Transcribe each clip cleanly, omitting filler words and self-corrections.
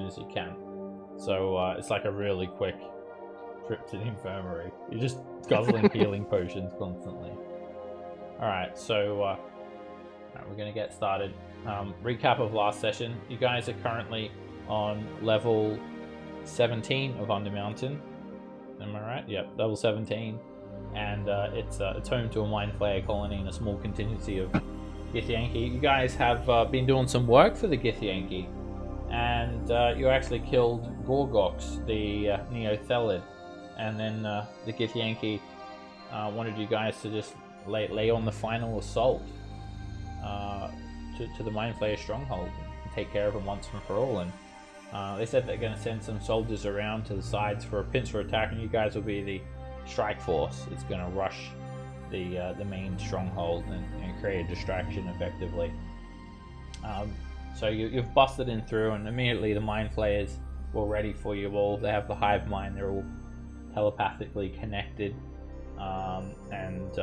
as you can. So it's like a really quick trip to the infirmary. You're just guzzling healing potions constantly. Alright, so we're going to get started. Recap of last session. You guys are currently on level 17 of Undermountain. Am I right? Yep, level 17. And it's home to a Mind Flayer colony and a small contingency of Githyanki. You guys have been doing some work for the Githyanki, and you actually killed Gorgox, the Neothelid, and then the Githyanki wanted you guys to just lay on the final assault to the Mind Flayer Stronghold and take care of them once and for all. And they said they're going to send some soldiers around to the sides for a pincer attack, and you guys will be the strike force. It's going to rush the main stronghold and create a distraction effectively. So you've busted in through, and immediately the Mind Flayers were ready for you all. They have the hive mind. They're all telepathically connected, and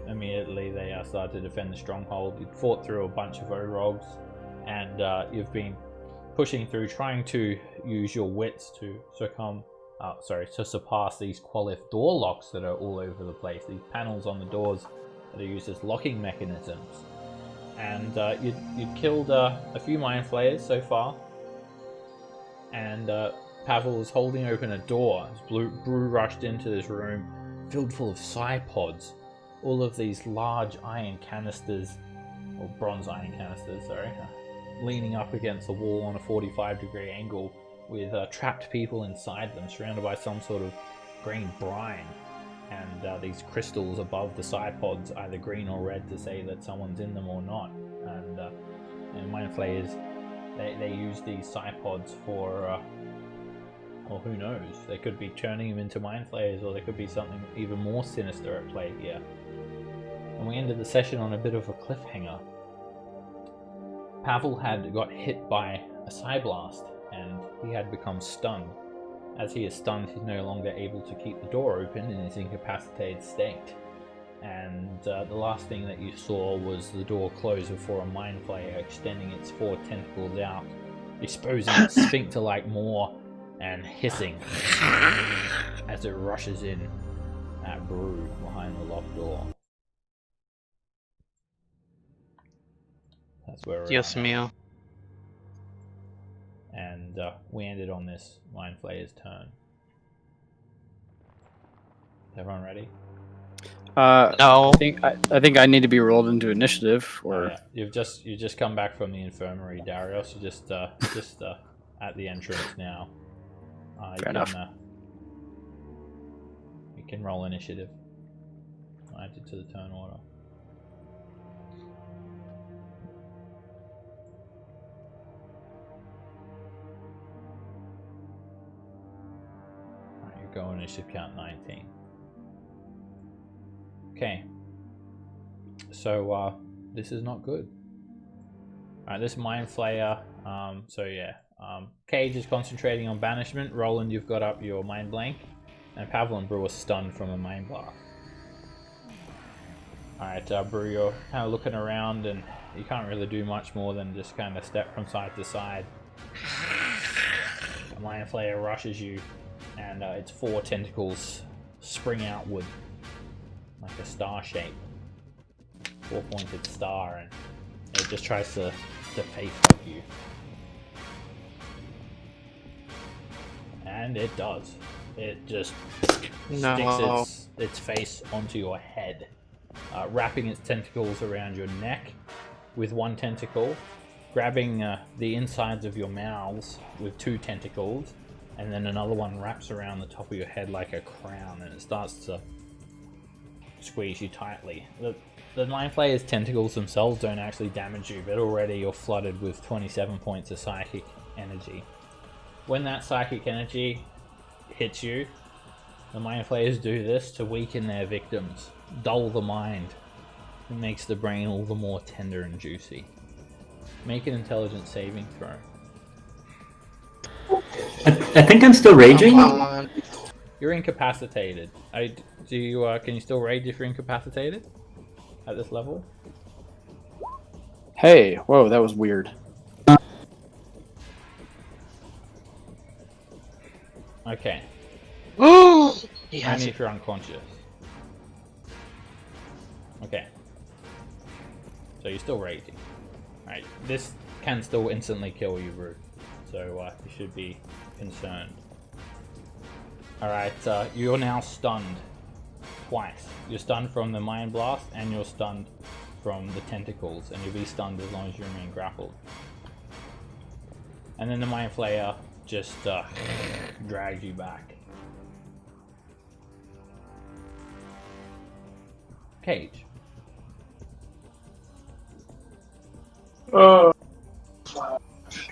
immediately they started to defend the stronghold. You fought through a bunch of Orogs, and you've been pushing through, trying to use your wits to surpass these Qualif door locks that are all over the place. These panels on the doors that are used as locking mechanisms. And you'd killed a few Mind Flayers so far. And Pavel was holding open a door as Brew rushed into this room filled full of psi-pods. All of these large iron canisters, or bronze iron canisters, sorry, leaning up against the wall on a 45-degree angle, with trapped people inside them, surrounded by some sort of green brine, and these crystals above the side pods, either green or red, to say that someone's in them or not. And Mind Flayers, they use these side pods for, or who knows, they could be turning them into Mind Flayers, or there could be something even more sinister at play here. And we ended the session on a bit of a cliffhanger. Pavel had got hit by a psi blast, and he had become stunned. As he is stunned, he's no longer able to keep the door open in his incapacitated state. And the last thing that you saw was the door close before a Mind Flayer extending its 4 tentacles out, exposing its sphincter-like maw and hissing as it rushes in at Brew behind the locked door. That's where we're Yes, at. Mio. And we ended on this Mind Flayer's turn. Is everyone ready? No. I think I need to be rolled into initiative, or Oh, yeah. You've just come back from the infirmary, Darius. You're just at the entrance now. Fair enough. You can roll initiative. Add it to the turn order. Go initiative count 19. Okay. So this is not good. Alright, this Mind Flayer, Cage is concentrating on banishment. Roland, you've got up your mind blank. And Pavel and Brew are stunned from a mind blast. Alright, Brew, you're kind of looking around and you can't really do much more than just kind of step from side to side. The Mind Flayer rushes you, and its 4 tentacles spring outward like a star shape, 4-pointed star, and it just tries to face hug you. And it does. It just sticks its face onto your head, wrapping its tentacles around your neck with 1 tentacle, grabbing the insides of your mouths with 2 tentacles, and then another one wraps around the top of your head like a crown, and it starts to squeeze you tightly. The Mind Flayer's tentacles themselves don't actually damage you, but already you're flooded with 27 points of psychic energy. When that psychic energy hits you, the Mind Flayers do this to weaken their victims, dull the mind. It makes the brain all the more tender and juicy. Make an intelligence saving throw. I think I'm still raging. You're incapacitated. Can you still rage if you're incapacitated at this level? Hey, whoa, that was weird. Okay. Oh, he has Only it. if you're unconscious. Okay. So you're still raging. Alright, this can still instantly kill you, Root. So you should be concerned. Alright, you're now stunned. Twice. You're stunned from the Mind Blast, and you're stunned from the tentacles, and you'll be stunned as long as you remain grappled. And then the Mind Flayer just drags you back. Cage. 5,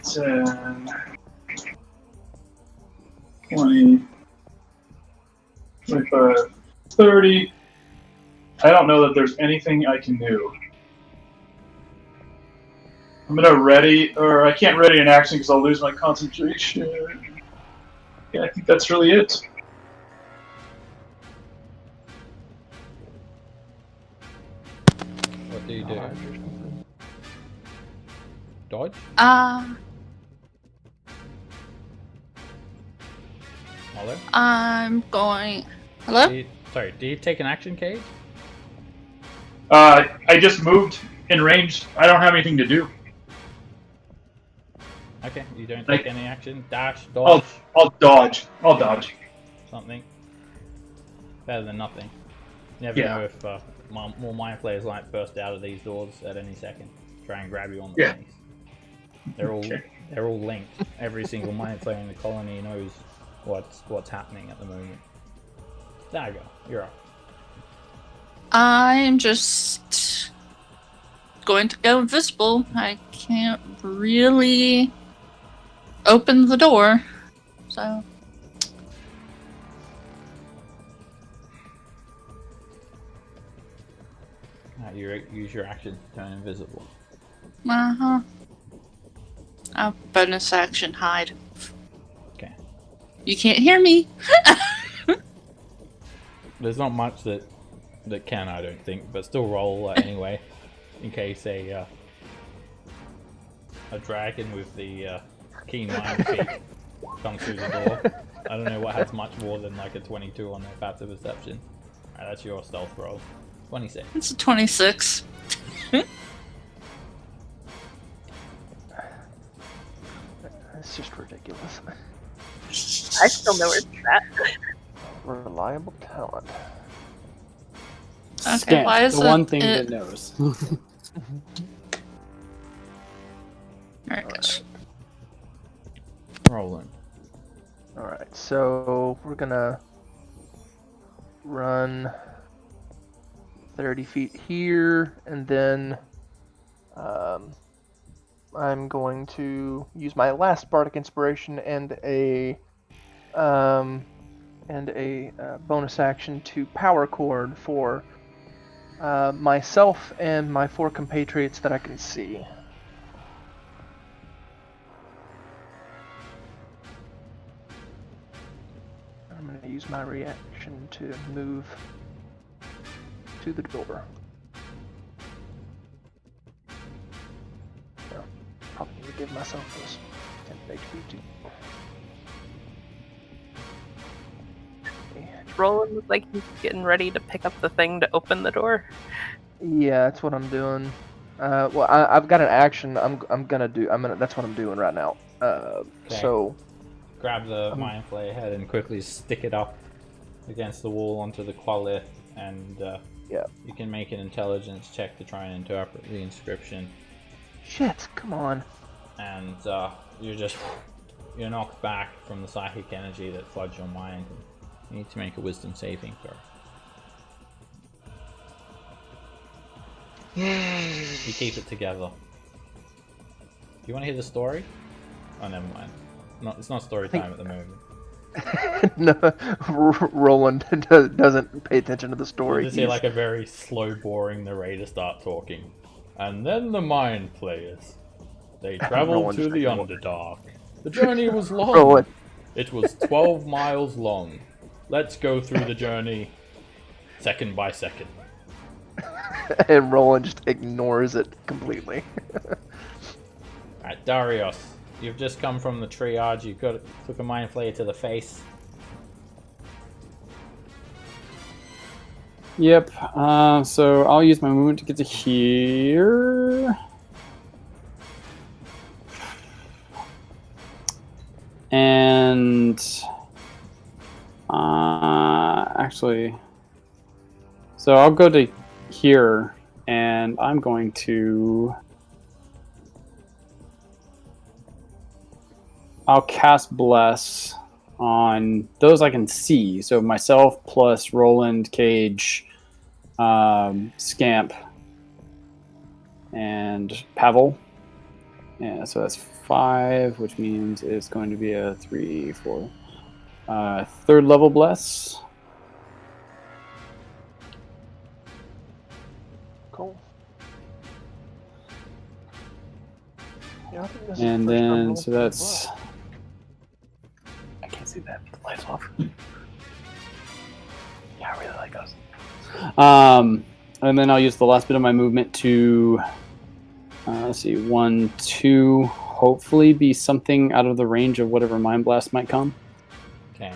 10, 20, 25, 30. I don't know that there's anything I can do. I'm gonna ready, or I can't ready an action because I'll lose my concentration. Yeah, I think that's really it. What do you do? Dodge? Hello? I'm going. Hello? Do you take an action, Cage? I just moved in range. I don't have anything to do. Okay, you don't take any action. Dash, dodge, I'll dodge. I'll dodge. something. Better than nothing. You never know if more Mind Flayers might burst out of these doors at any second. Try and grab you on the face. They're all linked. Every single Mind Flayer in the colony knows what's happening at the moment. There you go. You're up. I'm just going to go invisible. I can't really open the door, so. You use your action to turn invisible. Bonus action hide. Okay. You can't hear me. There's not much that can, I don't think, but still roll anyway, in case a dragon with the keen mind feet comes through the door. I don't know what has much more than like a 22 on their passive perception. Alright, that's your stealth roll. 26. It's a 26. That's just ridiculous. I still know where it's at. Reliable talent. Okay, Scan, why is the it- one thing it- that knows. Alright. Roland. Alright, so we're gonna run 30 feet here, and then I'm going to use my last bardic inspiration and a bonus action to power chord for myself and my 4 compatriots that I can see. I'm going to use my reaction to move to the door. So, probably need to give myself this 10 HP too. Roland looks like he's getting ready to pick up the thing to open the door. Yeah, that's what I'm doing. Well, I've got an action. That's what I'm doing right now. So Grab the Mind Flayer head and quickly stick it up against the wall onto the qualith, and you can make an intelligence check to try and interpret the inscription. shit. Come on. And you're knocked back from the psychic energy that floods your mind. You need to make a wisdom saving throw. You keep it together. Do you want to hear the story? Oh, never mind. It's not story time at the moment. No, Roland doesn't pay attention to the You story. just hear like a very slow, boring narrator start talking. And then the Mind Flayers. They traveled Roland to just the like, Underdark. The journey was long. Roland. It was 12 miles long. Let's go through the journey second by second. And Roland just ignores it completely. Alright, Darius. You've just come from the triage. You took a Mind Flayer to the face. Yep. So I'll use my movement to get to here. And actually, so I'll go to here, and I'm going to. I'll cast Bless on those I can see. So myself plus Roland, Cage, Scamp, and Pavel. Yeah, so that's 5, which means it's going to be a 3, 4. Third level Bless. Cool. Yeah, I think this is And the first time then, rolling so for the that's. block. I can't see that. The light's off. Yeah, I really like those. And then I'll use the last bit of my movement to, let's see, 1, 2, hopefully be something out of the range of whatever Mind Blast might come. Okay.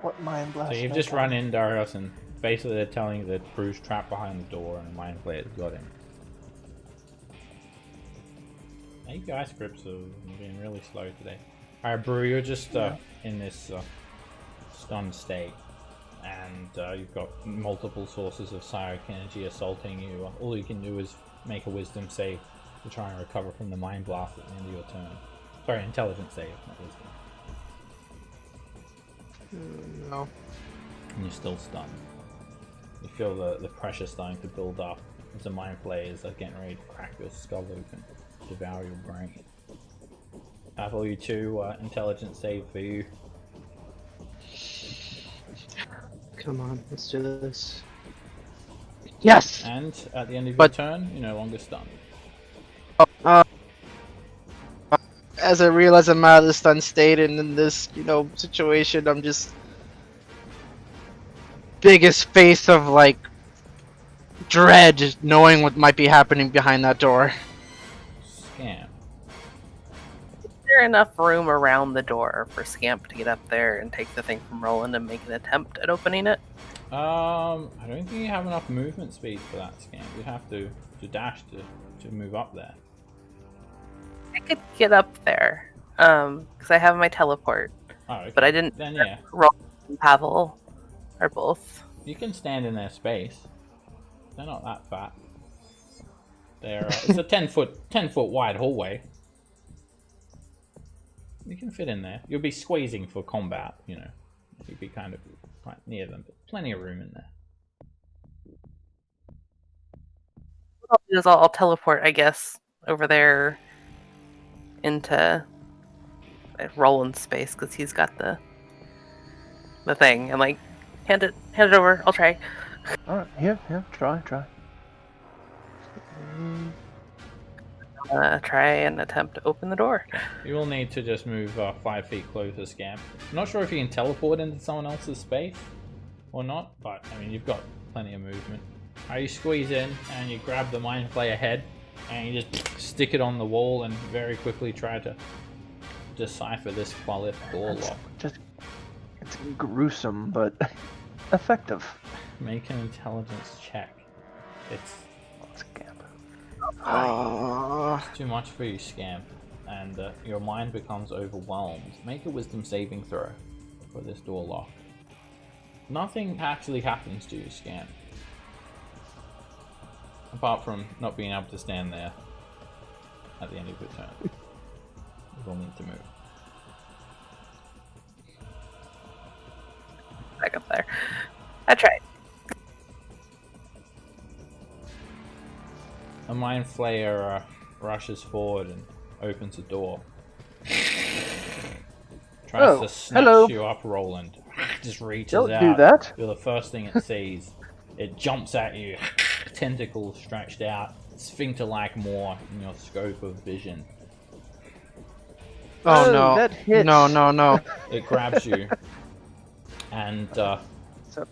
What Mind Blast? So you've just run in, Darius, and basically they're telling you that Brew's trapped behind the door and a Mind Flayer's got him. Now you guys grips have been really slow today. Alright, Brew, you're just in this stunned state. And you've got multiple sources of psionic energy assaulting you. All you can do is make a wisdom save to try and recover from the mind blast at the end of your turn. Sorry, intelligence save, not wisdom. No. And you're still stunned. You feel the pressure starting to build up as the mind flayers are getting ready to crack your skull open, devour your brain. Pavel, you two, intelligence save for you. Come on, let's do this. Yes! And at the end of your But- turn, you're no longer stunned. As I realize I'm out of the stun state and in this, situation, I'm just biggest face of like dread, knowing what might be happening behind that door. Scam. Is there enough room around the door for Scamp to get up there and take the thing from Roland and make an attempt at opening it? I don't think you have enough movement speed for that, Scam. You'd have to dash to move up there. I could get up there, because I have my teleport, Oh, okay. but I didn't. Then yeah, Roland and Pavel are both. you can stand in their space. They're not that fat. They're it's a 10 foot wide hallway. You can fit in there. You'll be squeezing for combat, You'd be kind of quite near them, but plenty of room in there. What I'll do is I'll teleport, I guess, over there into Roland's space because he's got the thing. I'm like, hand it over. I'll try. Alright, here, try. Try and attempt to open the door. You will need to just move 5 feet closer, Scam. I'm not sure if you can teleport into someone else's space or not, but I mean, you've got plenty of movement. You squeeze in and you grab the Mind Flayer head and you just stick it on the wall and very quickly try to decipher this Qualith door lock. It's gruesome, but effective. Make an intelligence check. It's Scamp. too much for you, Scamp, and your mind becomes overwhelmed. Make a wisdom saving throw for this door lock. Nothing actually happens to you, Scamp. Apart from not being able to stand there at the end of your turn. You will need to move. Back up there. I tried. A Mind Flayer rushes forward and opens the door. Tries to snatch hello. you up, Roland. Just reaches Don't out. do that. You're the first thing it sees. It jumps at you, tentacles stretched out, sphincter-like more in your scope of vision. Oh no. That hits. No. It grabs you, and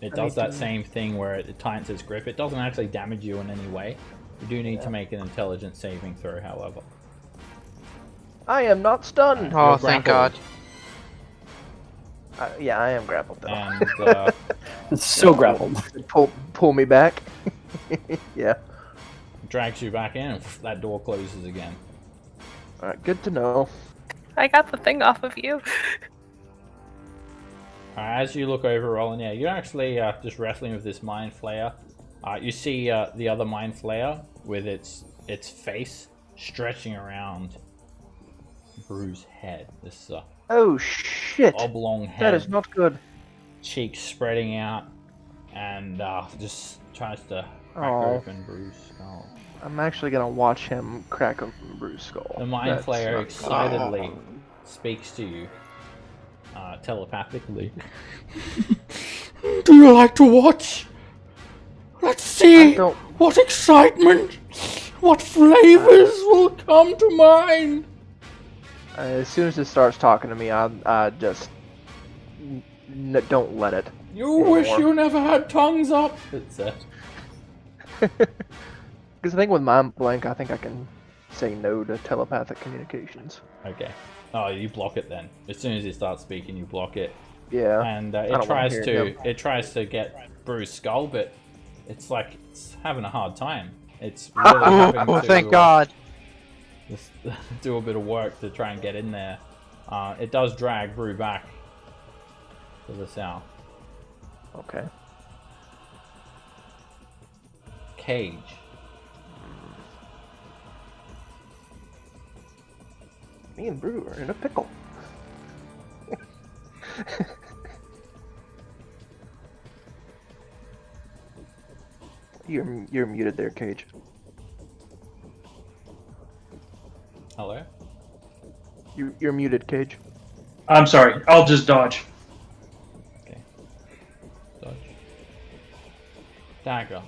it does that same thing where it tightens its grip. It doesn't actually damage you in any way. You do need to make an intelligence saving throw, however. I am not stunned. Oh, thank God. grappled. Yeah, I am grappled though. And It's so grappled. Pull me back. Yeah. Drags you back in, and that door closes again. All right. Good to know. I got the thing off of you. As you look over, Roland, yeah, you're actually just wrestling with this Mind Flayer. You see the other Mind Flayer with its face stretching around Brew's head. This Oh shit! oblong head. That is not good. Cheeks spreading out, and just tries to crack Aw. open Brew's skull. I'm actually gonna watch him crack open Bruce's skull. The Mind That's Flayer not excitedly speaks to you telepathically. Do you like to watch? Let's I see don't. what excitement, what flavors will come to mind. As soon as it starts talking to me, I just don't let it. You wish Anymore. you never had tongues up, it said. Because I think with Mind Blank, I think I can say no to telepathic communications. Okay. Oh, you block it then. As soon as it starts speaking, you block it. Yeah. And don't it wanna tries hear to him. it tries to get Brew's skull, but it's like it's having a hard time. It's really having Oh, to thank God. just do a bit of work to try and get in there. It does drag Brew back to the south. Okay. Cage. Me and Brew are in a pickle. You're muted there, Cage. Hello? You're muted, Cage. I'm sorry. I'll just dodge. Okay. Dodge. Dagger.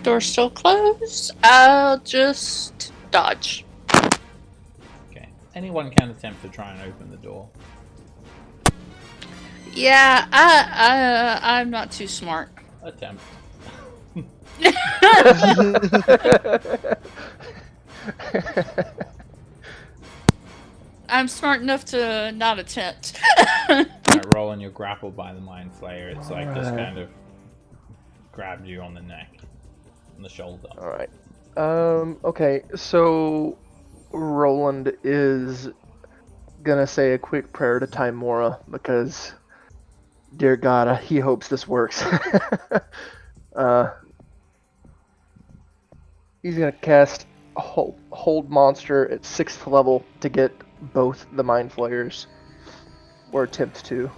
Door's still closed. I'll just dodge. Okay. Anyone can attempt to try and open the door. Yeah, I'm not too smart. Attempt. I'm smart enough to not attempt. Alright, Roland, you're grappled by the Mind Flayer. It's like just kind of grabbed you on the neck, on the shoulder. Alright. Okay, so Roland is gonna say a quick prayer to Timora because, dear God, he hopes this works. He's gonna cast Hold Monster at 6th level to get both the Mind Flayers, or attempt to,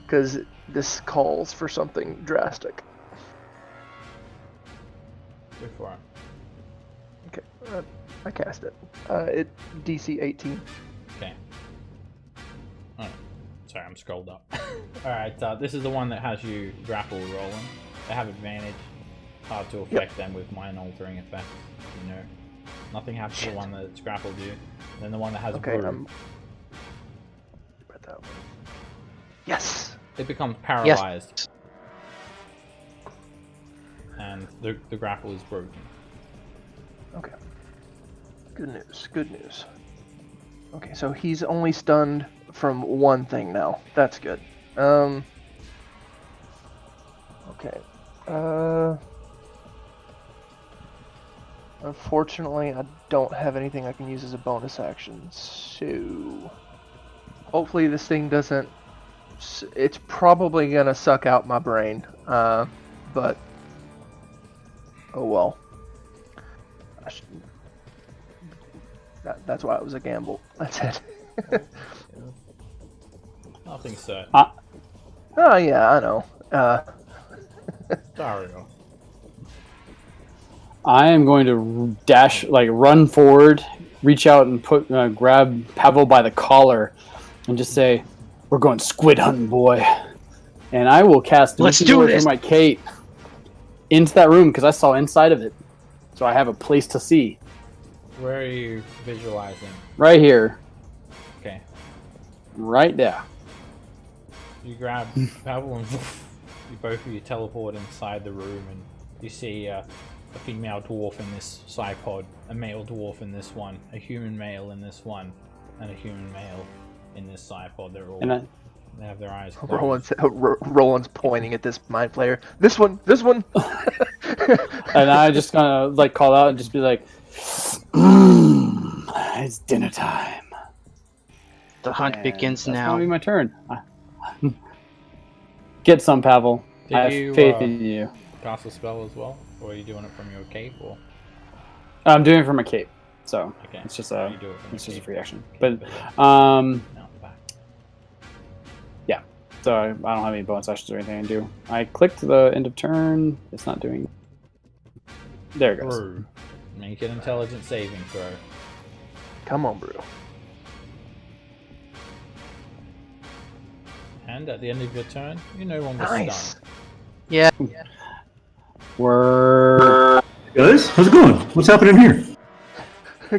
because this calls for something drastic. Go for it. Okay, I cast it. It DC 18. Okay. Oh, sorry, I'm scrolled up. Alright, this is the one that has you grapple, Roland. They have advantage. Hard to affect them with mind altering effects, you know. Nothing happens to the one that's grappled you. Then the one that has Okay, Brew. Yes! It becomes paralyzed. And the grapple is broken. Okay. Good news, good news. Okay, so he's only stunned from one thing now. That's good. Okay. Unfortunately, I don't have anything I can use as a bonus action, so hopefully this thing doesn't. It's probably gonna suck out my brain, but oh well. That's why it was a gamble. That's it. Nothing certain. Oh yeah, I know. Dario. I am going to dash, like run forward, reach out and grab Pavel by the collar, and just say, "We're going squid hunting, boy." And I will cast Let's Dimension do Door this. through my cape into that room because I saw inside of it, so I have a place to see. Where are you visualizing? Right here, Okay. right there. You grab Pavel and you both of you teleport inside the room, and you see a female dwarf in this side pod, a male dwarf in this one, a human male in this one, and a human male in this side pod. They're all And they have their eyes closed. Roland's pointing at this mind flayer. This one. and I just kind of like call out and just be like, "It's dinner time." The hunt And begins that's now. gonna be my turn. Get some, Pavel. Did I have you, faith in you. Cast a spell as well, or are you doing it from your cape? Or I'm doing it for my cape, so okay, it's just you do it from it's your just a cape. free action. But Out the back. yeah. So I don't have any bonus actions or anything to do. I clicked the end of turn. It's not doing. There it goes. Brew. Make an intelligence saving throw. Come on, Brew. And at the end of your turn, you're no longer Nice. stunned. Yeah. We're Guys, how's it going? What's happening here?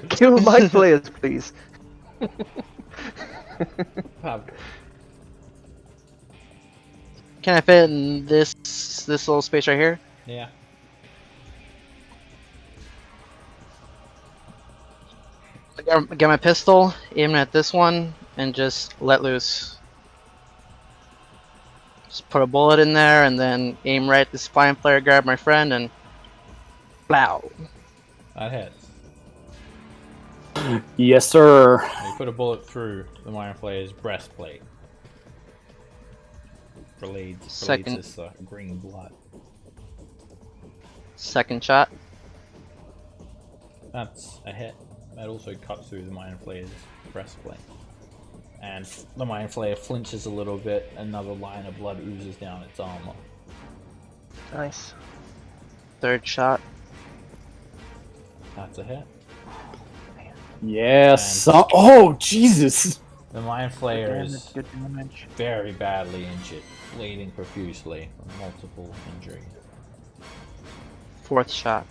Kill mind flayers, please. Can I fit in this little space right here? Yeah. Get my pistol, aim at this one, and just let loose. Just put a bullet in there, and then aim right at this flying player, grab my friend, and blow. That hits. yes, sir. You put a bullet through the Mind Flayer's breastplate. Bleeds Second. this green blood. Second shot. That's a hit. That also cuts through the Mind Flayer's breastplate. And the Mind Flayer flinches a little bit, another line of blood oozes down its armor. Nice. Third shot. That's a hit. Yes. And- Oh, Jesus. The Mind Flayer is Good damage. very badly injured, bleeding profusely from multiple injuries. Fourth shot.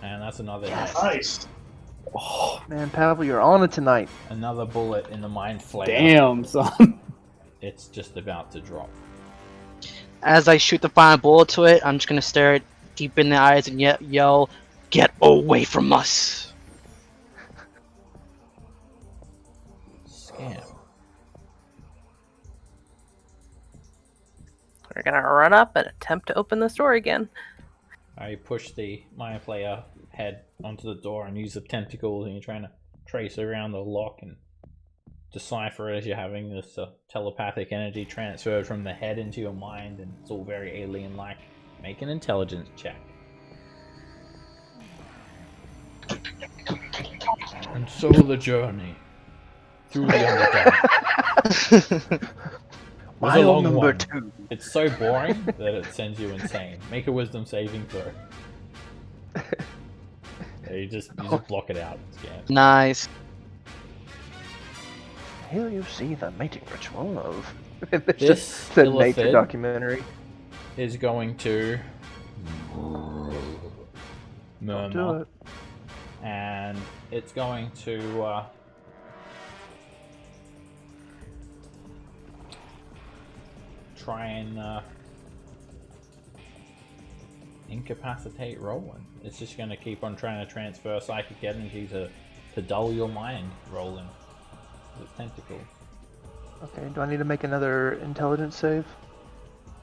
And that's another hit. Nice. Oh, Man, Pavel, you're on it tonight. Another bullet in the Mind Flayer. damn, son. It's just about to drop. As I shoot the final bullet to it, I'm just gonna stare it deep in the eyes and yell, "Get away from us!" Scam. We're gonna run up and attempt to open this door again. I push the Mind Flayer head onto the door and use the tentacles, and you're trying to trace around the lock and decipher it as you're having this telepathic energy transferred from the head into your mind, and it's all very alien-like. Make an intelligence check. And so the journey through the Underdark. Was a long number one. 2. It's so boring that it sends you insane. Make a wisdom saving throw. Yeah, you just block it out. Scam. Nice. Here you see the mating ritual of This the nature illithid documentary. is going to Do murmur, it. and it's going to try and incapacitate Roland. It's just going to keep on trying to transfer psychic energy to dull your mind, Roland, with tentacles. Okay, do I need to make another intelligence save?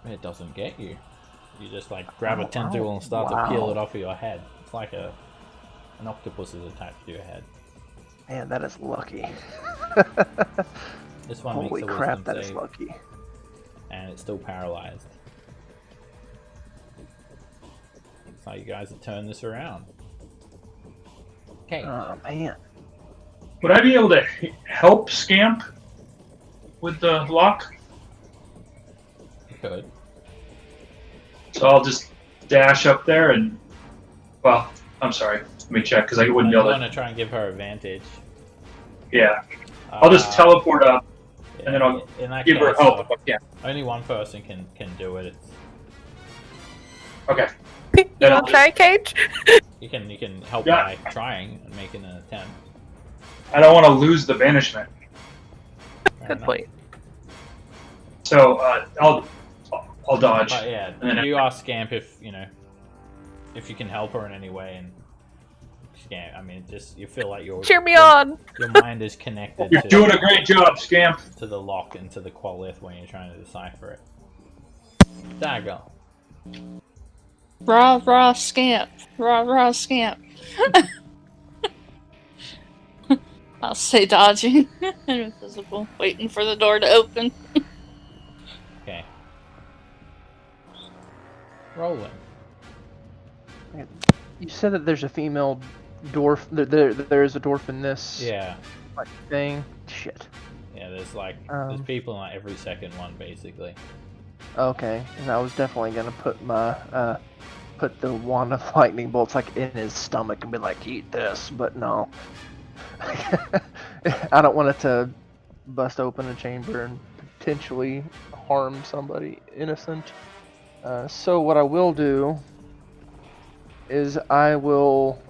It doesn't get you. You just like grab a Oh, tentacle and start wow. to peel it off of your head. It's like an octopus is attached to your head. Man, that is lucky. This one Holy makes a crap, wisdom that is save, lucky. and it's still paralyzed. So you guys have turned this around. Okay. Oh man. Would I be able to help Scamp with the lock? You could. So I'll just dash up there and. Well, I'm sorry. Let me check because I wouldn't be I able want to. to try and give her advantage. Yeah. I'll just teleport up and then I'll in that give her case, help if I can. only one person can do it. Okay. You Then I'll wanna try, Cage? You can help Yeah. by trying and making an attempt. I don't want to lose the banishment. Fair Good enough. point. So I'll dodge. But yeah, And then you ask Scamp if you can help her in any way, and Scam. I mean, just you feel like Cheer me on! Your mind is connected You're doing a great job, Scamp. to the lock and to the qualith when you're trying to decipher it. Dagger. Rah rah scamp. Rah rah scamp. I'll say dodging and invisible, waiting for the door to open. Okay. Roland. You said that there's a female dwarf. There is a dwarf in this Yeah. like, thing. Shit. Yeah, there's people in like every second one basically. Okay, and I was definitely gonna put my put the wand of lightning bolts like in his stomach and be like, eat this, but no. I don't want it to bust open a chamber and potentially harm somebody innocent. So what I will do is I will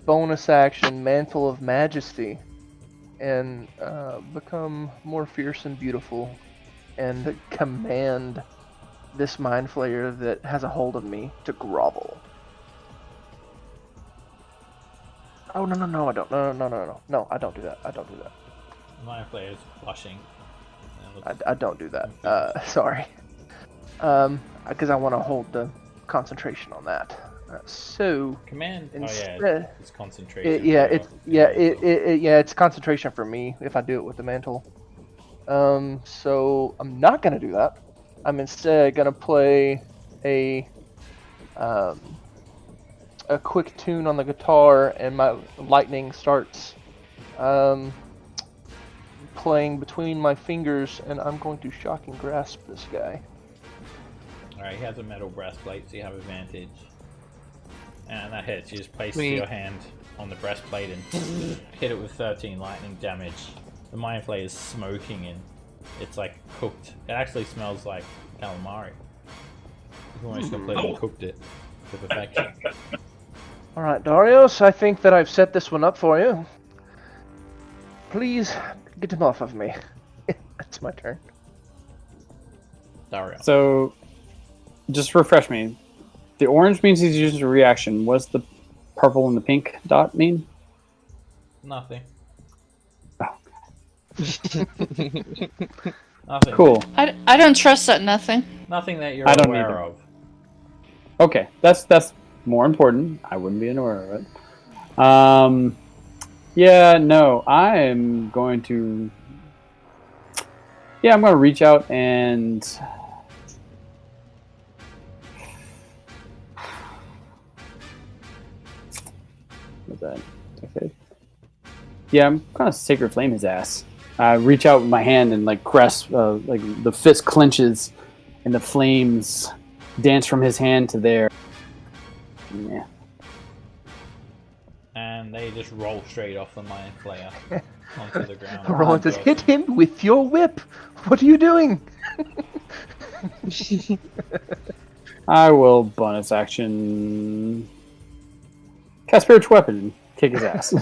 bonus action Mantle of Majesty and become more fierce and beautiful and command this Mind Flayer that has a hold of me to grovel. Oh no, I don't. No, I don't do that. I don't do that. My player's blushing. I don't do that. Sorry. Because I want to hold the concentration on that. So Command. instead, it's concentration. it's concentration for me if I do it with the mantle. So I'm not gonna do that. I'm instead gonna play a quick tune on the guitar, and my lightning starts playing between my fingers, and I'm going to shocking grasp this guy. Alright, he has a metal breastplate, so you have advantage. And that hits. You just place Sweet. your hand on the breastplate and hit it with 13 lightning damage. The Mind Flayer is smoking and it's like cooked. It actually smells like calamari. You've almost completely cooked it to perfection. Alright, Darius, I think that I've set this one up for you. Please get him off of me. It's my turn. Dario. So, just refresh me. The orange means he's using a reaction. What's the purple and the pink dot mean? Nothing. Oh. Nothing. Cool. I don't trust that nothing. Nothing that you're I don't aware either. of. Okay, that's more important. I wouldn't be aware of it. Yeah, no, I'm going to. Yeah, I'm going to reach out and. What's that? Okay. Yeah, I'm gonna sacred flame his ass. I reach out with my hand and like grasp, like the fist clenches, and the flames dance from his hand to there. Yeah. And they just roll straight off the Mind Flayer onto the ground. Roland says, hit him with your whip! What are you doing? I will bonus action cast spiritual weapon and kick his ass.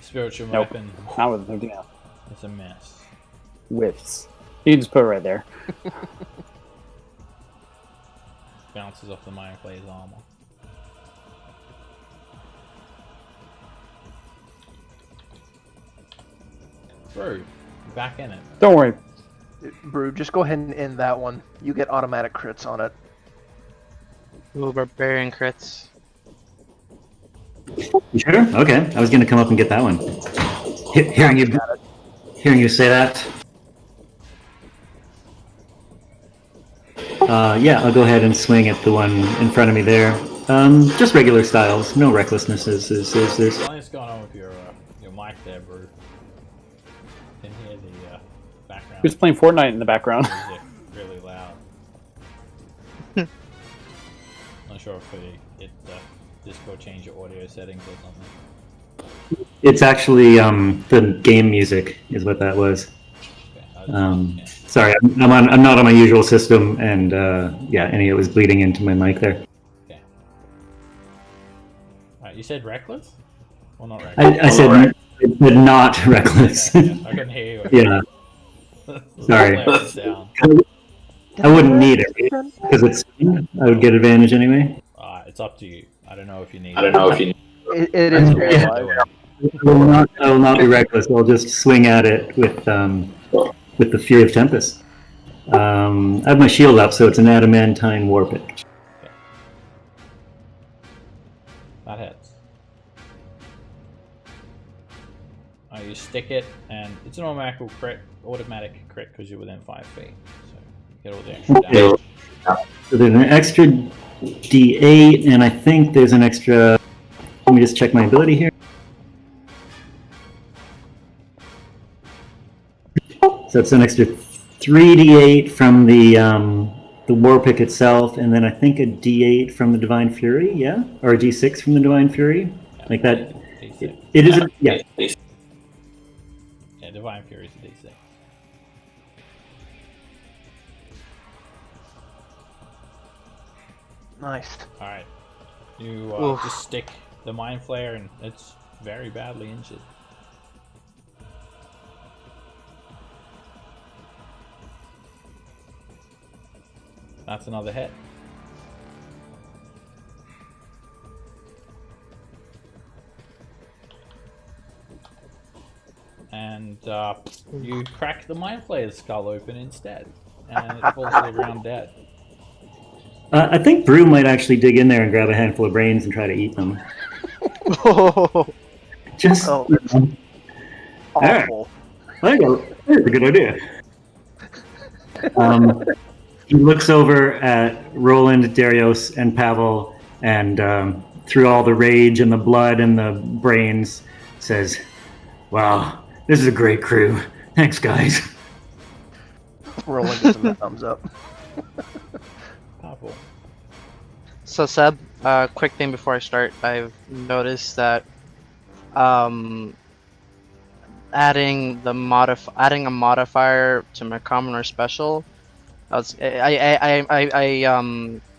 Spiritual Nope. weapon. Not with anything else. It's a mess. Whiffs. You can just put it right there. Bounces off the Mind Flayer's armor. Brew, back in it. Don't worry. Brew, just go ahead and end that one. You get automatic crits on it. Ooh, barbarian crits. You sure? Okay, I was gonna come up and get that one. Hearing you say that. Yeah, I'll go ahead and swing at the one in front of me there. Just regular styles, no recklessnesses. There's. Something's going on with your mic there, Brew. Can hear the background Who's playing Fortnite in the background? music really loud. Not sure if it Discord change your audio settings or something. It's actually the game music is what that was. Okay, Sorry, I'm not on my usual system, and yeah, any of it was bleeding into my mic there. Okay. Alright, you said reckless? Well, not reckless. I said but not reckless. Okay, I couldn't hear you. Yeah. Sorry. I wouldn't need it because it's I would get advantage anyway. It's up to you. I don't know if you need. It is paralyzed. I will not be reckless. I'll just swing at it with the Fury of Tempest. I have my shield up, so it's an adamantine war pick. That hits. You stick it, and it's an automatic crit because you're within 5 feet. So you get all the extra damage. So there's an extra D8, and I think there's an extra. Let me just check my ability here. So it's an extra 3d8 from the war pick itself, and then I think a d8 from the Divine Fury, yeah, or a d6 from the Divine Fury, like that. It is, yeah. Yeah, Divine Fury is a d6. Nice. All right, you just stick the Mind Flayer, and it's very badly injured. That's another hit. And you crack the Mind Flayer's skull open instead, and it falls to the ground dead. I think Brew might actually dig in there and grab a handful of brains and try to eat them. Just awful. There you go. That's a good idea. He looks over at Roland, Darius, and Pavel, and through all the rage and the blood and the brains, says, "Wow, this is a great crew. Thanks, guys." Roland gives him a thumbs up. Pavel. So Seb, quick thing before I start, I've noticed that adding a modifier to my common or special, I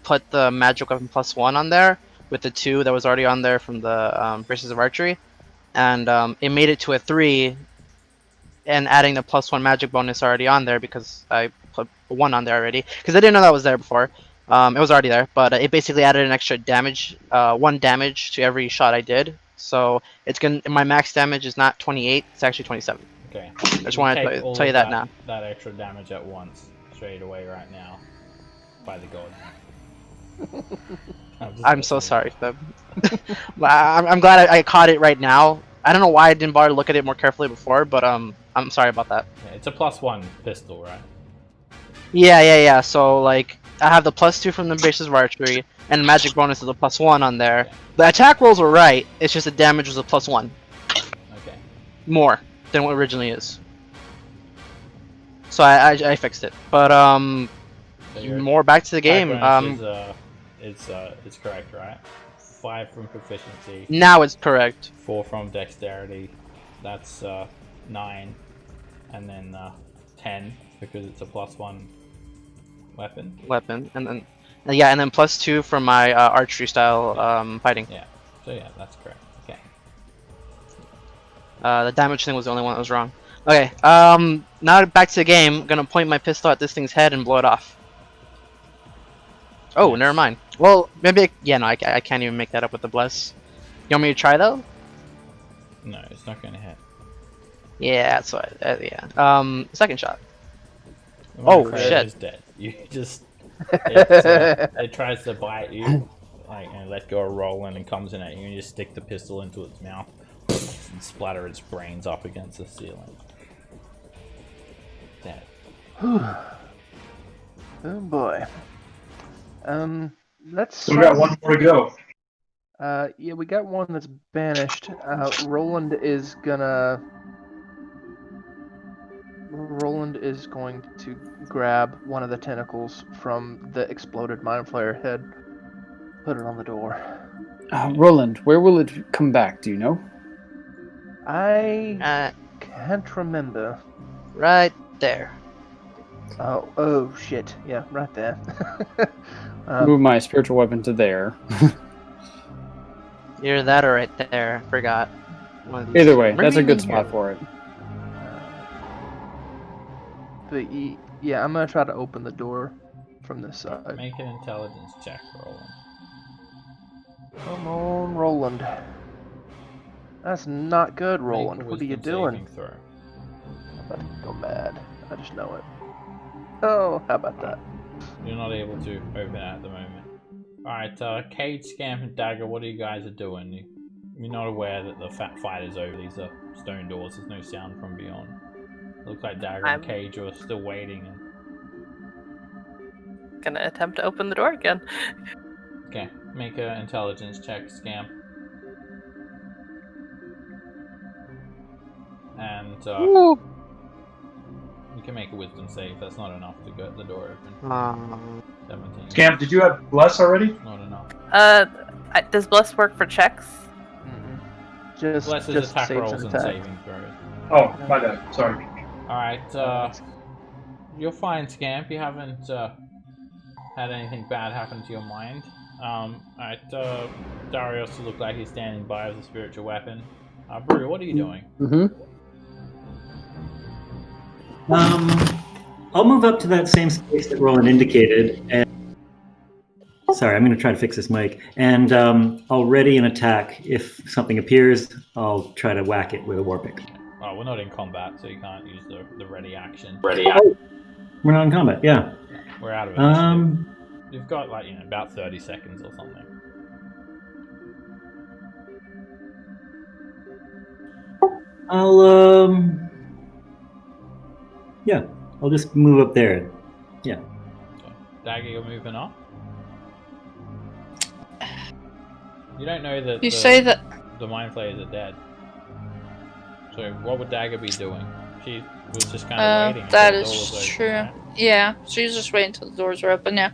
put the magic weapon +1 on there with the 2 that was already on there from the Braces of Archery, and it made it to a 3, and adding the +1 magic bonus already on there because I put 1 on there already because I didn't know that was there before. It was already there, but it basically added an extra damage, 1 damage to every shot I did. So it's my max damage is not 28; it's actually 27. Okay. I just want to tell you that now. That extra damage at once, straight away, right now, by the gods. I'm so sorry, Seb. I'm glad I caught it right now. I don't know why I didn't bother to look at it more carefully before, but I'm sorry about that. Yeah, it's a +1 pistol, right? Yeah. So like, I have the +2 from the Braces of Archery, and the magic bonus is a +1 on there. The attack rolls were right. It's just the damage was a +1. Okay. More than what originally is. So I fixed it. But So more back to the game. It's correct, right? 5 from proficiency. Now it's correct. 4 from dexterity. That's 9, and then 10 because it's a +1 weapon. And then and then +2 from my archery style fighting. Yeah. So yeah, that's correct. Okay. The damage thing was the only one that was wrong. Okay. Now back to the game. I'm gonna point my pistol at this thing's head and blow it off. Oh, Yes. never mind. Well, maybe I can't even make that up with the bless. You want me to try though? No, it's not gonna hit. Yeah, that's what. Second shot. The Oh, Mindflayer shit. is dead. You just it tries to bite you, like, and let go of Roland, and comes in at you, and you just stick the pistol into its mouth and splatter its brains up against the ceiling. Dead. Oh boy. Let's. So we got one more to go. Yeah, we got one that's banished. Roland is going to grab one of the tentacles from the exploded Mind Flayer head, put it on the door. Roland, where will it come back? Do you know? I can't remember. Right there. Oh shit! Yeah, right there. Move my spiritual weapon to there. Either that or right there. Forgot. One of these. Either way, What that's do a you good mean spot here? for it. But yeah, I'm gonna try to open the door from this side. Make an intelligence check, Roland. Come on, Roland. That's not good, Make a Roland. What are you wisdom doing? saving throw. I'm about to go mad. I just know it. Oh, how about that? You're not able to open it at the moment. Alright, Cage, Scamp, and Dagger, what are you guys doing? You're not aware that the fight is over. These are stone doors. There's no sound from beyond. Looks like Dagger and Cage are still waiting. Gonna attempt to open the door again. Okay, make an intelligence check, Scamp. And you can make a wisdom save. That's not enough to get the door open. 17. Scamp, did you have bless already? Not enough. Does bless work for checks? Just Bless is attack rolls and saving throws. Oh, my bad. Sorry. Alright, you're fine, Scamp. You haven't had anything bad happen to your mind. Alright, Darius looks like he's standing by with a spiritual weapon. Brew, what are you doing? I'll move up to that same space that Roland indicated, and sorry, I'm going to try to fix this mic, and I'll ready an attack. If something appears, I'll try to whack it with a war pick. Oh, we're not in combat, so you can't use the ready action. Oh, we're not in combat, yeah. We're out of it. You've got like about 30 seconds or something. I'll just move up there. Yeah. Okay. Dagger, you're moving up. You don't know that say that the Mind Flayers are dead. So what would Dagger be doing? She was just kind of waiting. That until the door is was true. open, right? Yeah, she's just waiting until the doors are open. Yeah,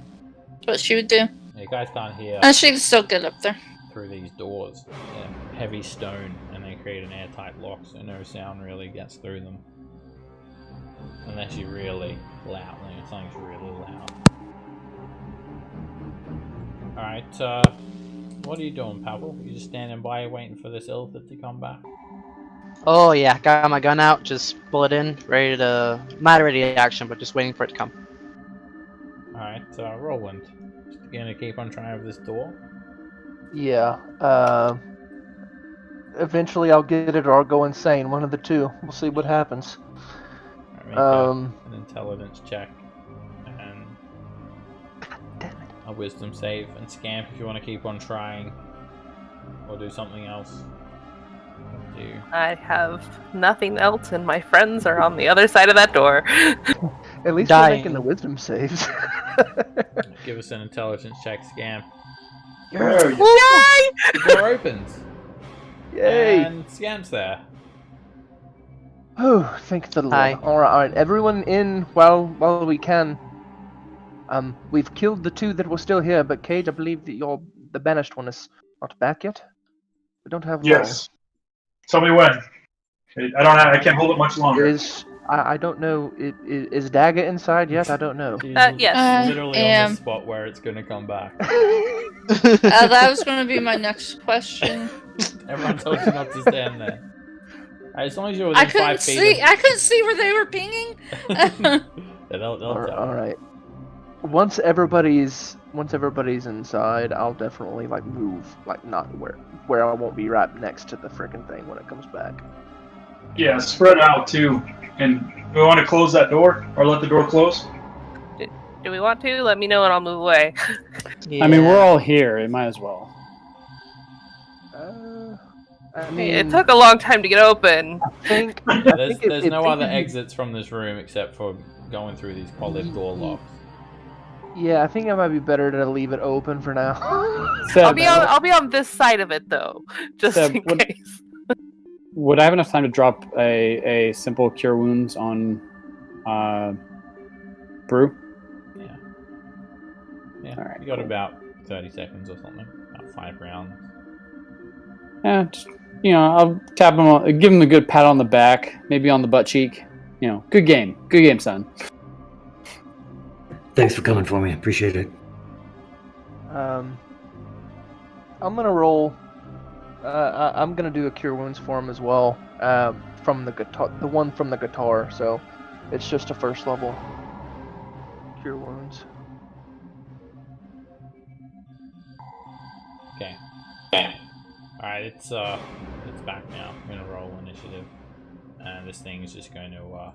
that's what she would do. Yeah, you guys can't hear And she can still get up there. through these doors. They're heavy stone, and they create an airtight lock, so no sound really gets through them. Unless you're really loud, like something's really loud. Alright, what are you doing, Pavel? You just standing by waiting for this elephant to come back? Oh yeah, got my gun out, just pull it in, ready to... Not ready to action, but just waiting for it to come. Alright, Roland. Just gonna keep on trying with this door? Yeah. Eventually I'll get it or I'll go insane. One of the two. We'll see what happens. Make an intelligence check. And damn it. a wisdom save. And Scamp if you want to keep on trying. Or do something else. I have nothing else, and my friends are on the other side of that door. At least Dying. we're making the wisdom saves. Give us an intelligence check, Scamp. Where are you? Yay! The door opens. Yay! And Scamp's there. Oh, thank the Lord. Hi. Alright, everyone in while we can. We've killed the two that were still here, but Cage, I believe that the banished one is not back yet. We don't have long. Yes. Tell me when. I can't hold it much longer. I don't know. Is Dagger inside yet? I don't know. She's Yes. literally on the spot where it's gonna come back. That was going to be my next question. Everyone told you not to stand there. As long as you're within I couldn't 5 feet. see. I couldn't see where they were pinging. Yeah, they'll tell. All right. Once everybody's inside, I'll definitely move, not where I won't be right next to the frickin' thing when it comes back. Yeah, spread out too. And do we want to close that door or let the door close? Do we want to? Let me know and I'll move away. I mean, we're all here. It might as well. I mean, It took a long time to get open. There's no other exits from this room except for going through these polished door locks. Yeah, I think it might be better to leave it open for now. I'll be on this side of it though, just in case. Would I have enough time to drop a simple cure wounds on Brew? Yeah. All right, you got cool. about 30 seconds or something. About 5 rounds. Yeah, just, I'll tap him, give him a good pat on the back, maybe on the butt cheek. Good game, son. Thanks for coming for me. Appreciate it. I'm gonna roll. I'm gonna do a cure wounds for him as well. From the guitar, the one from the guitar. So it's just a first level cure wounds. Okay. Alright, it's back now. I'm gonna roll initiative. And this thing is just going to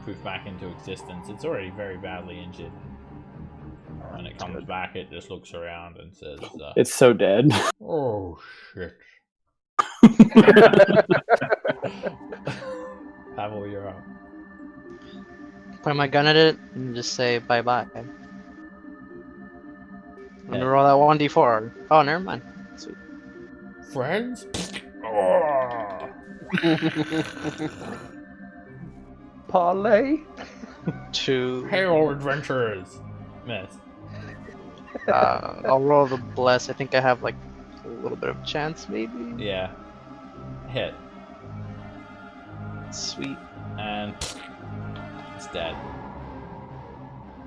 poof back into existence. It's already very badly injured. When it comes back, it just looks around and says, It's so dead. "Oh shit." Pavel, you're up. Point my gun at it and just say bye bye. I'm gonna roll that 1d4. Oh, never mind. Sweet. Friends? Oh. Parlay. 2. Hail adventurers! Miss. I'll roll the bless. I think I have like a little bit of chance, maybe. Yeah. Hit. Sweet. And it's dead.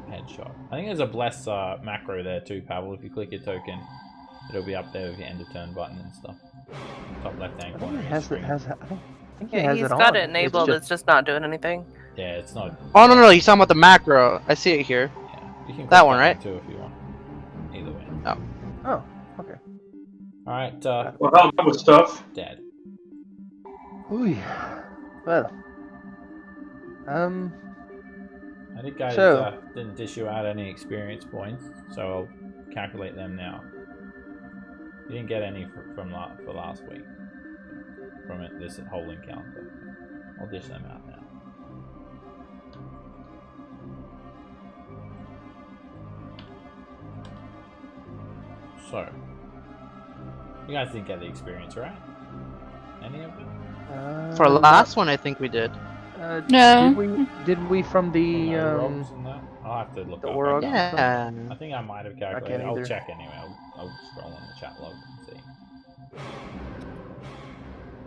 Headshot. I think there's a bless macro there too, Pavel. If you click your token, it'll be up there with your end of turn button and stuff. Top left hand corner. I think he Yeah, has he's it got on. it enabled. It's just not doing anything. Yeah, it's not. Oh no, you're talking about the macro. I see it here. Yeah, you can That click one, right? too if you want. Either way. Oh, okay. Alright, Well, that was tough. dead. Ooh. Well. I think guys So- didn't dish you out any experience points, so I'll calculate them now. You didn't get any for last week. From this whole encounter. I'll dish them out now. So, you guys didn't get the experience, right? Any of it? For last one, I think we did. No. Did we from the No robs and that? I'll have to look the up. org? Yeah. I think I might have calculated. can't I'll either. check anyway. I'll scroll on the chat log and see.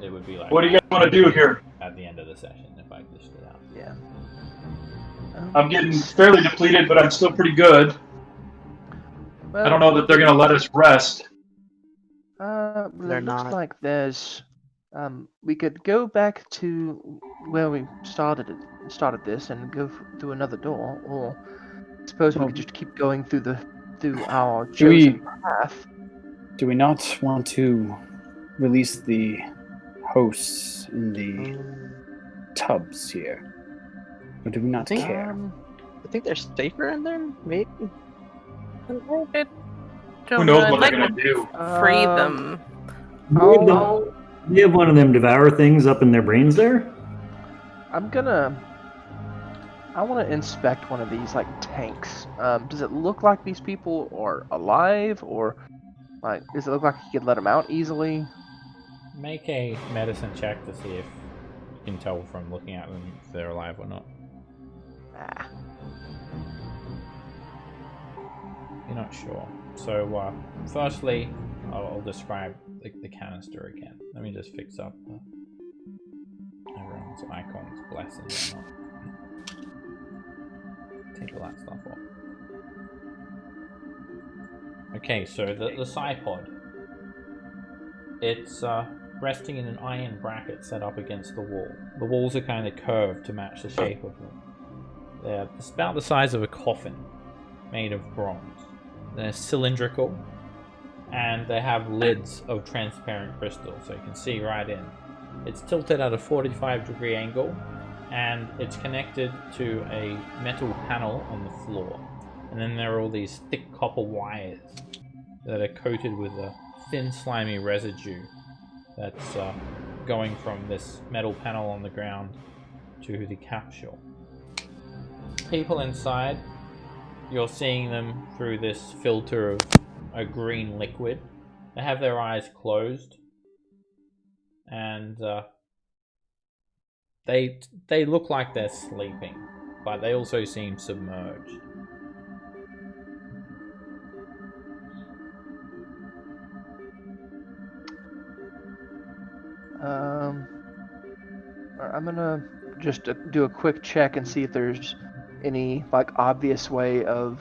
It would be like. What do you guys want to do here? At the end of the session, if I dished it out. Yeah. I'm getting fairly depleted, but I'm still pretty good. Well, I don't know that they're going to let us rest. It They're looks not. like there's. We could go back to where we started this and go through another door, or I suppose we could just keep going through our Do we- chosen path. Do we not want to release the hosts in the tubs here? Or do we not think- care? I think they're safer in there, maybe. Who knows what they're going to do? Free Um, them. I'll- Do you have one of them devour things up in their brains there? I want to inspect one of these like tanks. Does it look like these people are alive, or like does it look like you could let them out easily? Make a medicine check to see if you can tell from looking at them if they're alive or not. Ah. You're not sure. So, firstly, I'll describe the canister again. Let me just fix up everyone's icons, blessings, and take all that stuff off. Okay, so the Psypod. It's resting in an iron bracket set up against the wall. The walls are kind of curved to match the shape of them. They're about the size of a coffin, made of bronze. They're cylindrical, and they have lids of transparent crystal, so you can see right in. It's tilted at a 45-degree angle, and it's connected to a metal panel on the floor. And then there are all these thick copper wires that are coated with a thin, slimy residue that's going from this metal panel on the ground to the capsule. People inside, you're seeing them through this filter of a green liquid. They have their eyes closed, and they look like they're sleeping, but they also seem submerged. I'm gonna just do a quick check and see if there's any like obvious way of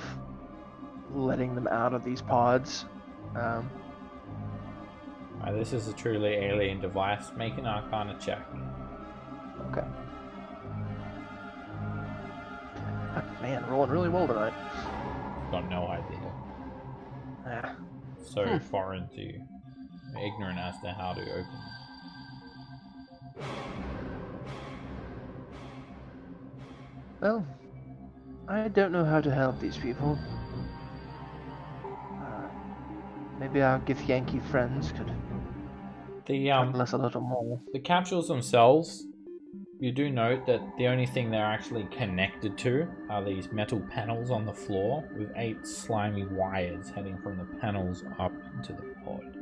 letting them out of these pods. This is a truly alien device. Make an Arcana check. Okay. Man, rolling really well tonight. Got no idea. Ah. so foreign to you. You're ignorant as to how to open them. Well, I don't know how to help these people. Maybe our Githyanki friends could tell us a little more. The capsules themselves, you do note that the only thing they're actually connected to are these metal panels on the floor with 8 slimy wires heading from the panels up into the pod.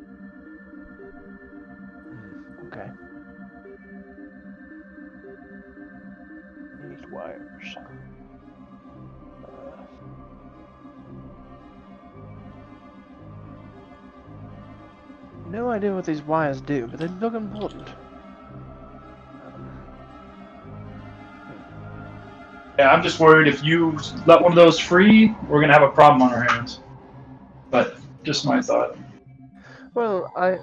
Okay. 8 wires. No idea what these wires do, but they look important. Yeah, I'm just worried if you let one of those free, we're gonna have a problem on our hands. But just my thought. Well, I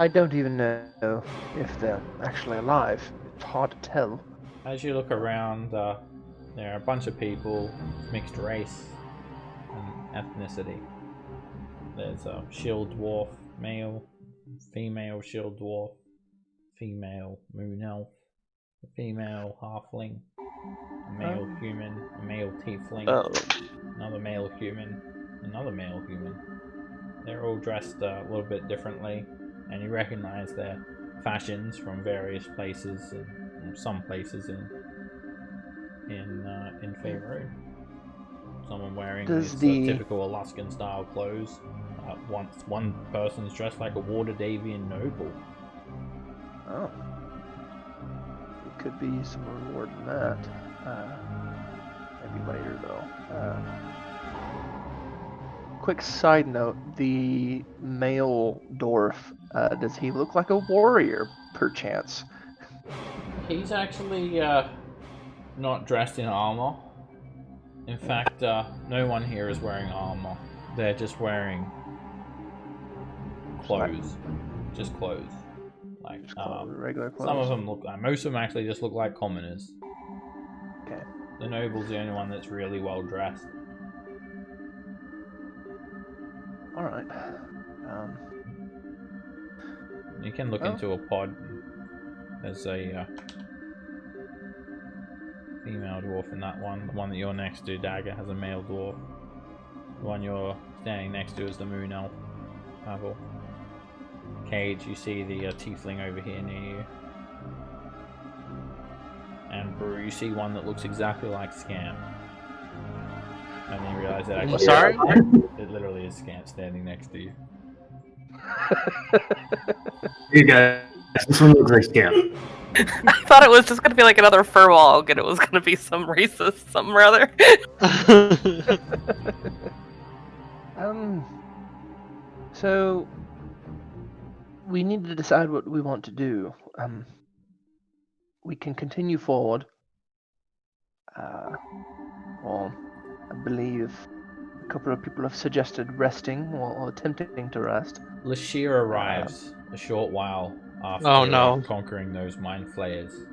don't even know if they're actually alive. It's hard to tell. As you look around, there are a bunch of people, mixed race and ethnicity. There's a shield dwarf, male, female shield dwarf, female moon elf, a female halfling, a male human, a male tiefling, another male human, another male human. They're all dressed a little bit differently, and you recognize their fashions from various places, and some places in Faerun. Someone wearing these typical Alaskan style clothes. One person's dressed like a Waterdeepian noble. Oh. It could be some reward in that. Maybe later, though. Quick side note, the male dwarf, does he look like a warrior, perchance? He's actually not dressed in armor. In fact, no one here is wearing armor. They're just wearing clothes. Just clothes. Like regular clothes. Some of them look like, most of them actually just look like commoners. Okay. The noble's the only one that's really well dressed. Alright. You can look into a pod. There's a female dwarf in that one. The one that you're next to, Dagger, has a male dwarf. The one you're standing next to is the moon elf. Pavel. Cage, you see the tiefling over here near you. And Brew, you see one that looks exactly like Scamp. And then you realize that actually it literally is Scamp standing next to you. You guys, this one looks like Scamp. I thought it was just going to be like another furwalk, and it was going to be some racist something or other. So we need to decide what we want to do. We can continue forward. Well, I believe a couple of people have suggested resting or attempting to rest. Lashir arrives a short while after conquering those mind flayers.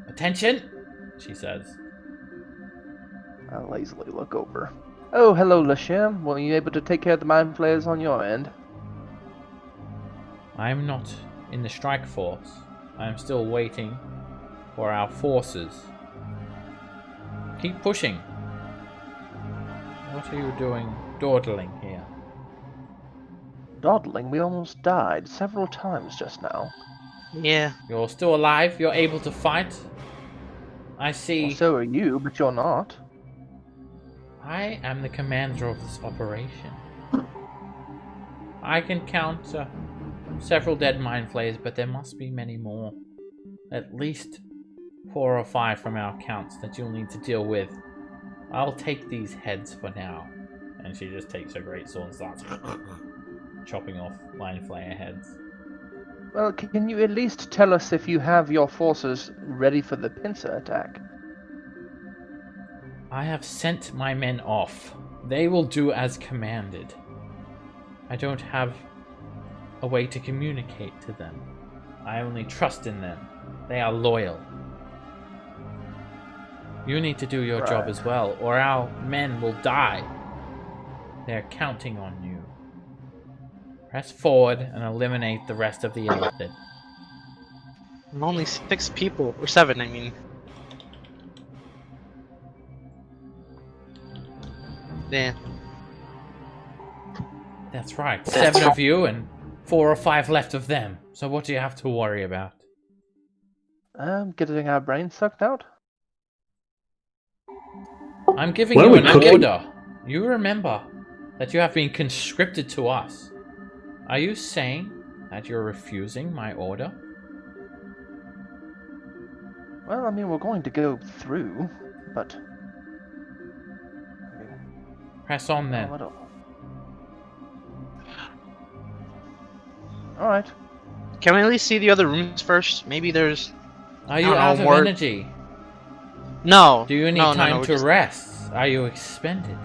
Attention, she says. I lazily look over. Oh, hello, Lasham. Were you able to take care of the mind flayers on your end? I am not in the strike force. I am still waiting for our forces. Keep pushing. What are you doing dawdling here? Dawdling? We almost died several times just now. Yeah. You're still alive? You're able to fight? I see. Well, so are you, but you're not. I am the commander of this operation. I can count several dead mind flayers, but there must be many more. At least 4 or 5 from our counts that you'll need to deal with. I'll take these heads for now. And she just takes her great sword and starts chopping off mind flayer heads. Well, can you at least tell us if you have your forces ready for the pincer attack? I have sent my men off. They will do as commanded. I don't have a way to communicate to them. I only trust in them. They are loyal. You need to do your job as well, or our men will die. They're counting on you. Press forward and eliminate the rest of the illithid. Only 6 people, or 7, I mean. Yeah. That's right. 7 of you and 4 or 5 left of them. So what do you have to worry about? Getting our brains sucked out? I'm giving What are you we an cooking? order. You remember that you have been conscripted to us. Are you saying that you're refusing my order? Well, I mean, we're going to go through, but... I mean, Press on then. what else? Alright. Can we at least see the other rooms first? Maybe there's... Are you I don't know, out of more- energy? No. Do you need no, time we're to just- rest? Are you expended?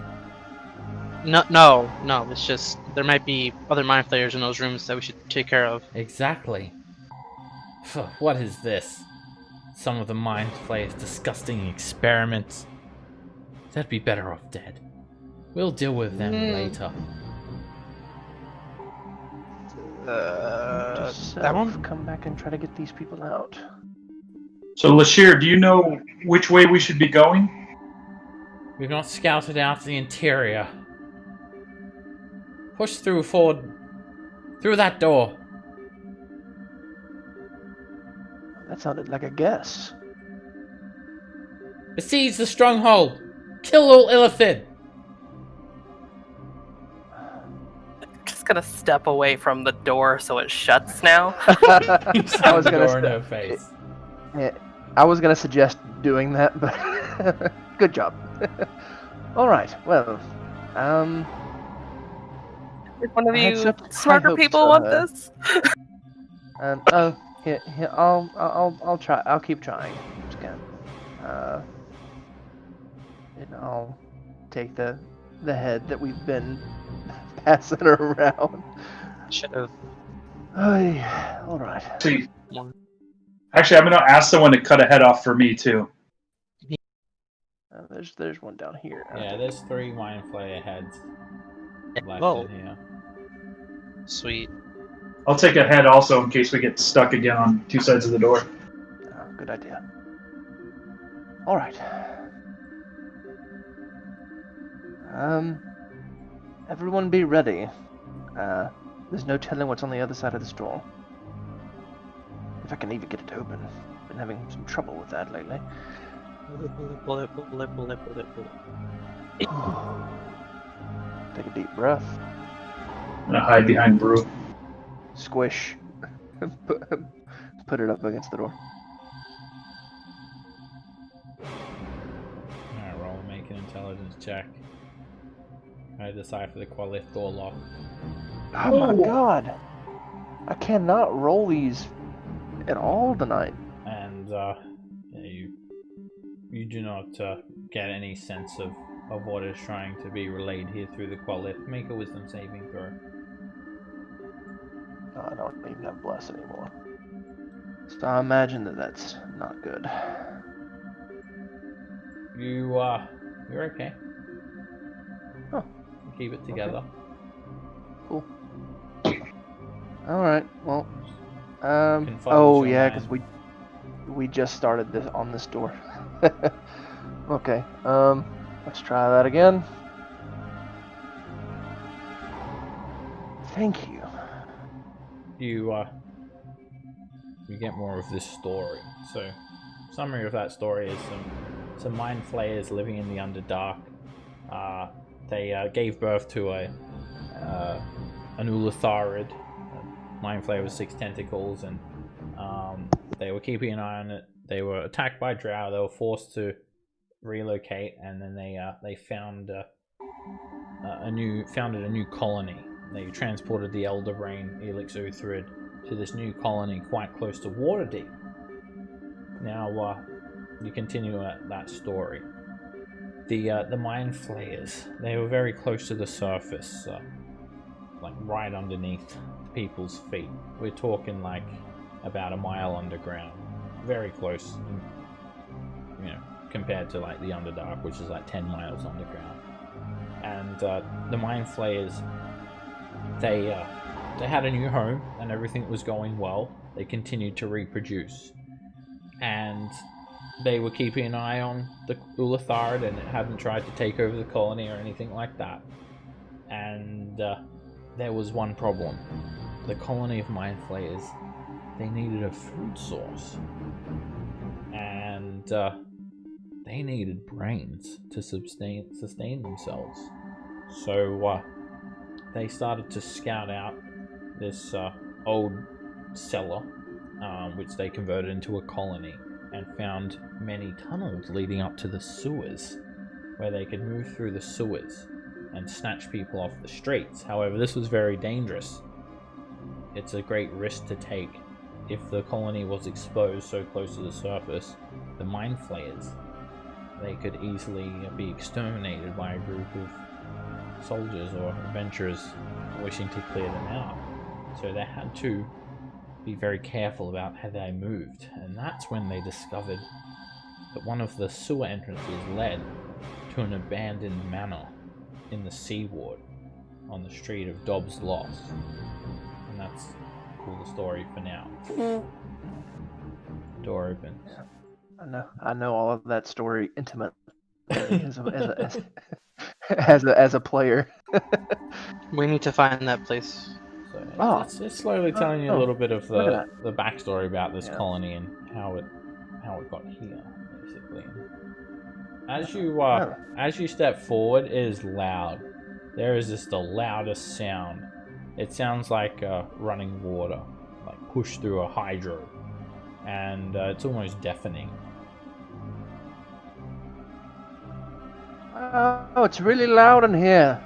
No. It's just there might be other mind flayers in those rooms that we should take care of. Exactly. Phew, what is this? Some of the mind flayers' disgusting experiments. They'd be better off dead. We'll deal with them later. That one? Come back and try to get these people out. So, Lashir, do you know which way we should be going? We've not scouted out the interior. Push through forward. Through that door. That sounded like a guess. Besiege the stronghold. Kill all illithid. Just gonna step away from the door so it shuts now. I was gonna Door in her say, face. yeah, I was gonna suggest doing that, but good job. All right. Well, If one of I had you such high smarter hopes people for want her. this, here, I'll try. I'll keep trying. Just can. And I'll take the head that we've been passing around. Should have. All right. See, actually, I'm going to ask someone to cut a head off for me, too. There's one down here. Yeah, there's 3 mind flayer heads left Oh. in here. Sweet. I'll take a head also in case we get stuck again on 2 sides of the door. Good idea. All right. Everyone be ready. There's no telling what's on the other side of this door. If I can even get it open. Been having some trouble with that lately. Bullet. Take a deep breath. I'm going to hide behind Brew. Squish. Put it up against the door. Alright, roll, make an intelligence check. I decipher the Qualith door lock. Oh my god! I cannot roll these at all tonight. And yeah, you do not get any sense of what is trying to be relayed here through the Qualith. Make a wisdom saving throw. I don't even have bless anymore. So I imagine that's not good. You're okay. Oh. Keep it together. Cool. All right. Well. Can focus Oh your yeah, mind. because we just started this on this door. Okay. Let's try that again. Thank you. You get more of this story. So, summary of that story is some mind flayers living in the Underdark. They gave birth to an Ulatharid, a mind flayer with 6 tentacles, and they were keeping an eye on it. They were attacked by drow. They were forced to relocate, and then they founded a new colony. They transported the Elder Brain, Elix Uthrid, to this new colony quite close to Waterdeep. Now, you continue that story. The Mind Flayers, they were very close to the surface, like right underneath people's feet. We're talking like about a mile underground. Very close, compared to like the Underdark, which is like 10 miles underground. And the Mind Flayers, they had a new home, and everything was going well. They continued to reproduce, and they were keeping an eye on the Ulathard, and it hadn't tried to take over the colony or anything like that. And there was one problem. The colony of Mind Flayers, they needed a food source. And they needed brains to sustain themselves. So they started to scout out this old cellar, which they converted into a colony, and found many tunnels leading up to the sewers, where they could move through the sewers and snatch people off the streets. However, this was very dangerous. It's a great risk to take. If the colony was exposed so close to the surface, the Mind Flayers, they could easily be exterminated by a group of soldiers or adventurers wishing to clear them out. So they had to be very careful about how they moved, and that's when they discovered that one of the sewer entrances led to an abandoned manor in the Seaward on the street of Dobbs Loss. And that's the story for now. Door opens. I know all of that story intimately as a player. We need to find that place. So it's slowly telling you a little bit of look at the backstory about this colony and how it got here, basically. As you step forward, it is loud. There is just the loudest sound. It sounds like running water, like pushed through a hydro, and it's almost deafening. Oh, it's really loud in here.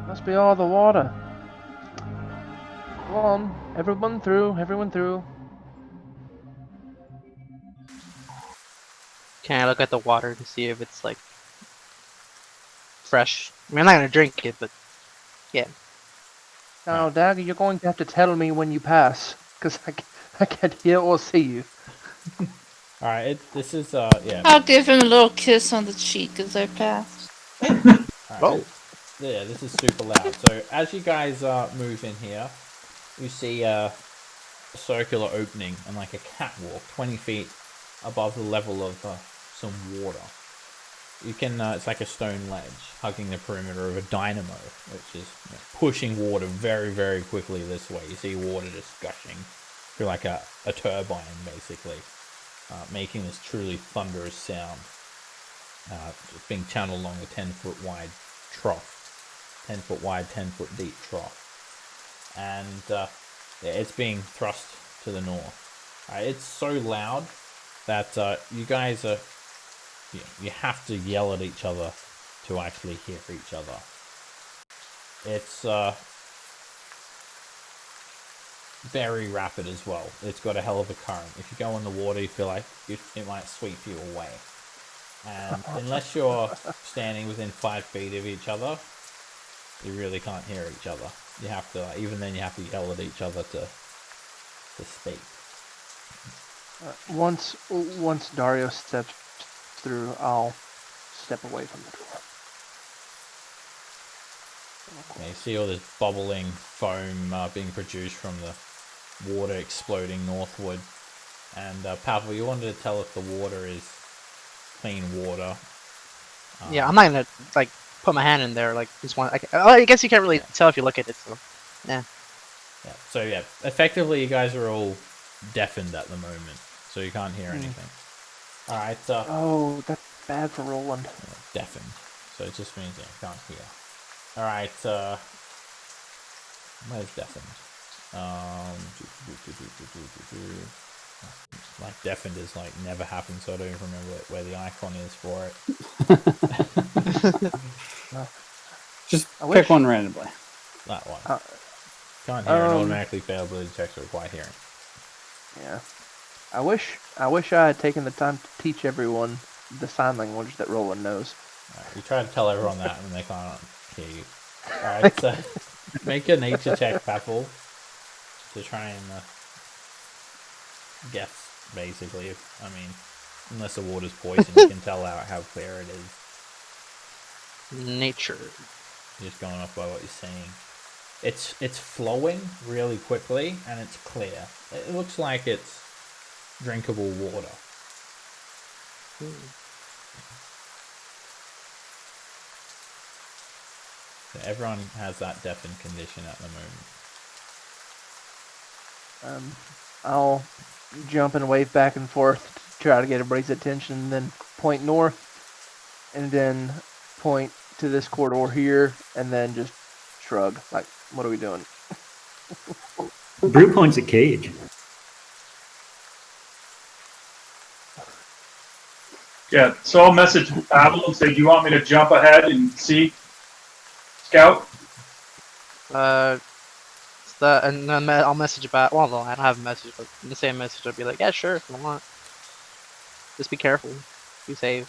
Must be all the water. Go on, everyone through. Can I look at the water to see if it's like fresh? I mean, I'm not gonna drink it, but yeah. Now, Dagger, you're going to have to tell me when you pass, because I can't hear or see you. Alright, this is, yeah. I'll give him a little kiss on the cheek as I pass. Right, yeah, this is super loud. So, as you guys move in here, you see a circular opening and like a catwalk 20 feet above the level of some water. You can, it's like a stone ledge hugging the perimeter of a dynamo, which is pushing water very, very quickly this way. You see water just gushing through like a turbine, basically, making this truly thunderous sound. Just being channeled along a 10-foot wide trough. 10-foot wide, 10-foot deep trough. And yeah, it's being thrust to the north. It's so loud that you guys are... you have to yell at each other to actually hear each other. It's very rapid as well. It's got a hell of a current. If you go in the water, you feel like it might sweep you away. And unless you're standing within 5 feet of each other, you really can't hear each other. You have to, even then, you have to yell at each other to speak. Once Dario steps through, I'll step away from the door. Okay, you see all this bubbling foam being produced from the water exploding northward. And Pavel, you wanted to tell if the water is clean water. Yeah, I'm not gonna like put my hand in there like just one. I guess you can't really tell if you look at it. So, yeah. Yeah. So yeah, effectively, you guys are all deafened at the moment, so you can't hear anything. All right. Oh, that's bad for Roland. Deafened. So it just means you can't hear. All right. Where's deafened? Like deafened is like never happened, so I don't even remember where the icon is for it. Just pick one randomly. That one. Can't hear and automatically fail ability checks are require hearing. Yeah. I wish I had taken the time to teach everyone the sign language that Roland knows. Right, you try to tell everyone that and they can't hear you. Alright, so make a nature check, Pavel, to try and guess, basically. Unless the water's poison, you can tell how clear it is. Nature. Just going off by what you're saying. It's flowing really quickly and it's clear. It looks like it's drinkable water. So everyone has that deafened condition at the moment. I'll jump and wave back and forth to try to get everybody's attention, then point north, and then point to this corridor here, and then just shrug. Like, what are we doing? Brew points at Cage. Yeah, so I'll message Pavel and say, do you want me to jump ahead and see? Scout? And then I'll message back. Well, no, I don't have a message, but in the same message, I'll be like, yeah, sure, if you want. Just be careful. Be safe.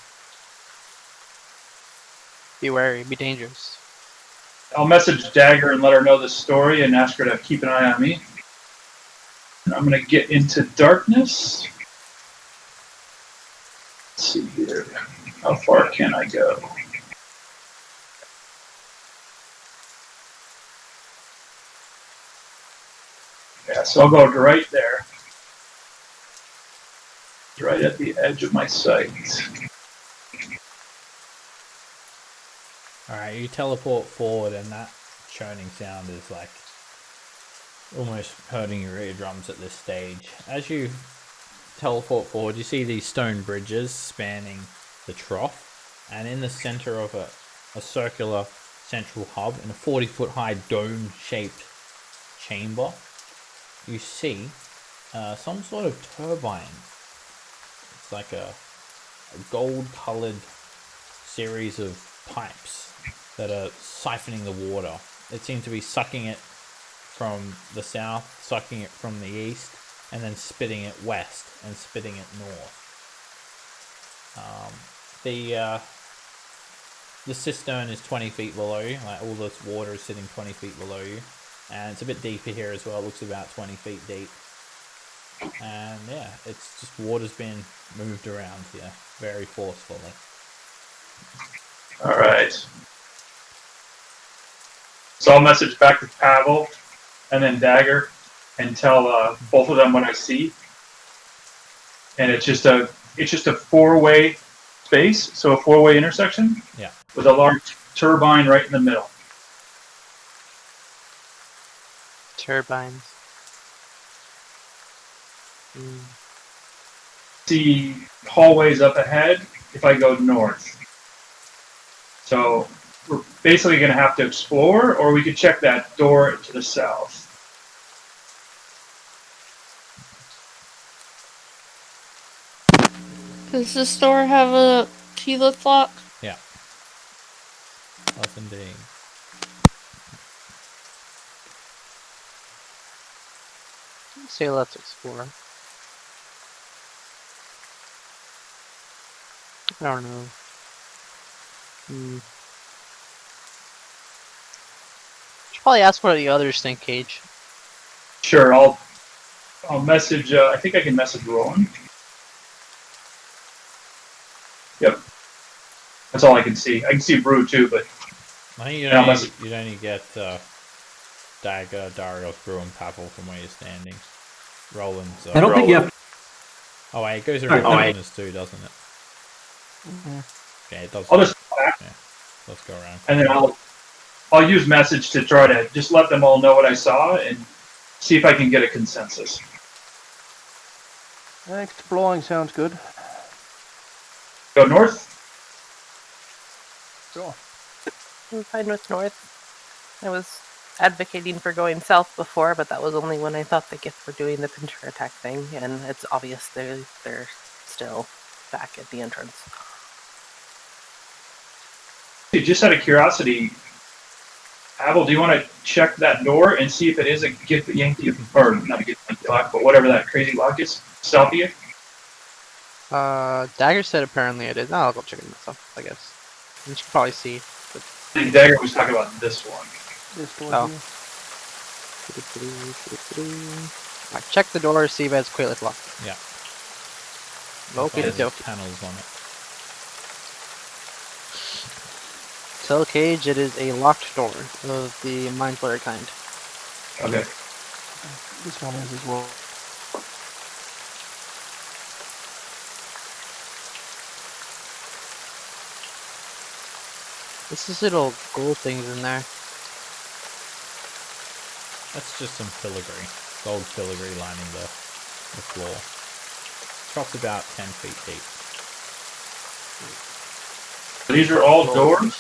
Be wary. Be dangerous. I'll message Dagger and let her know the story and ask her to keep an eye on me. And I'm going to get into darkness. Let's see here. How far can I go? Yeah, so I'll go right there. Right at the edge of my sight. Alright, you teleport forward and that churning sound is like almost hurting your eardrums at this stage. As you teleport forward, you see these stone bridges spanning the trough, and in the center of a circular central hub in a 40-foot high dome-shaped chamber, you see some sort of turbine. It's like a gold-colored series of pipes that are siphoning the water. It seems to be sucking it from the south, sucking it from the east, and then spitting it west and spitting it north. The cistern is 20 feet below you. Like, all this water is sitting 20 feet below you, and it's a bit deeper here as well. It looks about 20 feet deep. And yeah, it's just water's being moved around here very forcefully. All right. So I'll message back to Pavel and then Dagger and tell both of them what I see. And it's just a four-way space, so a four-way intersection. Yeah. With a large turbine right in the middle. Turbines. See hallways up ahead if I go north. So we're basically going to have to explore, or we could check that door to the south. Does this door have a keyless lock? Yeah. Yes, indeed. Say let's explore. I don't know. Should probably ask what the others think, Cage. Sure, I'll message. I think I can message Roland. Yep, that's all I can see. I can see Brew too, but I think you'd only get Dagger, Darius, Brew, and Pavel from where you're standing. Roland's. I don't think you have. Oh wait, it goes around corners too, doesn't it? Mm-hmm. Okay, it does. I'll just go back. Yeah, let's go around. And then I'll use message to try to just let them all know what I saw and see if I can get a consensus. Exploring sounds good. Go north? Sure. I'm fine with north. I was advocating for going south before, but that was only when I thought the Gith were doing the pincher attack thing, and it's obvious they're still back at the entrance. Just out of curiosity, Pavel, do you want to check that door and see if it is a Gith Yankee, or not a Gith Yankee lock, but whatever that crazy lock is? South of you? Dagger said apparently it is. No, I'll go check it myself, I guess. You should probably see. But... I think Dagger was talking about this one. This one Oh. here. Alright, check the door, see if it's clearly locked. Yeah. Okay, There's doke. panels on it. Tell Cage it is a locked door of the Mind Flayer kind. Okay. This one is as well. What's this little gold things in there? That's just some filigree. Gold filigree lining the floor. Shop's about 10 feet deep. These are all doors?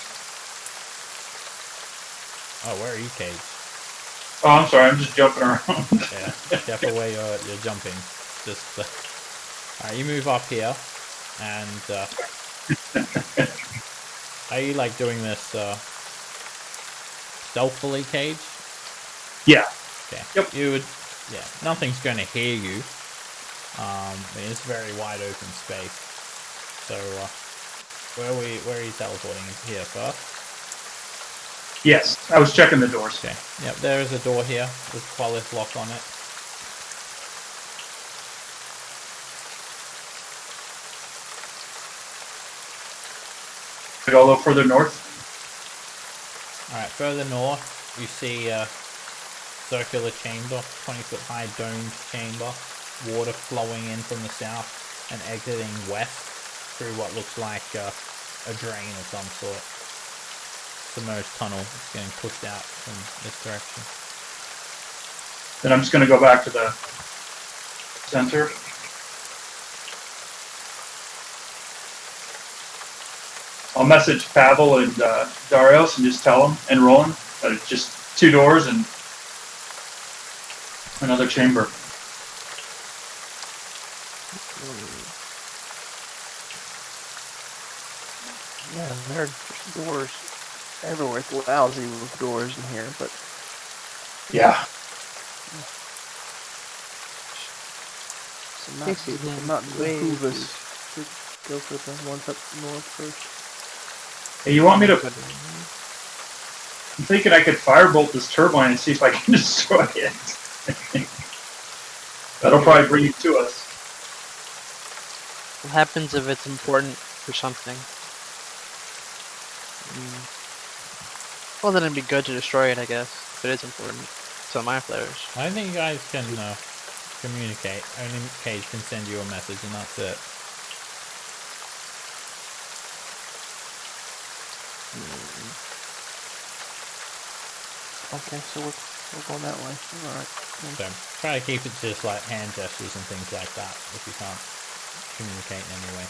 Oh, where are you, Cage? Oh, I'm sorry, I'm just jumping around. Yeah, careful where you're jumping. Just alright, you move up here, and are you like doing this stealthily, Cage? Yeah. Okay. Yep. You would. Yeah. Nothing's going to hear you. I mean, it's a very wide open space. So, where are you teleporting? Here first. Yes, I was checking the doors. Okay. Yep. There is a door here with Qualith lock on it. We go a little further north. Alright, further north, you see a circular chamber, 20-foot high domed chamber, water flowing in from the south and exiting west through what looks like a drain of some sort. Submerged tunnel is getting pushed out from this direction. Then I'm just going to go back to the center. I'll message Pavel and Darius and just tell them, and Roland, that it's just 2 doors and another chamber. Yeah, there are doors everywhere. It's lousy with doors in here, but Yeah. some not behoove us to go for the ones up north first. Hey, you want me to... I'm thinking I could firebolt this turbine and see if I can destroy it. That'll probably bring it to us. What happens if it's important for something? Well, then it'd be good to destroy it, I guess, if it is important. So Mind Flayers. I don't think you guys can communicate. Only Cage can send you a message and that's it. Okay, so we're going that way. Alright. So try to keep it just like hand gestures and things like that if you can't communicate in any way.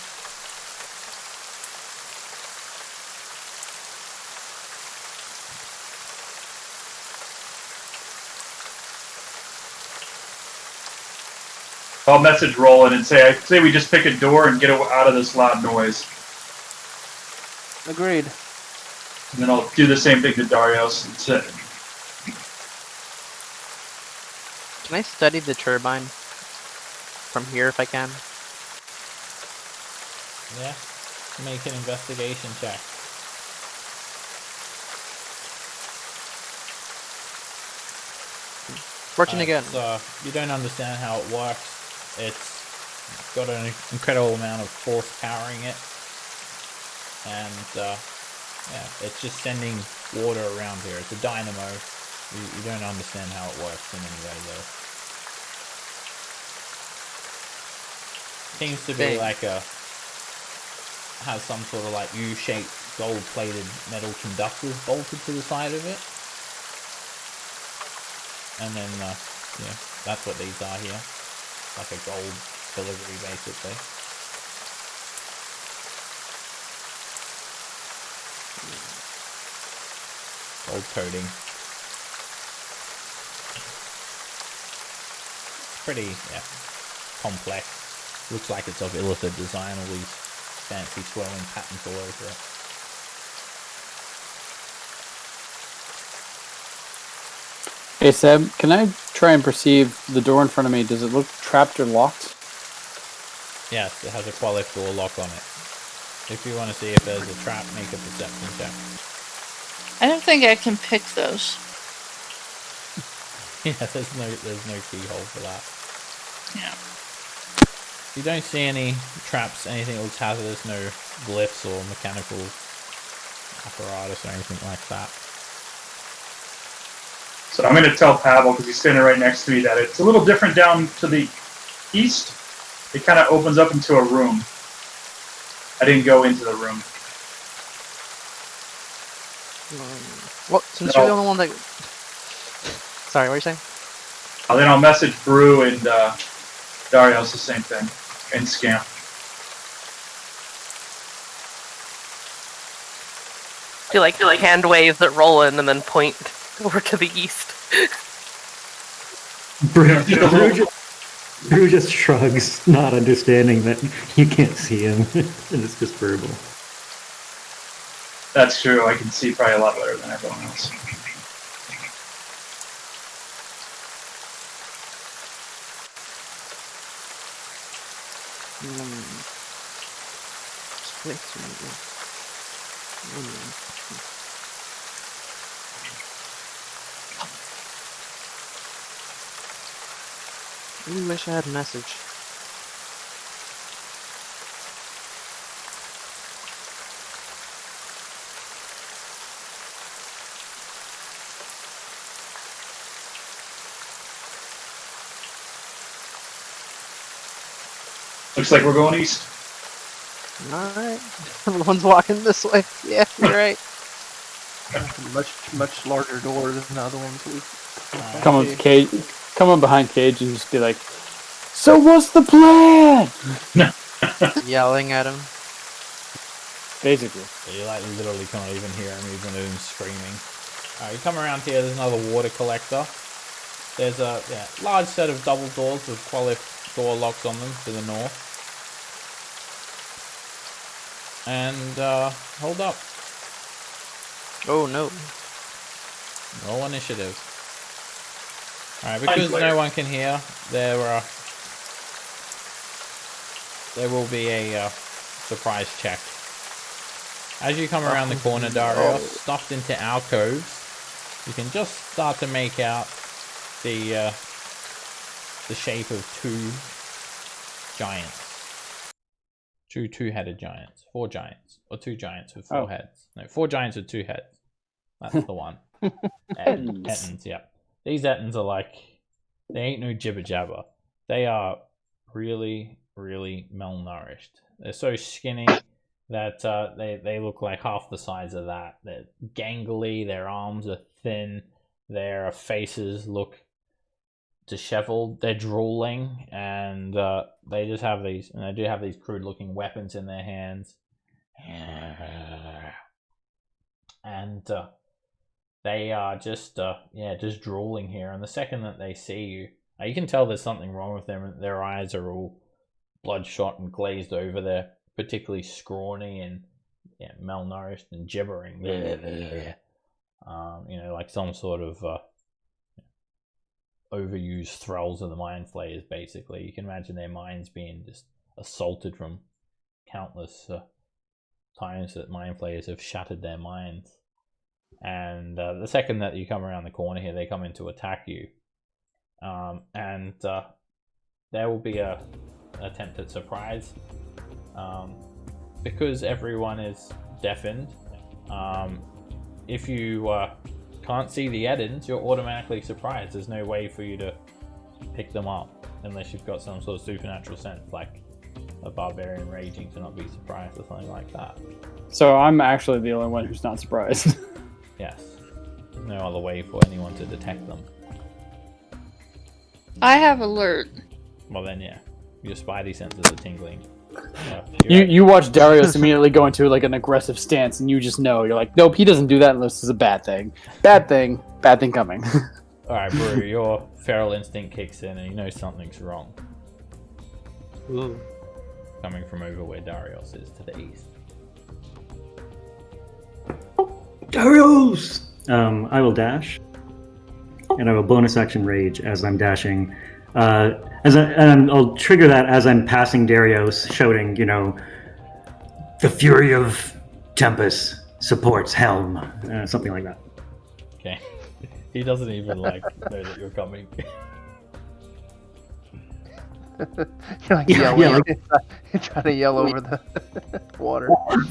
I'll message Roland and say we just pick a door and get out of this loud noise. Agreed. And then I'll do the same thing to Darius and say, Can I study the turbine from here if I can? Yeah. Make an investigation check. Fortune again. So you don't understand how it works. It's got an incredible amount of force powering it, and yeah, it's just sending water around here. It's a dynamo. You don't understand how it works in any way, though. Seems to be like has some sort of like U-shaped gold-plated metal conductors bolted to the side of it. And then, yeah, that's what these are here. Like a gold filigree, basically. Gold coating. Pretty, yeah, complex. Looks like it's of illithid design, all these fancy swirling patterns all over it. Hey Seb, can I try and perceive the door in front of me? Does it look trapped or locked? Yes, it has a qualif door lock on it. If you want to see if there's a trap, make a perception check. I don't think I can pick those. Yeah, there's no keyhole for that. Yeah. You don't see any traps, anything that looks hazardous, no glyphs or mechanical apparatus or anything like that. So I'm going to tell Pavel, because he's standing right next to me, that it's a little different down to the east. It kind of opens up into a room. I didn't go into the room. Well, since No. you're the only one that. Sorry, what are you saying? Then I'll message Brew and Darius the same thing, and Scamp. Do you like hand waves at Roland and then point over to the east? Brew just shrugs, not understanding that you can't see him, and it's just verbal. That's true. I can see probably a lot better than everyone else. I really wish I had a message. Looks like we're going east. Alright. Everyone's walking this way. Yeah, you're right. Much larger door than the other ones we've. Come on, Cage. Come on behind Cage and just be like, "So what's the plan?" Yelling at him. Basically. So you like literally can't even hear him, even with him screaming. Alright, you come around here, there's another water collector. There's a large set of double doors with qualif door locks on them to the north. And hold up. Oh no. Roll initiative. Alright, because no one can hear, there will be a surprise check. As you come around the corner, Dario, stuffed into alcoves, you can just start to make out the shape of two giants. Two two-headed giants. 4 giants. Or 2 giants with 4 heads. No, 4 giants with 2 heads. That's the one. Ettins, yeah. These ettins are like, they ain't no jibber jabber. They are really, really malnourished. They're so skinny that they look like half the size of that. They're gangly, their arms are thin, their faces look disheveled, they're drooling, and they just have these, and they do have these crude looking weapons in their hands. And they are just drooling here, and the second that they see you, you can tell there's something wrong with them. Their eyes are all bloodshot and glazed over. They're particularly scrawny and malnourished and gibbering. Like some sort of overused thralls of the mind flayers, basically. You can imagine their minds being just assaulted from countless times that mind flayers have shattered their minds. And the second that you come around the corner here, they come in to attack you. And there will be an attempt at surprise. Because everyone is deafened, if you can't see the ettins, you're automatically surprised. There's no way for you to pick them up unless you've got some sort of supernatural sense, like a barbarian raging to not be surprised or something like that. So I'm actually the only one who's not surprised. Yes. There's no other way for anyone to detect them. I have alert. Well then, yeah. Your spidey senses are tingling. Yeah, You watch Darius immediately go into like an aggressive stance, and you just know, you're like, nope, he doesn't do that unless it's a bad thing. Bad thing coming. Alright, Brew, your feral instinct kicks in and you know something's wrong. Ooh. Coming from over where Darius is to the east. Darius! I will dash, and I will bonus action rage as I'm dashing. And I'll trigger that as I'm passing Darius, shouting, the fury of Tempest supports Helm, something like that. Okay. He doesn't even know that you're coming. You're like yelling. Trying to yell over the water.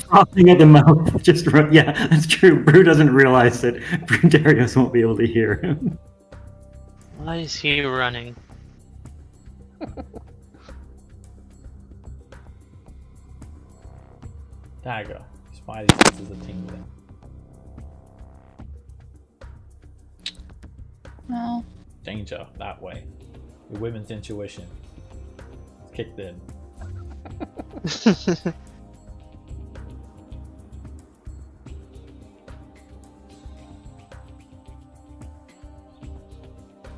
Frothing at the mouth. Yeah, that's true. Brew doesn't realize that Darius won't be able to hear him. Why is he running? Dagger. Spidey senses a tingling. No. Danger, that way. Your women's intuition. It's kicked in.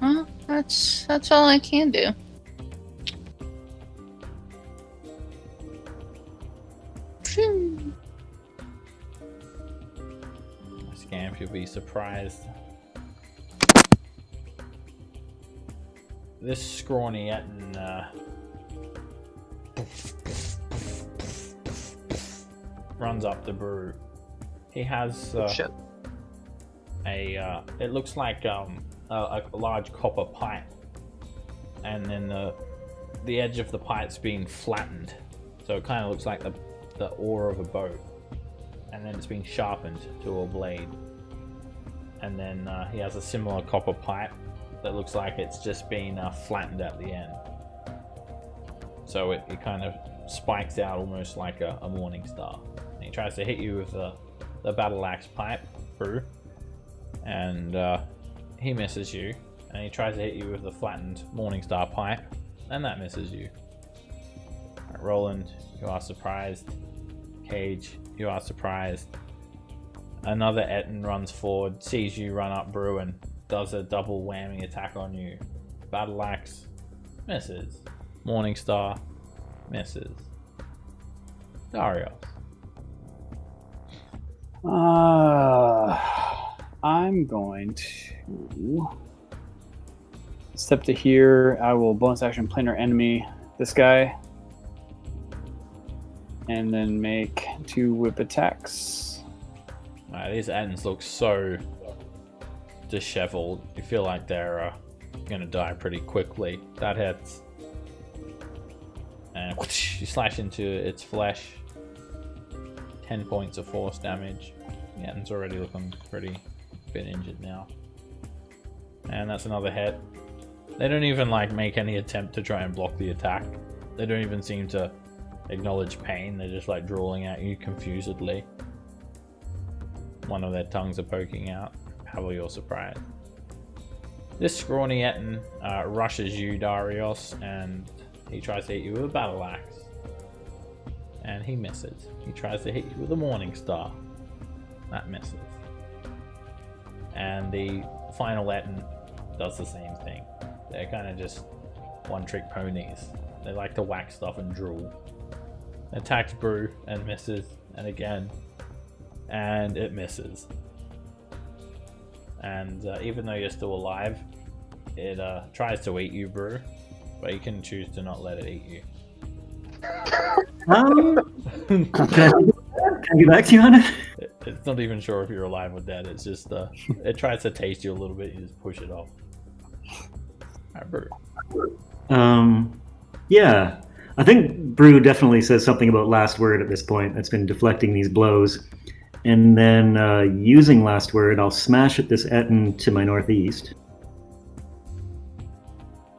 Well, that's all I can do. Phew. Scamp, you'll be surprised. This scrawny ettin runs up the brew. He has Shit. it looks like a large copper pipe, and then the edge of the pipe's being flattened, so it kind of looks like the oar of a boat, and then it's being sharpened to a blade. And then he has a similar copper pipe that looks like it's just been flattened at the end, so it kind of spikes out almost like a morning star. And he tries to hit you with the battle axe pipe through, and he misses you. And he tries to hit you with the flattened morning star pipe, and that misses you. Right, Roland, you are surprised. Cage, you are surprised. Another ettin runs forward, sees you run up Brew, and does a double whammy attack on you. Battle axe misses. Morning star misses. Darius. I'm going to step to here. I will bonus action planar enemy this guy, and then make 2 whip attacks. These ettins look so disheveled. You feel like they're gonna die pretty quickly. That hits, and whoosh, you slash into its flesh. 10 points of force damage. The ettin's already looking pretty bit injured now, and that's another hit. They don't even make any attempt to try and block the attack. They don't even seem to acknowledge pain. They're just drooling at you confusedly. One of their tongues are poking out. How are you surprised? This scrawny ettin rushes you, Darius, and he tries to hit you with a battle axe, and he misses. He tries to hit you with a morning star. That misses. And the final ettin does the same thing. They're kind of just one-trick ponies. They like to whack stuff and drool. Attacks Brew and misses, and again, and it misses. And even though you're still alive, it tries to eat you, Brew, but you can choose to not let it eat you. Can I get back to you on it? It's not even sure if you're alive or dead. It's just it tries to taste you a little bit. You just push it off. Alright, Brew. Yeah, I think Brew definitely says something about last word at this point. That's been deflecting these blows. And then using last word, I'll smash at this ettin to my northeast.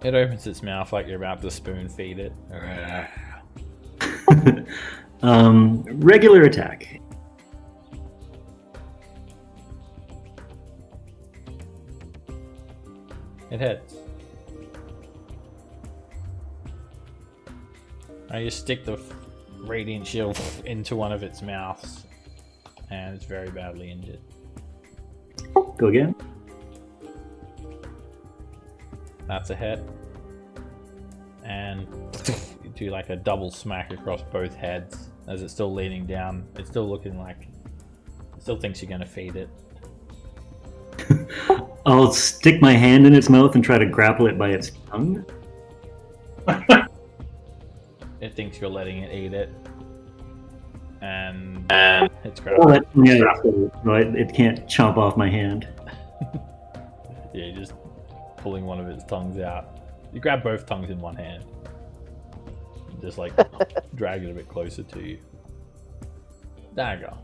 It opens its mouth like you're about to spoon feed it. Regular attack. It hits. Now you stick the radiant shield into one of its mouths, and it's very badly injured. Go again. That's a hit. And you do like a double smack across both heads as it's still leaning down. It's still looking like it still thinks you're gonna feed it. I'll stick my hand in its mouth and try to grapple it by its tongue. It thinks you're letting it eat it. And it's Oh, grabbing. it can't chomp off my hand. Yeah, you're just pulling one of its tongues out. You grab both tongues in one hand. just like drag it a bit closer to you. Dagger.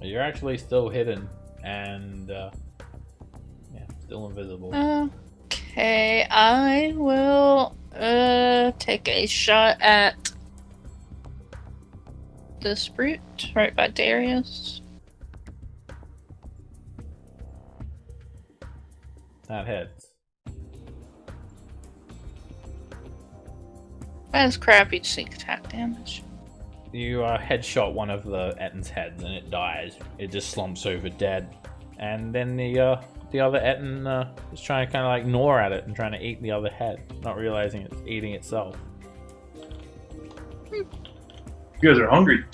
You're actually still hidden and still invisible. Okay, I will take a shot at this brute right by Darius. That hits. That's crappy sneak attack damage. You headshot one of the ettins' heads and it dies. It just slumps over dead. And then the other ettin is trying to kind of like gnaw at it and trying to eat the other head, not realizing it's eating itself. You guys are hungry.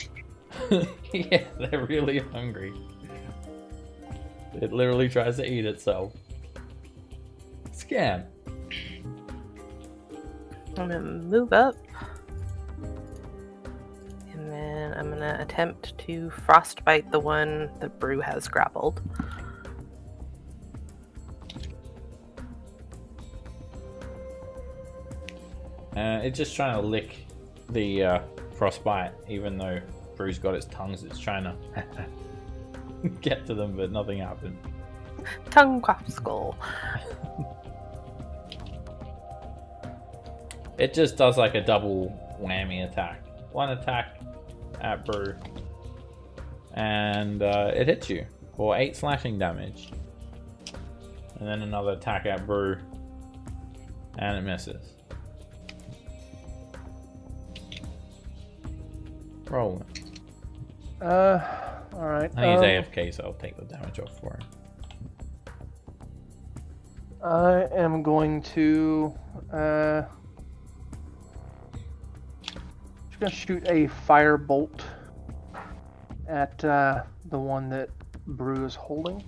Yeah, they're really hungry. It literally tries to eat itself. Scam. I'm gonna move up. And then I'm gonna attempt to frostbite the one that Brew has grappled. It's just trying to lick the frostbite, even though Brew's got its tongues. It's trying to get to them, but nothing happened. Tongue skull. It just does like a double whammy attack. One attack at Brew, and it hits you for 8 slashing damage. And then another attack at Brew, and it misses. Roland. Alright. He's AFK, so I'll take the damage off for him. I am going to just gonna shoot a fire bolt at the one that Brew is holding.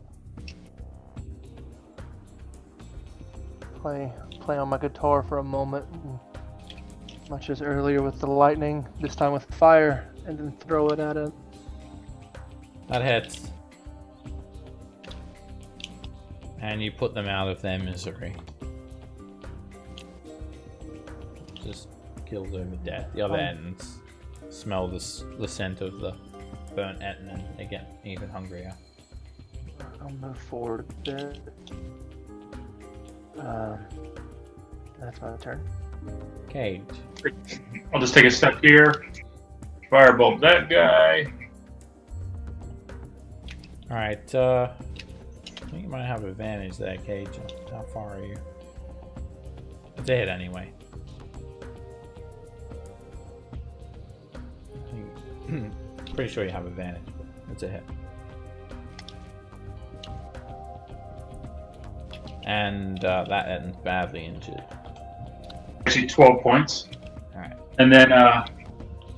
Play on my guitar for a moment, much as earlier with the lightning, this time with fire, and then throw it at it. That hits. And you put them out of their misery. Just kills over death. The other ettins smell the scent of the burnt ettin and they get even hungrier. I'll move forward a bit. That's my turn. Cage. I'll just take a step here. Firebolt that guy. Alright, I think you might have advantage there, Cage. How far are you? It's a hit anyway. Pretty sure you have advantage, but it's a hit. And that ettin's badly injured. Actually, 12 points. Alright. And then I'm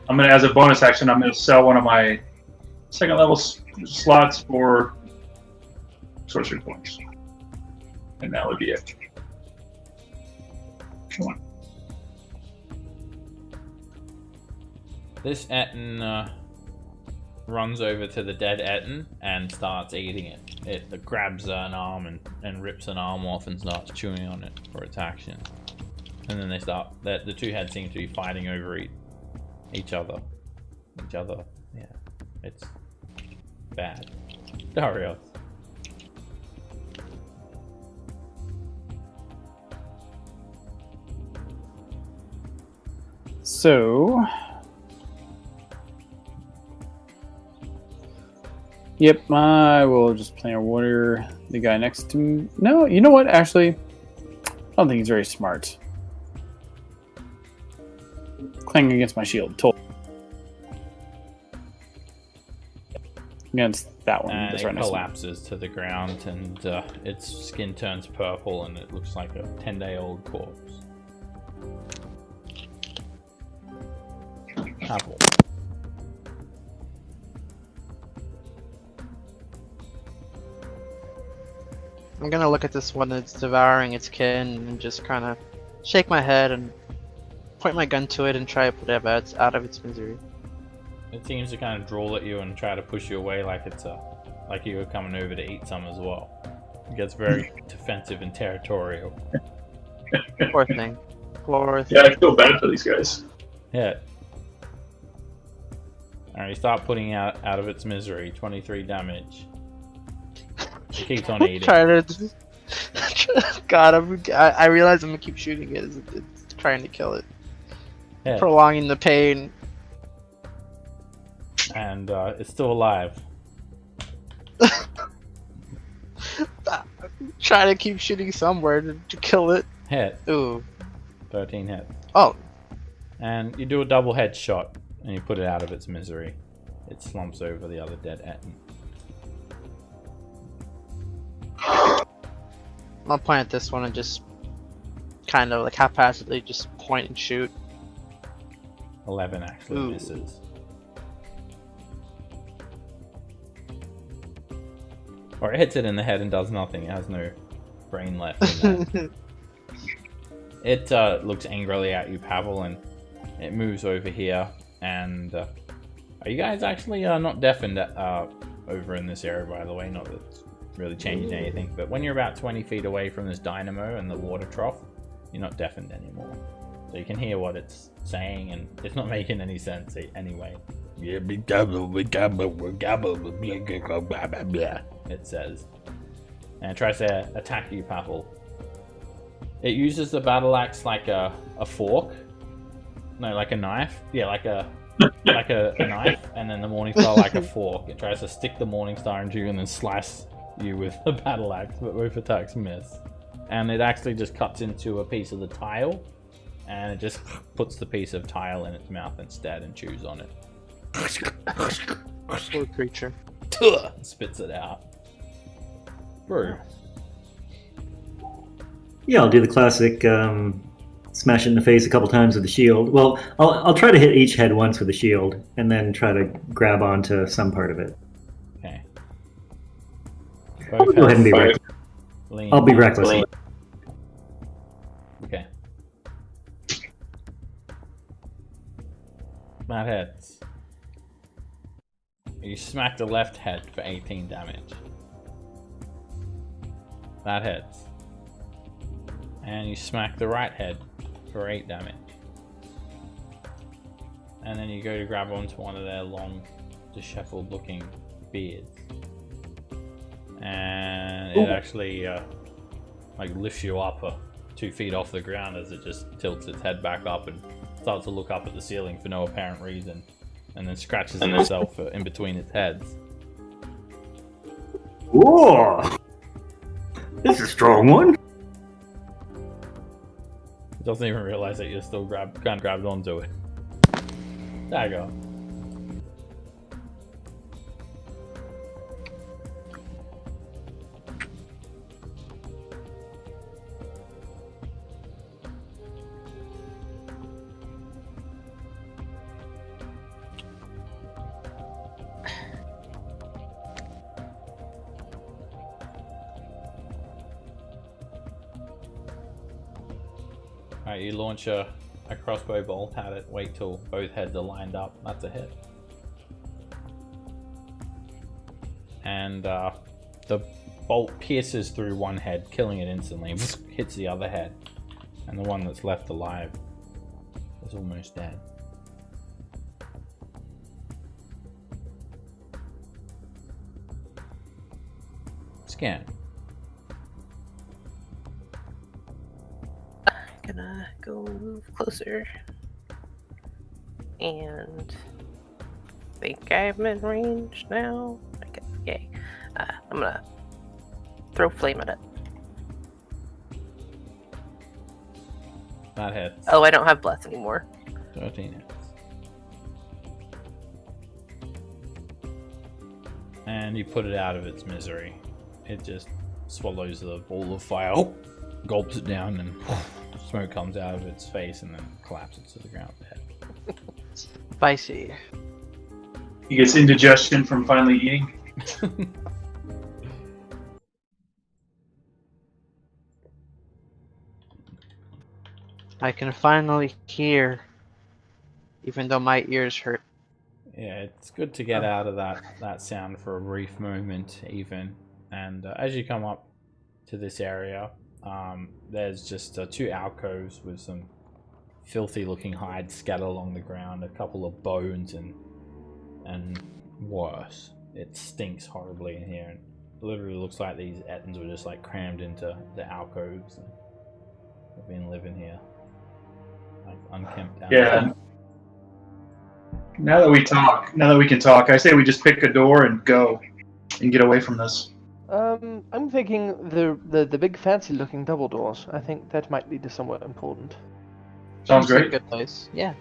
gonna, as a bonus action, I'm gonna sell one of my second level slots for sorcery points, and that would be it. Come on. This ettin runs over to the dead ettin and starts eating it. It grabs an arm and rips an arm off and starts chewing on it for its action. And then they start. The two heads seem to be fighting over each other. Yeah, it's bad. Darius. So, yep, I will just planar warrior the guy next to me. No, you know what? Actually, I don't think he's very smart. Clanging against my shield. Against that one. And That's it right next to me. collapses to the ground, and its skin turns purple, and it looks like a 10-day-old corpse. Apple. I'm gonna look at this one that's devouring its kin and just kind of shake my head and point my gun to it and try to put it out of its misery. It seems to kind of drawl at you and try to push you away like it's like you were coming over to eat some as well. It gets very defensive and territorial. Poor thing. Poor thing. Yeah, I feel bad for these guys. Yeah. Alright, you start putting out of its misery. 23 damage. It keeps on eating. Trying to. God, I realize I'm gonna keep shooting it. It's trying to kill it, Yeah. prolonging the pain. And it's still alive. Trying to keep shooting somewhere to kill it. Hit. Ooh. 13 hit. Oh. And you do a double headshot and you put it out of its misery. It slumps over the other dead ettin. I'll point at this one and just kind of like haphazardly just point and shoot. 11 actually Ooh. misses. Or it hits it in the head and does nothing. It has no brain left in that. It looks angrily at you, Pavel, and it moves over here. And are you guys actually not deafened over in this area, by the way? Not that it's really changing anything, but when you're about 20 feet away from this dynamo and the water trough, you're not deafened anymore. So you can hear what it's saying, and it's not making any sense anyway. It says. And it tries to attack you, Pavel. It uses the battle axe like a fork. No, like a knife. Yeah, like a knife, and then the Morningstar like a fork. It tries to stick the Morningstar into you and then slice you with the battle axe, but both attacks miss. And it actually just cuts into a piece of the tile, and it just puts the piece of tile in its mouth instead and chews on it. Poor creature. And spits it out. Brew. Yeah, I'll do the classic smash it in the face a couple times with the shield. Well, I'll try to hit each head once with the shield, and then try to grab onto some part of it. Okay. I'll go ahead and be reckless. I'll be reckless. Okay. Mad heads. You smack the left head for 18 damage. Mad heads. And you smack the right head for 8 damage. And then you go to grab onto one of their long, disheveled looking beards. And it actually like lifts you up 2 feet off the ground as it just tilts its head back up and starts to look up at the ceiling for no apparent reason. And then scratches itself in between its heads. Whoa! This is a strong one. It doesn't even realize that you're still kind of grabbed onto it. Dagger. Alright, you launch a crossbow bolt at it, wait till both heads are lined up, that's a hit. And the bolt pierces through one head, killing it instantly, hits the other head. And the one that's left alive is almost dead. Scan. Gonna go move closer. And think I'm in range now. I guess, yay. I'm gonna throw flame at it. That hits. Oh, I don't have bless anymore. 13 hits. And you put it out of its misery. It just swallows the ball of fire, gulps it down, and smoke comes out of its face and then collapses to the ground dead. Spicy. He gets indigestion from finally eating. I can finally hear, even though my ears hurt. Yeah, it's good to get out of that sound for a brief moment, even. And as you come up to this area, there's just 2 alcoves with some filthy-looking hides scattered along the ground, a couple of bones, and worse. It stinks horribly in here. And it literally looks like these ettins were just like crammed into the alcoves and have been living here, like unkempt down. Yeah. Now that we can talk, I say we just pick a door and go and get away from this. I'm thinking the big fancy looking double doors. I think that might lead to somewhat important. Sounds Seems like great. a good place. Yeah.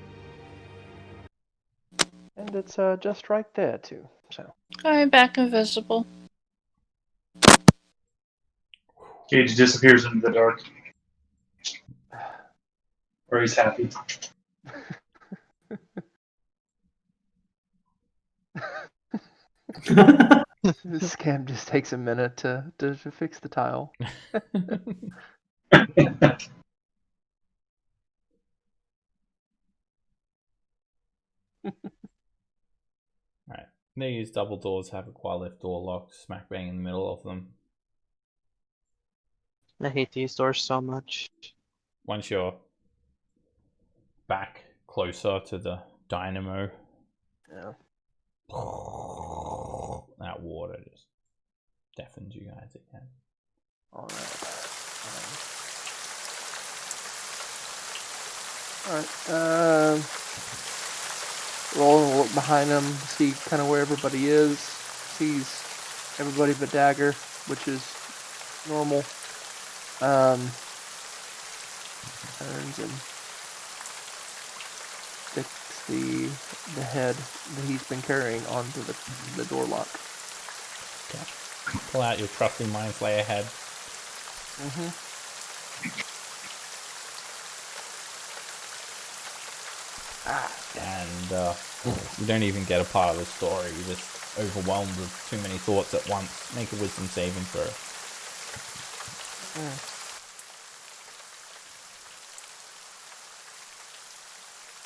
And it's just right there too. So Going back invisible. Cage disappears into the dark. Or he's happy. this scam just takes a minute to fix the tile. Right. These double doors have a quite-lift door locked smack bang in the middle of them. I hate these doors so much. Once you're back closer to the dynamo, Yeah. that water just deafens you guys again. All right. Roland will look behind him, see kind of where everybody is. Sees everybody but Dagger, which is normal. Turns and sticks the head that he's been carrying onto the door lock. Okay. Pull out your trusty Mind Flayer head. And you don't even get a part of the story. You're just overwhelmed with too many thoughts at once. Make a wisdom saving throw.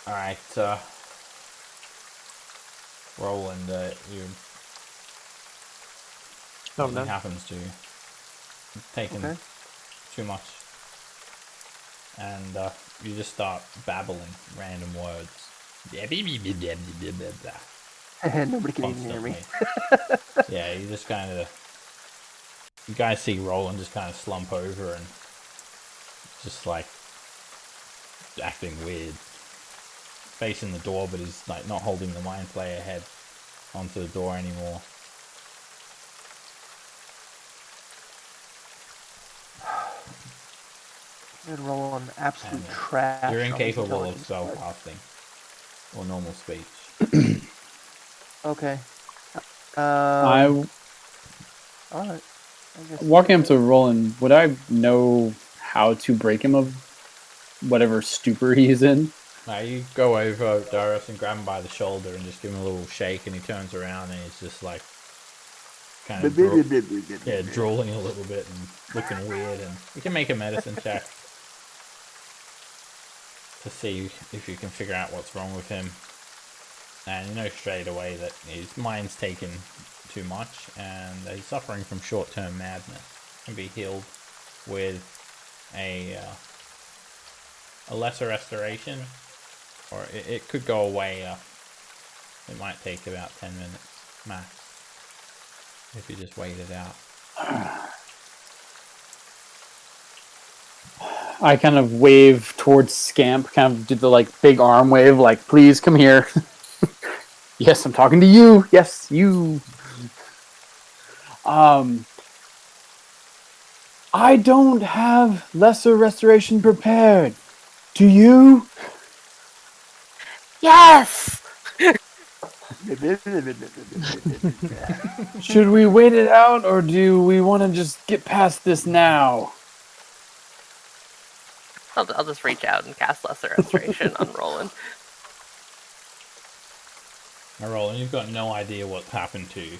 Alright, Roland, nothing happens to you. You've taken too much. And you just start babbling random words. Nobody can even hear me. Yeah, you just kind of... You guys see Roland just kind of slump over and just like acting weird. Facing the door, but he's like not holding the Mind Flayer head onto the door anymore. I'd roll on absolute trash. You're incapable of spell casting or normal speech. Okay. I Alright. walking up to Roland, would I know how to break him of whatever stupor he's in? Now you go over Darius and grab him by the shoulder and just give him a little shake, and he turns around and he's just like kind of drooling a little bit and looking weird. And you can make a medicine check to see if you can figure out what's wrong with him. And you know straight away that his mind's taken too much and he's suffering from short-term madness. Can be healed with a lesser restoration, or it could go away. It might take about 10 minutes max if you just wait it out. I kind of wave towards Scamp, kind of do the like big arm wave, like, please come here. Yes, I'm talking to you. Yes, you. I don't have lesser restoration prepared. Do you? Yes! Should we wait it out, or do we want to just get past this now? I'll just reach out and cast Lesser Restoration on Roland. Now, Roland, you've got no idea what's happened to you.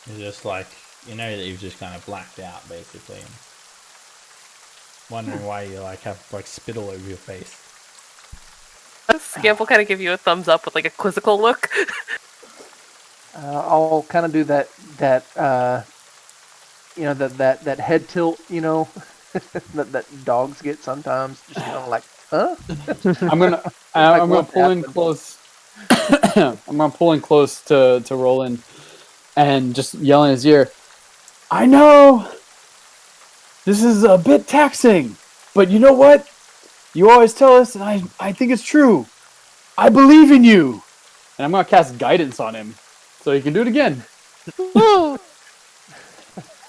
It's just like, you know that you've just kind of blacked out, basically. And wondering why you like have like spit all over your face. Scamp will kind of give you a thumbs up with like a quizzical look. I'll kind of do that that head tilt, that dogs get sometimes, just kind of like, huh? I'm gonna pull in close. I'm gonna pull in close to Roland and just yell in his ear. I know this is a bit taxing, but you know what? You always tell us, and I think it's true. I believe in you. And I'm gonna cast guidance on him, so he can do it again.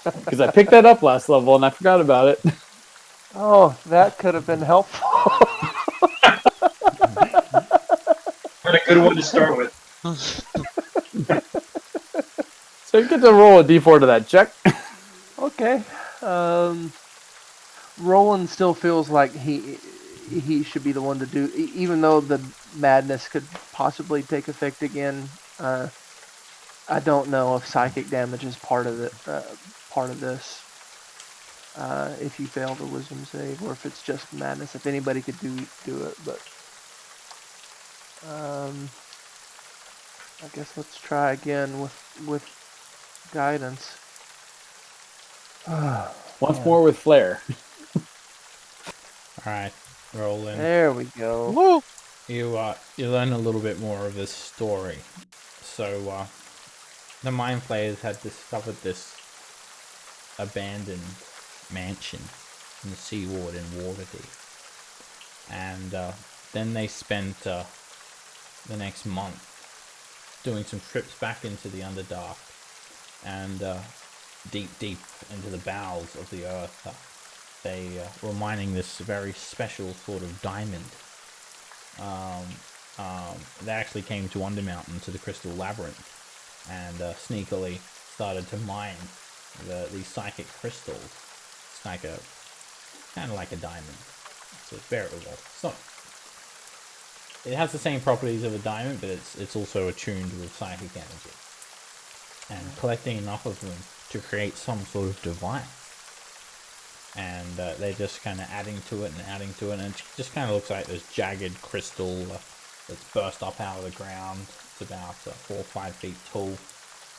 Because I picked that up last level and I forgot about it. Oh, that could have been helpful. What a good one to start with. So you get to roll a d4 to that check. Okay. Roland still feels like he should be the one to do, even though the madness could possibly take effect again. I don't know if psychic damage is part of this. If you fail the wisdom save, or if it's just madness. If anybody could do it, but I guess let's try again with guidance. Once more with Flayer. Alright, roll in. There we go. Woo! You learn a little bit more of this story. So the Mind Flayers had discovered this abandoned mansion in the seaward in Waterdeep, and then they spent the next month doing some trips back into the Underdark and deep into the bowels of the earth. They were mining this very special sort of diamond. They actually came to Undermountain, to the Crystal Labyrinth, and sneakily started to mine these psychic crystals. It's like kind of like a diamond. So it's very well. It has the same properties of a diamond, but it's also attuned with psychic energy. And collecting enough of them to create some sort of device. And they're just kind of adding to it, and it just kind of looks like this jagged crystal that's burst up out of the ground. It's about 4 or 5 feet tall,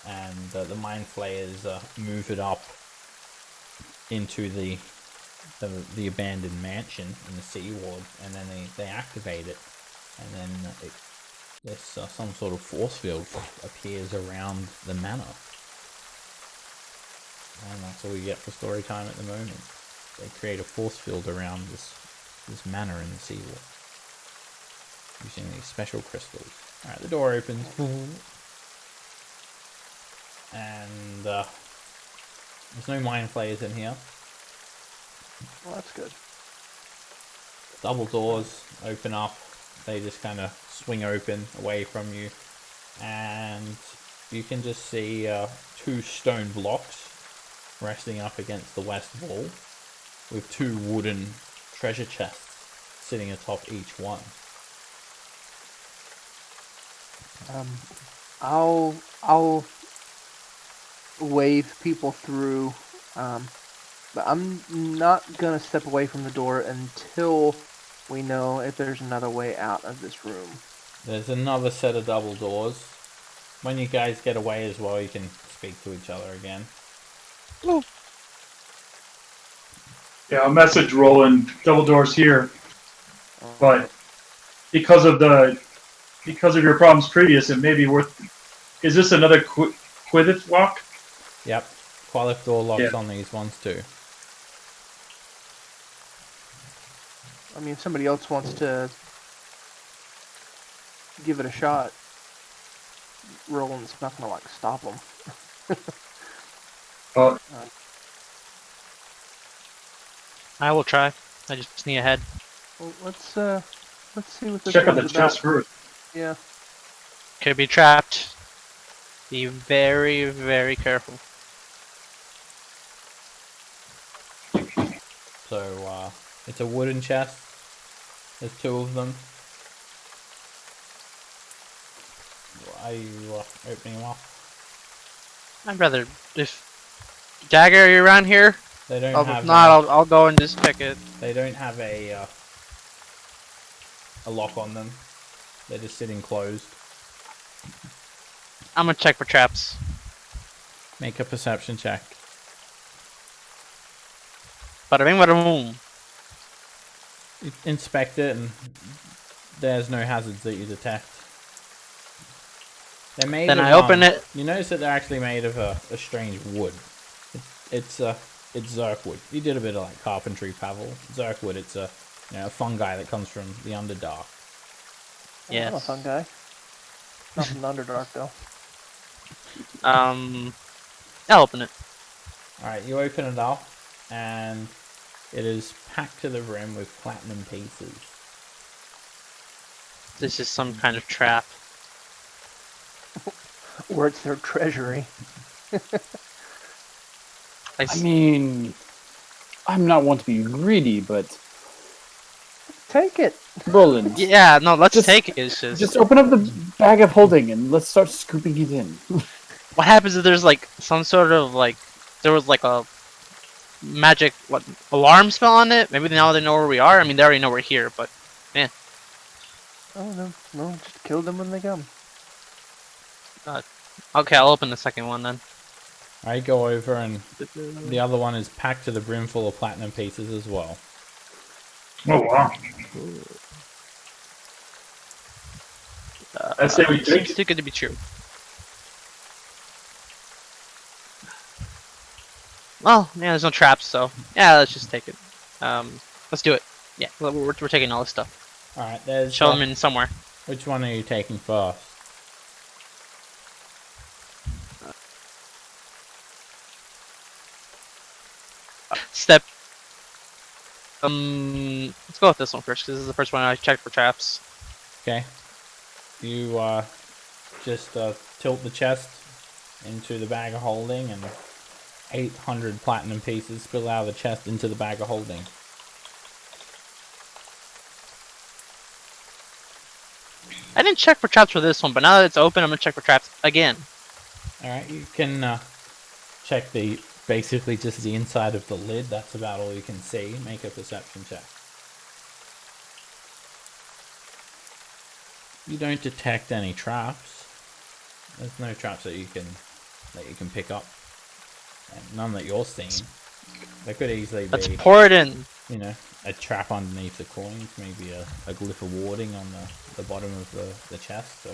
and the Mind Flayers move it up into the abandoned mansion in the seaward, and then they activate it, and then some sort of force field appears around the manor. And that's all we get for story time at the moment. They create a force field around this manor in the seaward using these special crystals. Alright, the door opens. And there's no Mind Flayers in here. Well, that's good. Double doors open up. They just kind of swing open away from you. And you can just see 2 stone blocks resting up against the west wall, with 2 wooden treasure chests sitting atop each one. I'll wave people through, but I'm not gonna step away from the door until we know if there's another way out of this room. There's another set of double doors. When you guys get away as well, you can speak to each other again. Yeah, I'll message Roland, double doors here. But because of your problems previous, it may be worth. Is this another Quidditch lock? Yep. Qualif door locks on these ones too. I mean, if somebody else wants to give it a shot, Roland's not gonna stop them. I will try. I just need a head. Well, let's see what this Check out one's the about. chest first. Yeah. Could be trapped. Be very, very careful. So it's a wooden chest. There's 2 of them. Are you opening them up? I'd rather if Dagger, are you around here? They don't If have. not, I'll go and just check it. They don't have a lock on them. They're just sitting closed. I'm gonna check for traps. Make a perception check. Bada bing, bada boom. You inspect it, and there's no hazards that you detect. They're made Then of, I open it. You notice that they're actually made of a strange wood. It's Zerkwood. You did a bit of like carpentry, Pavel. Zerkwood. It's a fungi that comes from the Underdark. Yes. I'm a fun guy. Not from the Underdark though. I'll open it. All right, you open it up, and it is packed to the rim with platinum pieces. This is some kind of trap. Or it's their treasury. I mean, I'm not one to be greedy, but Take it. Roland, Yeah, no, let's Just- take it. It's just open up the bag of holding and let's start scooping it in. what happens if there's like some sort of like there was like a magic alarm spell on it? Maybe now they know where we are. I mean, they already know we're here, but Oh no, just kill them when they come. okay, I'll open the second one then. I go over, and the other one is packed to the brim full of platinum pieces as well. Oh wow. I say we take Seems it. too good to be true. Well, yeah, there's no traps, so yeah, let's just take it. Let's do it. Yeah, we're taking all this stuff. All right, there's. Show them in somewhere. Which one are you taking first? Step. Let's go with this one first, because this is the first one I checked for traps. Okay. You just tilt the chest into the bag of holding, and 800 platinum pieces spill out of the chest into the bag of holding. I didn't check for traps for this one, but now that it's open, I'm gonna check for traps again. Alright, you can check basically just the inside of the lid. That's about all you can see. Make a perception check. You don't detect any traps. There's no traps that you can pick up. And none that you're seeing. There could easily Let's be, pour it in. a trap underneath the coins, maybe a glyph of warding on the bottom of the chest, so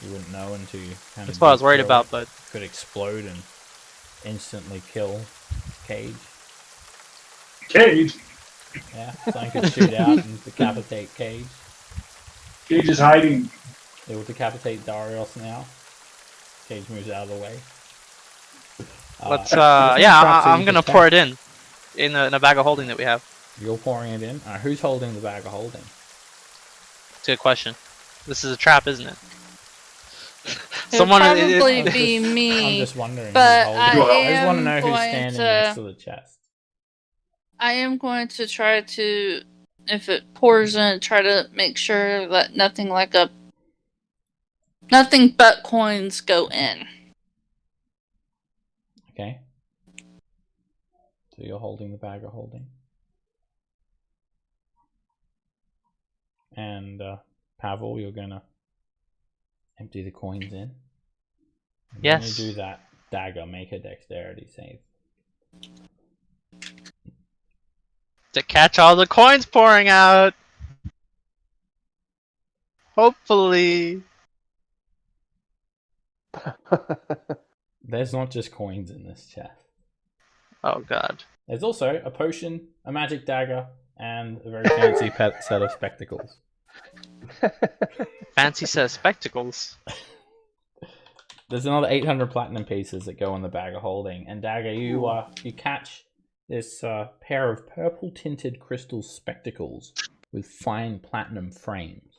you wouldn't know until you kind of. That's what I was worried deep about, drill it. but Could explode and instantly kill Cage. Cage. Yeah, something could shoot out and decapitate Cage. Cage is hiding. It will decapitate Darius now. Cage moves out of the way. let's. there's no Yeah, traps that I'm you gonna can pour check. it in a bag of holding that we have. You're pouring it in. Who's holding the bag of holding? It's a good question. This is a trap, isn't it? It would Someone. probably I'm be just- me. I'm just wondering. but who's I holding it. I am just want to know who's going standing to- next to the chest. I am going to try to, if it pours in, try to make sure that nothing but coins go in. Okay. So you're holding the bag of holding. And Pavel, you're gonna empty the coins in. And Yes. When you do that, Dagger, make a dexterity save. To catch all the coins pouring out. Hopefully. There's not just coins in this chest. Oh god. There's also a potion, a magic dagger, and a very fancy pet set of spectacles. Fancy set of spectacles. There's another 800 platinum pieces that go in the bag of holding. And Dagger, you catch this pair of purple tinted crystal spectacles with fine platinum frames.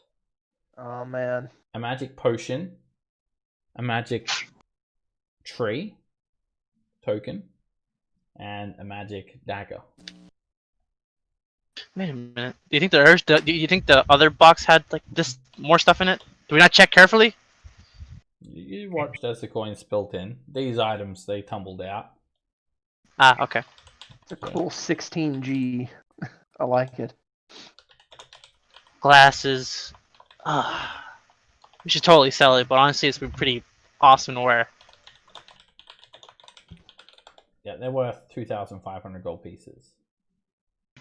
Oh man. A magic potion, a magic tree token, and a magic dagger. Wait a minute. Do you think the other box had like this more stuff in it? Do we not check carefully? You watched as the coins spilt in. These items, they tumbled out. Ah, okay. It's a cool 16G. I like it. Glasses. We should totally sell it, but honestly, it's been pretty awesome to wear. Yeah, they're worth 2,500 gold pieces.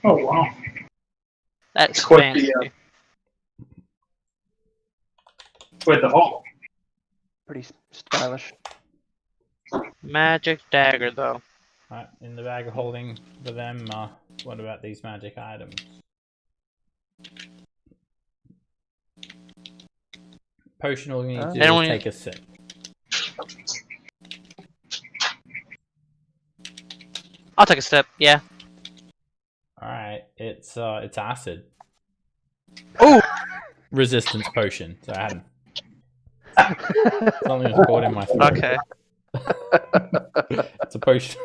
Oh wow. That's Quite fancy. the quite the haul. Pretty stylish. Magic dagger, though. Right, in the bag of holding for them, what about these magic items? Potion, all you need to do Anyone- is take a sip. I'll take a step. Yeah. Alright, it's acid. Oh. Resistance potion, so I hadn't. Something was caught in my throat. Okay. It's a potion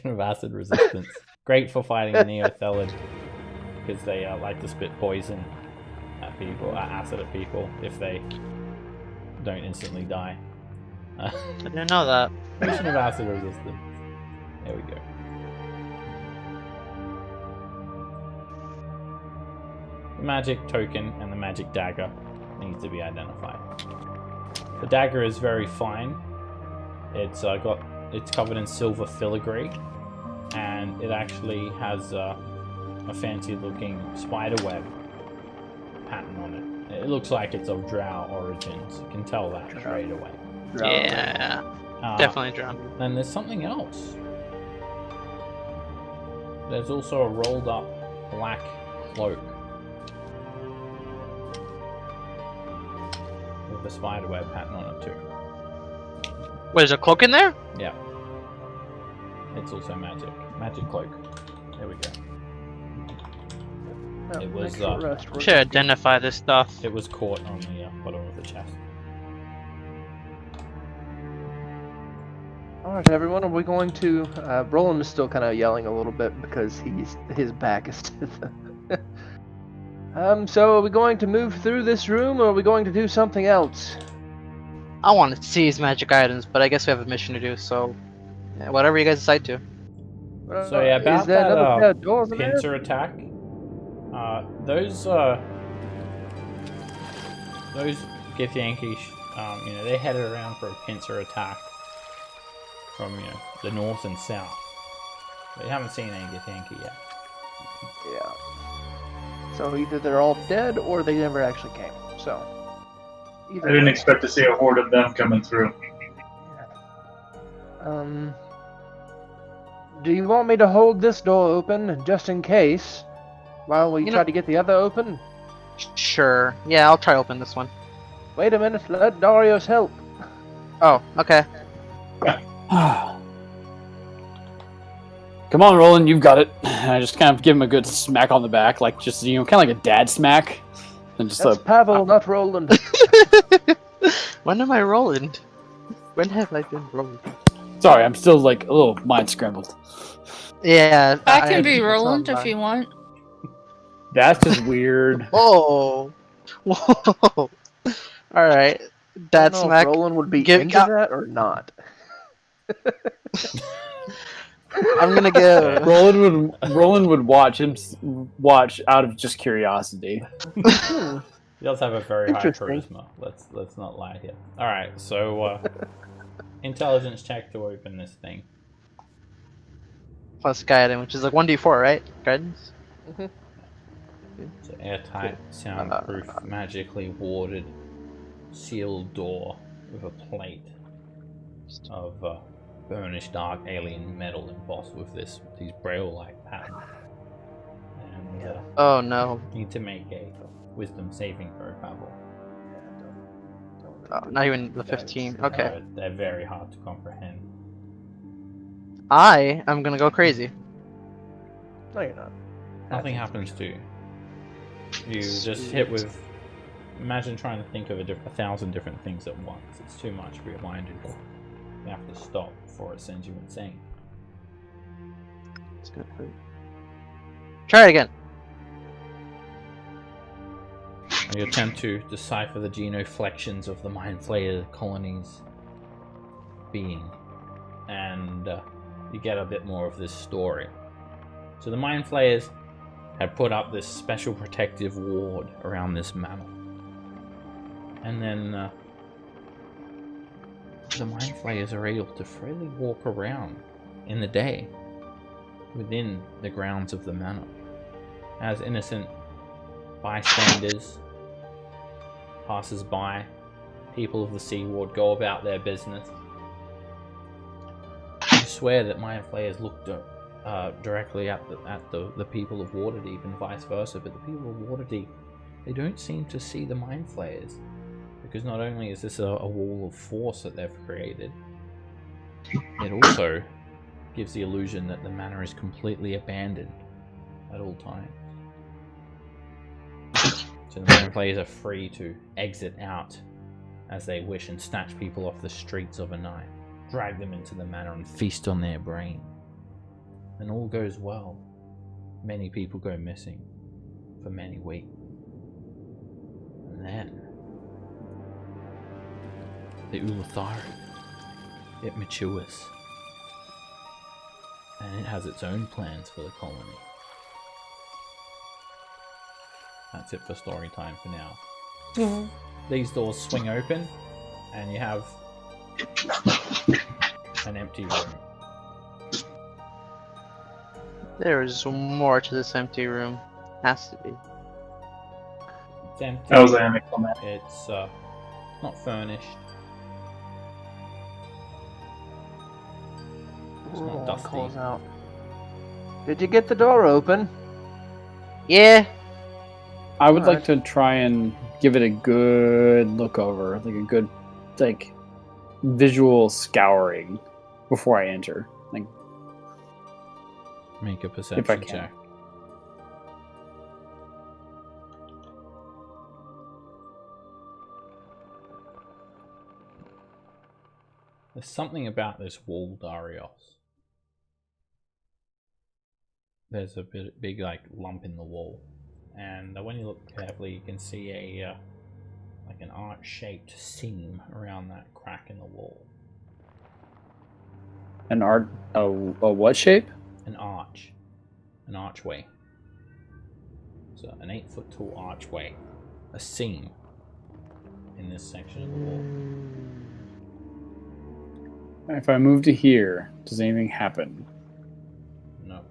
of acid resistance. Great for fighting Neothelid, because they like to spit poison at people, acid at people, if they don't instantly die. I didn't know that. Potion of acid resistance. There we go. The magic token and the magic dagger need to be identified. The dagger is very fine. It's covered in silver filigree, and it actually has a fancy-looking spiderweb pattern on it. It looks like it's of Drow origins. You can tell that straight away. Yeah. Definitely drown. Then there's something else. There's also a rolled-up black cloak with a spiderweb pattern on it too. Wait, there's a cloak in there? Yeah. It's also magic. Magic cloak. There we go. It was, Should identify this stuff. It was caught on the bottom of the chest. Alright, everyone, are we going to... Roland is still kind of yelling a little bit because his back is to the... so are we going to move through this room, or are we going to do something else? I want to seize magic items, but I guess we have a mission to do, so... yeah, whatever you guys decide to. So yeah, about is there another pair of doors in there? pincer attack. Those Githyanki, they headed around for a pincer attack from the north and south. But you haven't seen any Githyanki yet. Yeah. So either they're all dead or they never actually came. So. I didn't expect to see a horde of them coming through. Do you want me to hold this door open just in case while we try to get the other open? Sure. Yeah, I'll try open this one. Wait a minute, let Darius help. Oh, okay. Come on, Roland, you've got it. I just kind of give him a good smack on the back, like just kind of like a dad smack, and just That's Pavel, not Roland. When am I Roland? When have I been Roland? Sorry, I'm still like a little mind scrambled. Yeah, I can be Roland if you want. That's just weird. Oh, whoa! All right, Dad smack. Roland would be into that or not. I'm gonna go. Roland would watch out of just curiosity. He does have a very high charisma. Let's not lie here. All right, so intelligence check to open this thing. Plus guidance, which is like 1d4, right? Guidance. Mm-hmm. It's an airtight, soundproof, magically warded, sealed door with a plate of burnished dark alien metal embossed with these braille-like patterns. And oh no! you need to make a wisdom saving throw, Pavel. Oh, not even the 15. Okay. They're very hard to comprehend. I am gonna go crazy. No, you're not. Nothing happens to you. You just hit with. Imagine trying to think of 1,000 different things at once. It's too much for your mind to do. You have to stop before it sends you insane. It's gonna hurt. Try it again. You attempt to decipher the genuflections of the Mind Flayer colony's being, and you get a bit more of this story. So the Mind Flayers had put up this special protective ward around this manor, And then the Mind Flayers are able to freely walk around in the day within the grounds of the manor, as innocent bystanders, passers-by, people of the Sea Ward go about their business. You swear that Mind Flayers looked directly at the people of Waterdeep and vice versa, but the people of Waterdeep, they don't seem to see the Mind Flayers, because not only is this a wall of force that they've created, it also gives the illusion that the manor is completely abandoned at all times. So the Mind Flayers are free to exit out as they wish and snatch people off the streets of a night, drag them into the manor and feast on their brain. And all goes well. Many people go missing for many weeks. And then the Ulathari, it matures. And it has its own plans for the colony. That's it for story time for now. Mhm. These doors swing open, and you have an empty room. There is more to this empty room. Has to be. It's empty. That was anticlimactic. It's not furnished. It's not Roland dusty. calls out. Did you get the door open? Yeah. I would Alright. like to try and give it a good look over, like a good, like, visual scouring before I enter. Like, Make a perception If I can. check. There's something about this wall, Darius. There's a big like lump in the wall, and when you look carefully, you can see a like an arch-shaped seam around that crack in the wall. a what shape? An arch, an archway. So an 8-foot tall archway, a seam in this section of the wall. If I move to here, does anything happen? No,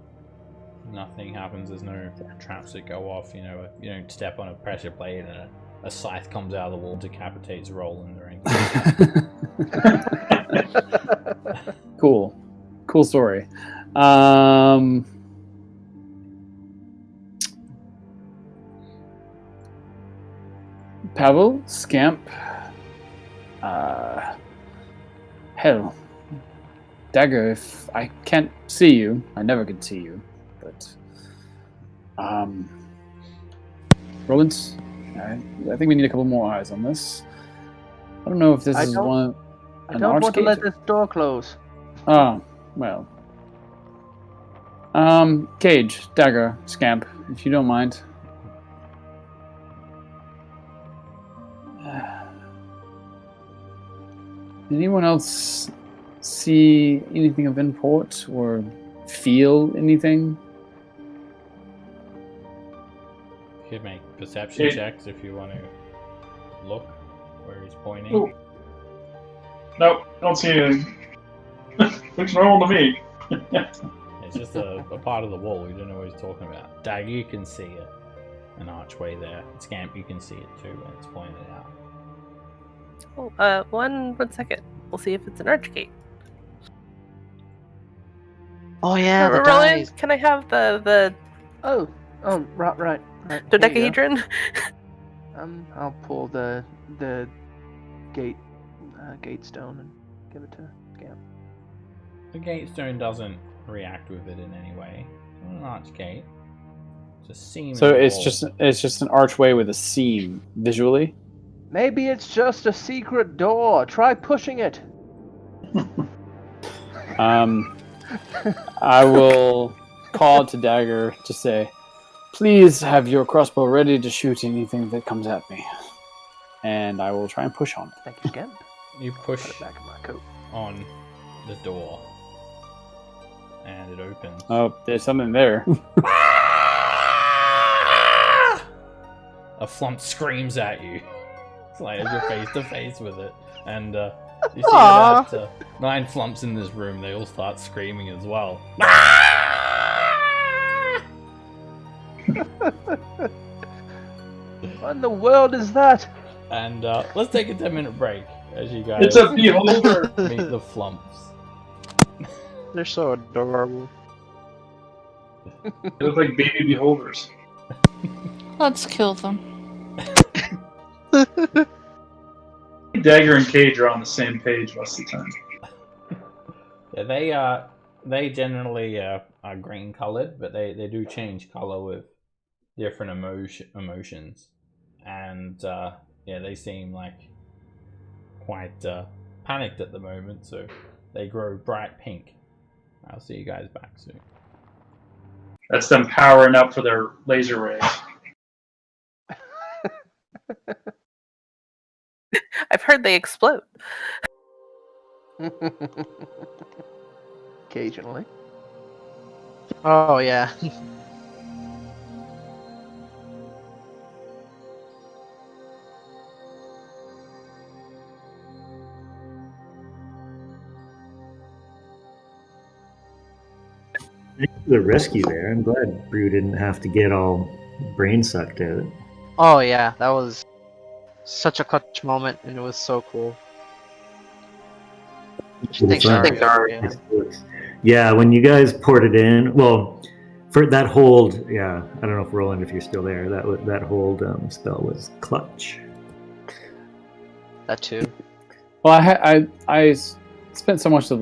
nothing happens. There's no traps that go off. You know, you don't step on a pressure plate and a scythe comes out of the wall, decapitates Roland or anything. Cool story. Pavel, Scamp, hell, Dagger, if I can't see you, I never can see you, but, Roland, I think we need a couple more eyes on this. I don't know if this I is don't- one, I an don't want to archgate? let this door close. Oh, well. Cage, Dagger, Scamp, if you don't mind. Anyone else see anything of import or feel anything? You could make perception Yeah. checks if you want to look where he's pointing. Ooh. Nope, don't see anything. Looks normal to me. It's just a part of the wall. You don't know what he's talking about. Dag, you can see an archway there. Scamp, you can see it too when it's pointed out. Oh, one second. We'll see if it's an archgate. Oh yeah, the Roland, dice. can I have the Oh, right. Here you go. dodecahedron? I'll pull the gate stone and give it to Scamp. The gate stone doesn't react with it in any way. It's not an arch gate. It's a seam. So in the it's wall. just an archway with a seam visually. Maybe it's just a secret door. Try pushing it. I will call to Dagger to say, please have your crossbow ready to shoot anything that comes at me. And I will try and push on it. Thank you, Scamp. You push Put it back in my coat. on the door, and it opens. Oh, there's something there. A flump screams at you. It's like as you're face to face with it, and you see that 9 flumphs in this room. They all start screaming as well. What in the world is that? And let's take a 10-minute break as you guys It's a beholder. meet the flumphs. They're so adorable. They look like baby beholders. Let's kill them. Dagger and Cage are on the same page most of the time. Yeah, they generally are green colored, but they do change color with different emotions, and yeah, they seem like quite panicked at the moment, so they grow bright pink. I'll see you guys back soon. That's them powering up for their laser rays. I've heard they explode. Occasionally. Oh yeah. Thanks for the rescue there. I'm glad Brew didn't have to get all brain sucked out. Oh yeah, that was such a clutch moment, and it was so cool. It's fun. Yeah, when you guys ported in, well, for that hold, yeah, I don't know if Roland, if you're still there, that hold spell was clutch. That too. Well, I spent so much of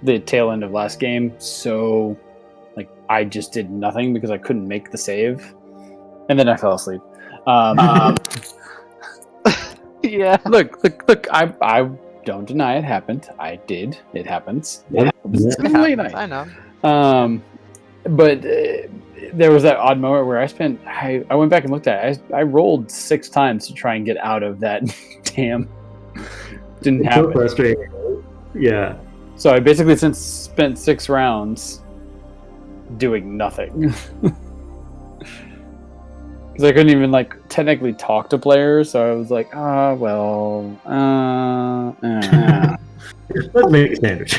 the tail end of last game, so like I just did nothing because I couldn't make the save, and then I fell asleep. Yeah. Look! I don't deny it happened. I did. It happens. Yeah. It's It late happens, night. I know. But there was that odd moment where I went back and looked at it. I rolled 6 times to try and get out of that damn. Didn't It's so happen. frustrating. Yeah. So I basically spent 6 rounds doing nothing. Because I couldn't even technically talk to players, so I was like, Let's make it standard.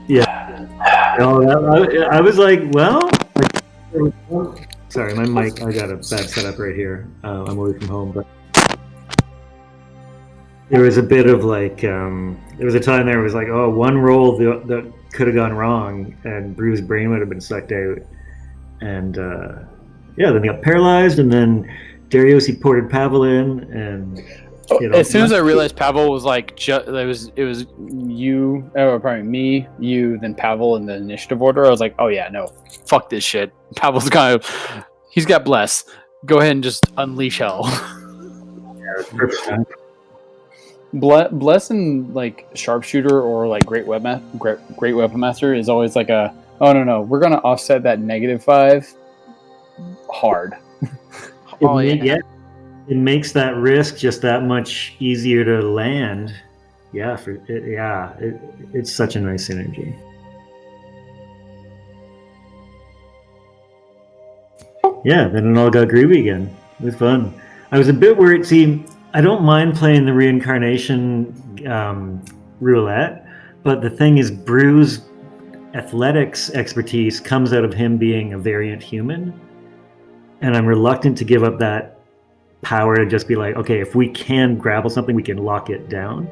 Yeah. No, I was like, well. Sorry, my mic. I got a bad setup right here. I'm away from home, but there was a bit of there was a time there it was like, oh, one roll that could have gone wrong, and Brew's brain would have been sucked out, and yeah, then he got paralyzed, and then Darius he ported Pavel in, and as soon as I realized Pavel was it was you, or probably me, you, then Pavel in the initiative order. I was like, oh yeah, no, fuck this shit. Pavel's he's got bless. Go ahead and just unleash hell. Yeah, perfect. Bless and sharpshooter or great weapon master is always oh no, we're gonna offset that -5 hard. Oh yeah. It makes that risk just that much easier to land. Yeah, it's such a nice synergy. Yeah, then it all got groovy again. It was fun. I was a bit worried. See, I don't mind playing the reincarnation roulette, but the thing is, Brew's athletics expertise comes out of him being a variant human, and I'm reluctant to give up that power to just be like, okay, if we can grapple something, we can lock it down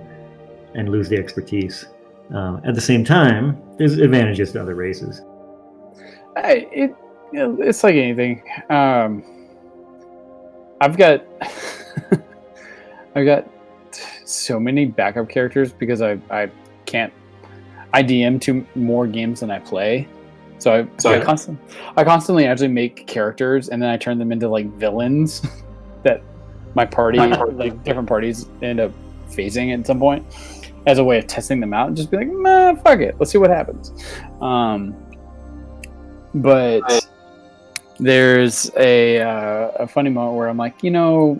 and lose the expertise. At the same time, there's advantages to other races. It's like anything. I've got so many backup characters because I DM 2 more games than I play. So I constantly actually make characters, and then I turn them into villains that my party, different parties end up phasing at some point as a way of testing them out and just be like, nah, fuck it, let's see what happens. But there's a funny moment where I'm like, I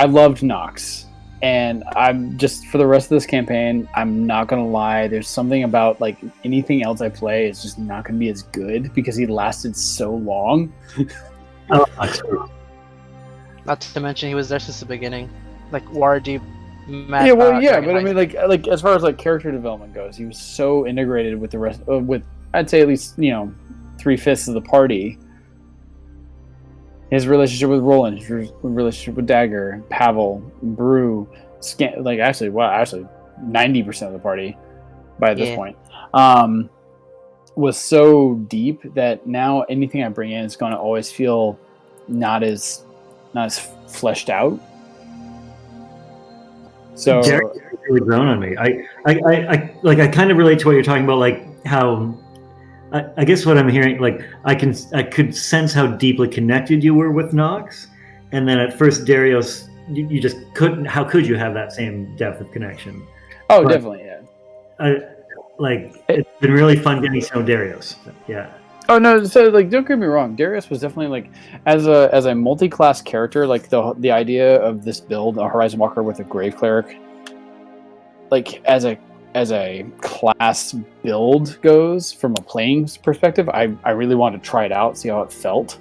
loved Nox, and I'm just, for the rest of this campaign, I'm not gonna lie, there's something about anything else I play is just not gonna be as good because he lasted so long. Not to mention he was there since the beginning, like Waterdeep. Mad, Yeah, well, yeah, Dragon but I Heist. mean, like as far as like character development goes, he was so integrated with the rest. With I'd say at least 3/5 of the party. His relationship with Roland, his relationship with Dagger, Pavel, Brew, actually 90% of the party by this point, was so deep that now anything I bring in is going to always feel not as fleshed out. So Derek's really grown on me. I kind of relate to what you're talking about, like how I guess what I'm hearing, like I could sense how deeply connected you were with Nox, and then at first Darius, you just couldn't. How could you have that same depth of connection? Oh, definitely, yeah. It's been really fun getting to know Darius. Yeah. Oh no! So like, don't get me wrong. Darius was definitely like, as a multi-class character, like the idea of this build, a Horizon Walker with a Grave Cleric, like as a class build goes from a playing perspective, I really wanted to try it out, see how it felt.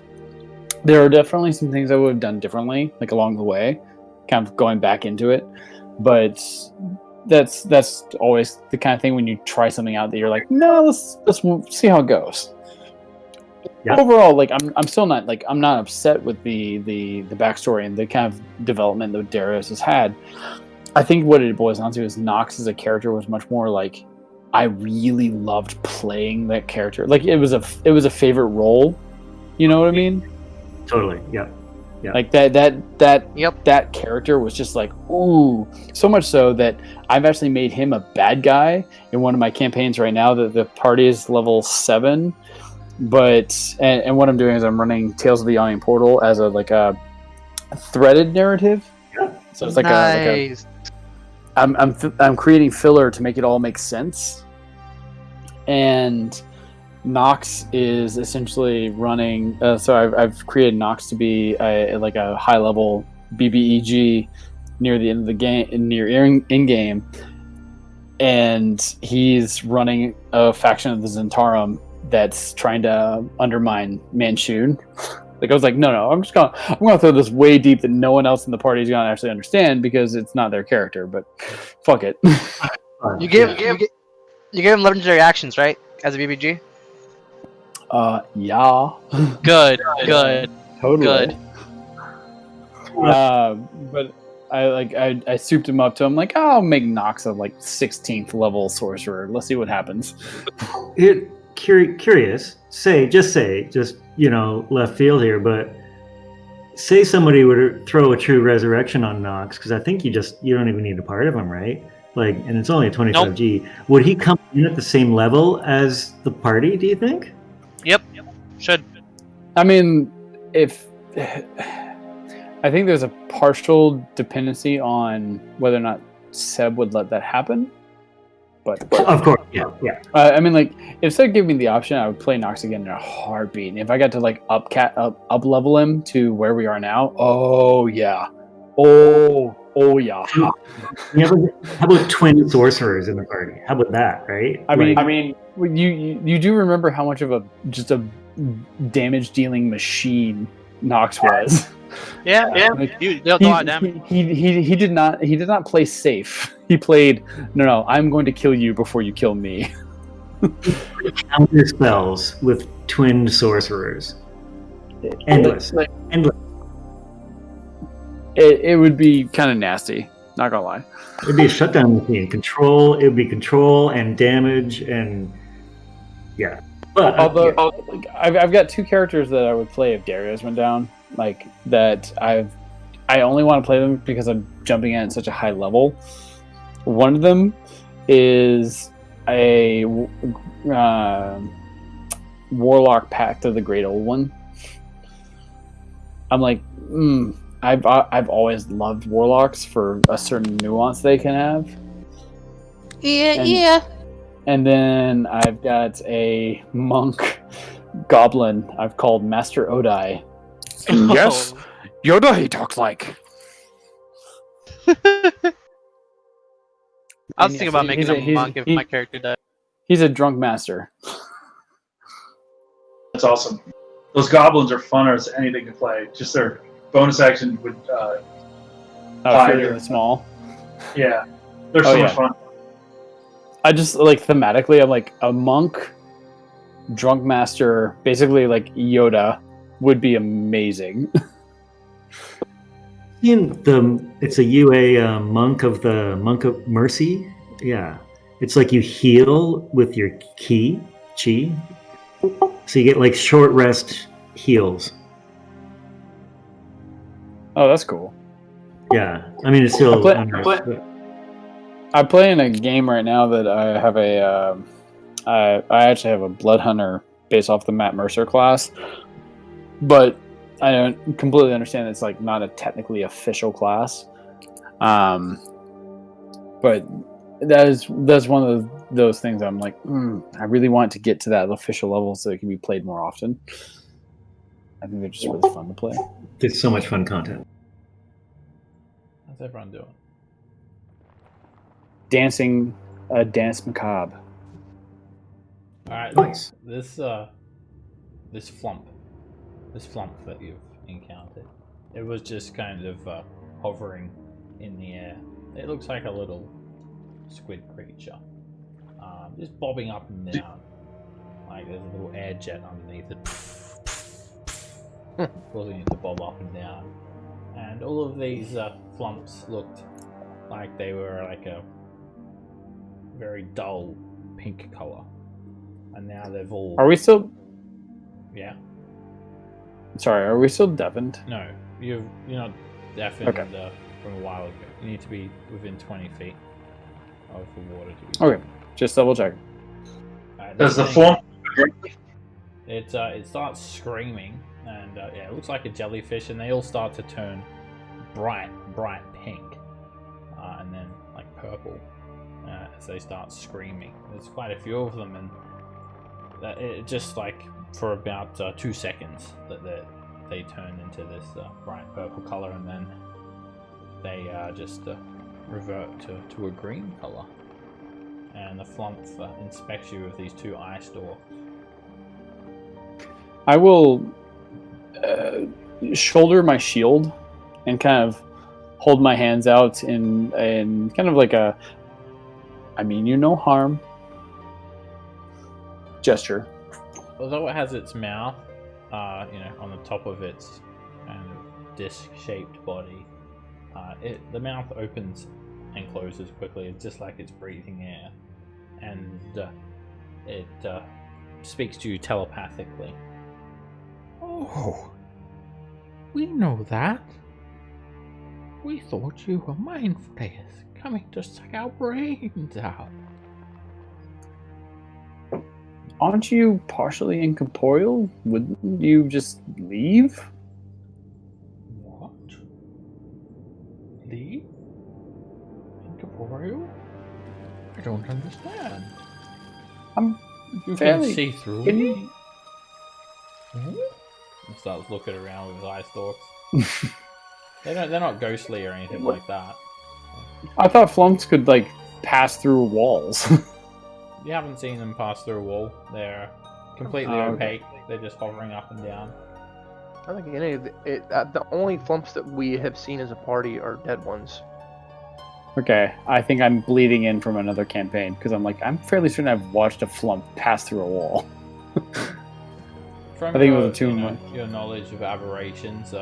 There are definitely some things I would have done differently, like along the way, kind of going back into it, but that's always the kind of thing when you try something out that you're like, no, let's see how it goes. Yeah. Overall, like I'm still not like I'm not upset with the backstory and the kind of development that Darius has had. I think what it boils down to is Nox as a character was much more like I really loved playing that character. Like it was a favorite role. You know what I mean? Totally. Yeah. Yeah. Like that character was just like, ooh, so much so that I've actually made him a bad guy in one of my campaigns right now. That the party is level 7, but and what I'm doing is I'm running Tales of the Yawning Portal as a threaded narrative. Yeah. So it's like I'm creating filler to make it all make sense, and Nox is essentially running. So I've created Nox to be a high level BBEG near the end of the game, near in game, and he's running a faction of the Zentarum that's trying to undermine Manchun. Like I was like, no, I'm gonna throw this way deep that no one else in the party is gonna actually understand because it's not their character. But fuck it. You gave him legendary actions, right? As a BBG. Yeah. Good. Totally. Good. But I souped him up to him like, I'll make Nox a 16th level sorcerer. Let's see what happens. Curious. Just left field here, but say somebody would throw a true resurrection on Nox, because I think you don't even need a part of him, right? Like, and it's only a 25G. Nope. Would he come in at the same level as the party, do you think? Yep. Should. I mean, I think there's a partial dependency on whether or not Seb would let that happen. But of course, yeah. I mean, like, if Seb gave me the option, I would play Nox again in a heartbeat. If I got to up level him to where we are now, oh yeah. How about twin sorcerers in the party? How about that, right? I mean, you do remember how much of a damage dealing machine Nox was. Yeah. He did not play safe. He played, no, I'm going to kill you before you kill me. Counter spells with twin sorcerers. Endless. It would be kind of nasty. Not gonna lie. It'd be a shutdown machine. It would be control and damage and yeah. But I've got 2 characters that I would play if Darius went down. Like that I only want to play them because I'm jumping in at such a high level. One of them is a Warlock Pact of the Great Old One. I'm like, I've always loved Warlocks for a certain nuance they can have. Yeah. And then I've got a Monk Goblin I've called Master Odai. Yes, Yoda he talks like. I was thinking about making a monk if my character died. He's a drunk master. That's awesome. Those goblins are fun as anything to play. Just they're bonus action would. Oh, Hide sure, or- the small. Yeah, they're Oh, so much yeah. fun. I just like thematically, I'm like a monk, drunk master, basically like Yoda, would be amazing. It's a UA monk of mercy. Yeah, it's like you heal with your chi, so you get like short rest heals. Oh, that's cool. Yeah, I mean it's still. I play in a game right now that I have I actually have a blood hunter based off the Matt Mercer class, but I don't completely understand it's like not a technically official class. But that's one of those things I'm like, I really want to get to that official level so it can be played more often. I think they're just really fun to play. There's so much fun content. How's everyone doing? Dancing a dance macabre. Alright, Nice. this flump that you've encountered, it was just kind of hovering in the air. It looks like a little squid creature, just bobbing up and down, like there's a little air jet underneath it, causing it to bob up and down. And all of these flumps looked like they were like a very dull pink color, and now they've all. Are we still? Yeah. Sorry, are we still deafened? No, you're not deafened Okay. from a while ago. You need to be within 20 feet of the water to be. Okay, just double check. Does the flump? It starts screaming, and yeah, it looks like a jellyfish, and they all start to turn bright pink, and then like purple as they start screaming. There's quite a few of them, and it just like for about 2 seconds that they turn into this bright purple color, and then they just revert to a green color. And the flump inspects you with these two eye stalks. I will shoulder my shield and kind of hold my hands out in kind of like a I mean you no harm gesture. Although it has its mouth, on the top of its kind of disc-shaped body, the mouth opens and closes quickly. It's just like it's breathing air, and it speaks to you telepathically. Oh, we know that. We thought you were mind flayers coming to suck our brains out. Aren't you partially incorporeal? Wouldn't you just leave? What? Leave? Incorporeal? I don't understand. You Fairly- can see through can me. you- Hmm? And starts looking around with his eye stalks. They're not ghostly or anything like that. I thought flumps could like pass through walls. You haven't seen them pass through a wall. They're completely Oh, okay. opaque. They're just hovering up and down. I think any of the only flumps that we have seen as a party are dead ones. Okay, I think I'm bleeding in from another campaign because I'm fairly certain I've watched a flump pass through a wall. From I think it your, was a two-month. your knowledge of aberrations,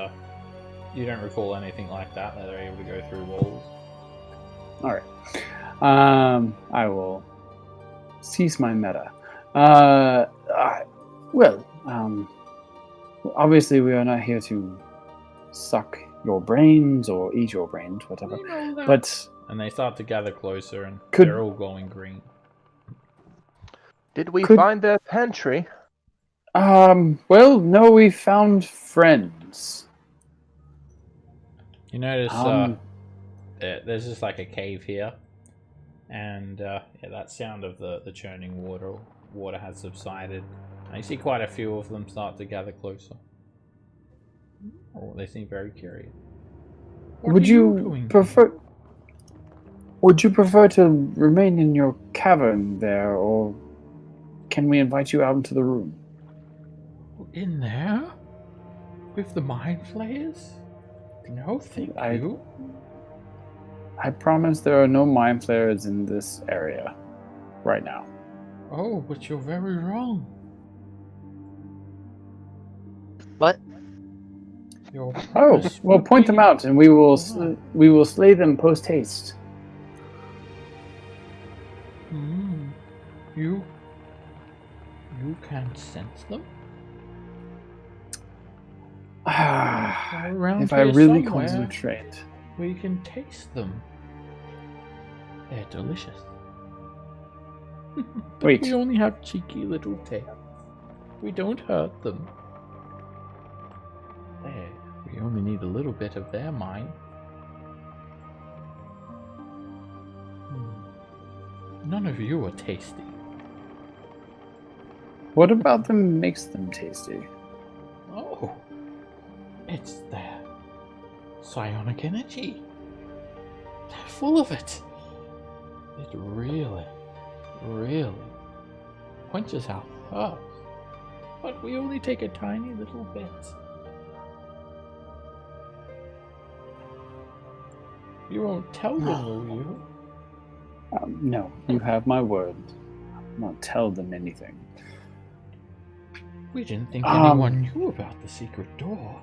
you don't recall anything like that they're able to go through walls. All right. I will cease my meta. Obviously we are not here to suck your brains or eat your brains, whatever. We know that. But And they start to gather closer, and Could- they're all glowing green. Did we Could- find the pantry? well, no, we found friends. You notice there's just like a cave here, and that sound of the churning water has subsided. And you see quite a few of them start to gather closer. Oh, they seem very curious. What Would are you doing? prefer? Would you prefer to remain in your cavern there, or can we invite you out into the room? In there? With the mind flayers? No, thank I- you. I promise there are no mind flayers in this area right now. Oh, but you're very wrong. What? Your Oh, promise well, would point them be- out, and we will Why? we will slay them post haste. You can't sense them? They're around If I here really somewhere. concentrate. We can taste them. They're delicious. But Wait. we only have cheeky little tails. We don't hurt them. There, we only need a little bit of their mind. None of you are tasty. What about them makes them tasty? Oh, it's their psionic energy. They're full of it. It really, really quenches our thirst. But we only take a tiny little bit. You won't tell them, will you? No, you have my word. I'll not tell them anything. We didn't think anyone knew about the secret door.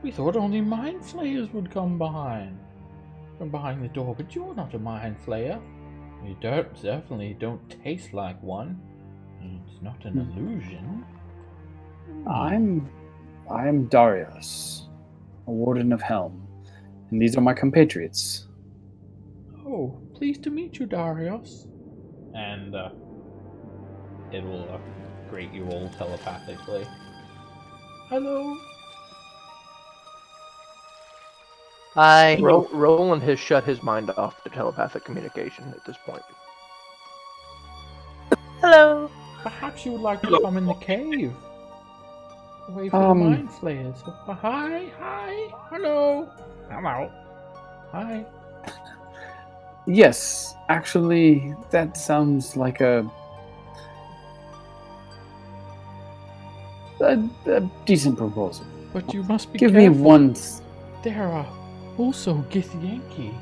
We thought only mind flayers would come from behind the door, but you're not a mind flayer. You definitely don't taste like one. It's not an illusion. I'm Darius, a warden of Helm, and these are my compatriots. Oh, pleased to meet you, Darius. And it will greet you all telepathically. Hello. Hi. Roland has shut his mind off to telepathic communication at this point. Hello. Perhaps you would like to come in the cave. Away from the mind flayers. Hi, hello. Hi. Yes, actually, that sounds like a decent proposal. But you must be Give careful. me one. There are also Githyanki.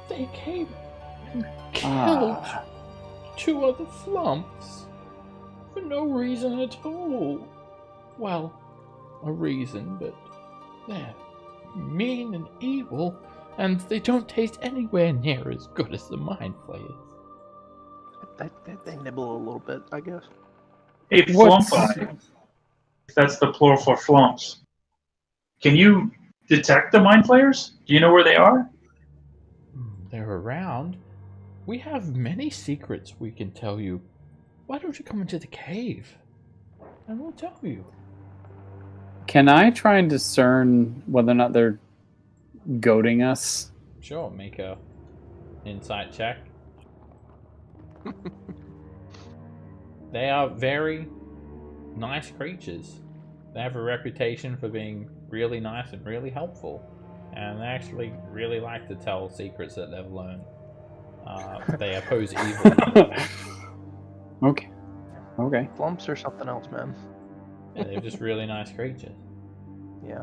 They came and killed two other flumphs for no reason at all. Well, a reason, but they're mean and evil, and they don't taste anywhere near as good as the mind flayers. They nibble a little bit, I guess. Hey, flumphi. That's the plural for flumphs. Can you detect the mind flayers? Do you know where they are? They're around. We have many secrets we can tell you. Why don't you come into the cave? And we'll tell you. Can I try and discern whether or not they're goading us? Sure, make a insight check. They are very nice creatures. They have a reputation for being really nice and really helpful. And they actually really like to tell secrets that they've learned. They oppose evil. Okay. Flumps or something else, man. Yeah, they're just really nice creatures. Yeah.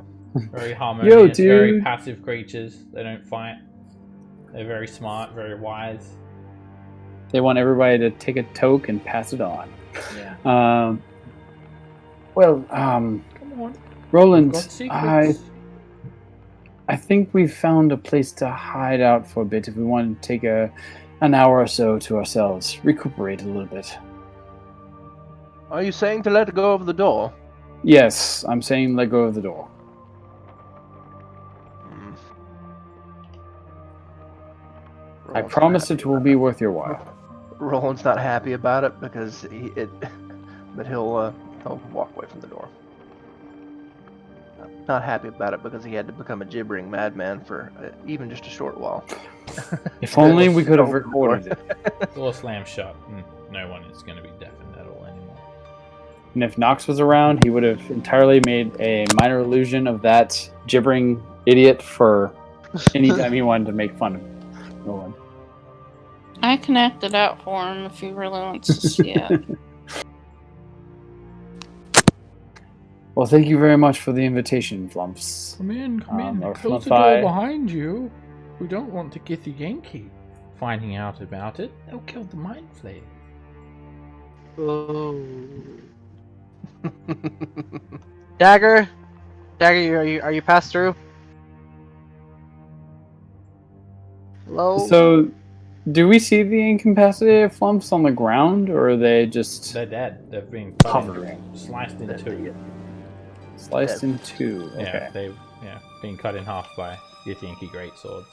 Very harmonious, dude. very passive creatures. They don't fight. They're very smart, very wise. They want everybody to take a toke and pass it on. Yeah. Come on. Roland, Got secrets. I think we've found a place to hide out for a bit if we want to take an hour or so to ourselves, recuperate a little bit. Are you saying to let go of the door? Yes, I'm saying let go of the door. I promise it will be worth your while. Roland's not happy about it because but he'll walk away from the door. Not happy about it because he had to become a gibbering madman for even just a short while. If only we could have recorded it. Door slammed shut. No one is going to be deafened at all anymore. And if Nox was around, he would have entirely made a minor illusion of that gibbering idiot for any time he wanted to make fun of Roland. I can act it out for him if he really wants to see it. Well, thank you very much for the invitation, Flumphs. Come in, Or close the Flumphi. door behind you. We don't want to get the Yankee finding out about it. They'll kill the mind flayer. Oh. Dagger, are you passed through? Hello. So, do we see the incapacitated Flumphs on the ground, or are they just They're dead. They've been hovering, sliced in two. sliced in two? Okay. Yeah, they've been cut in half by Githyanki greatswords.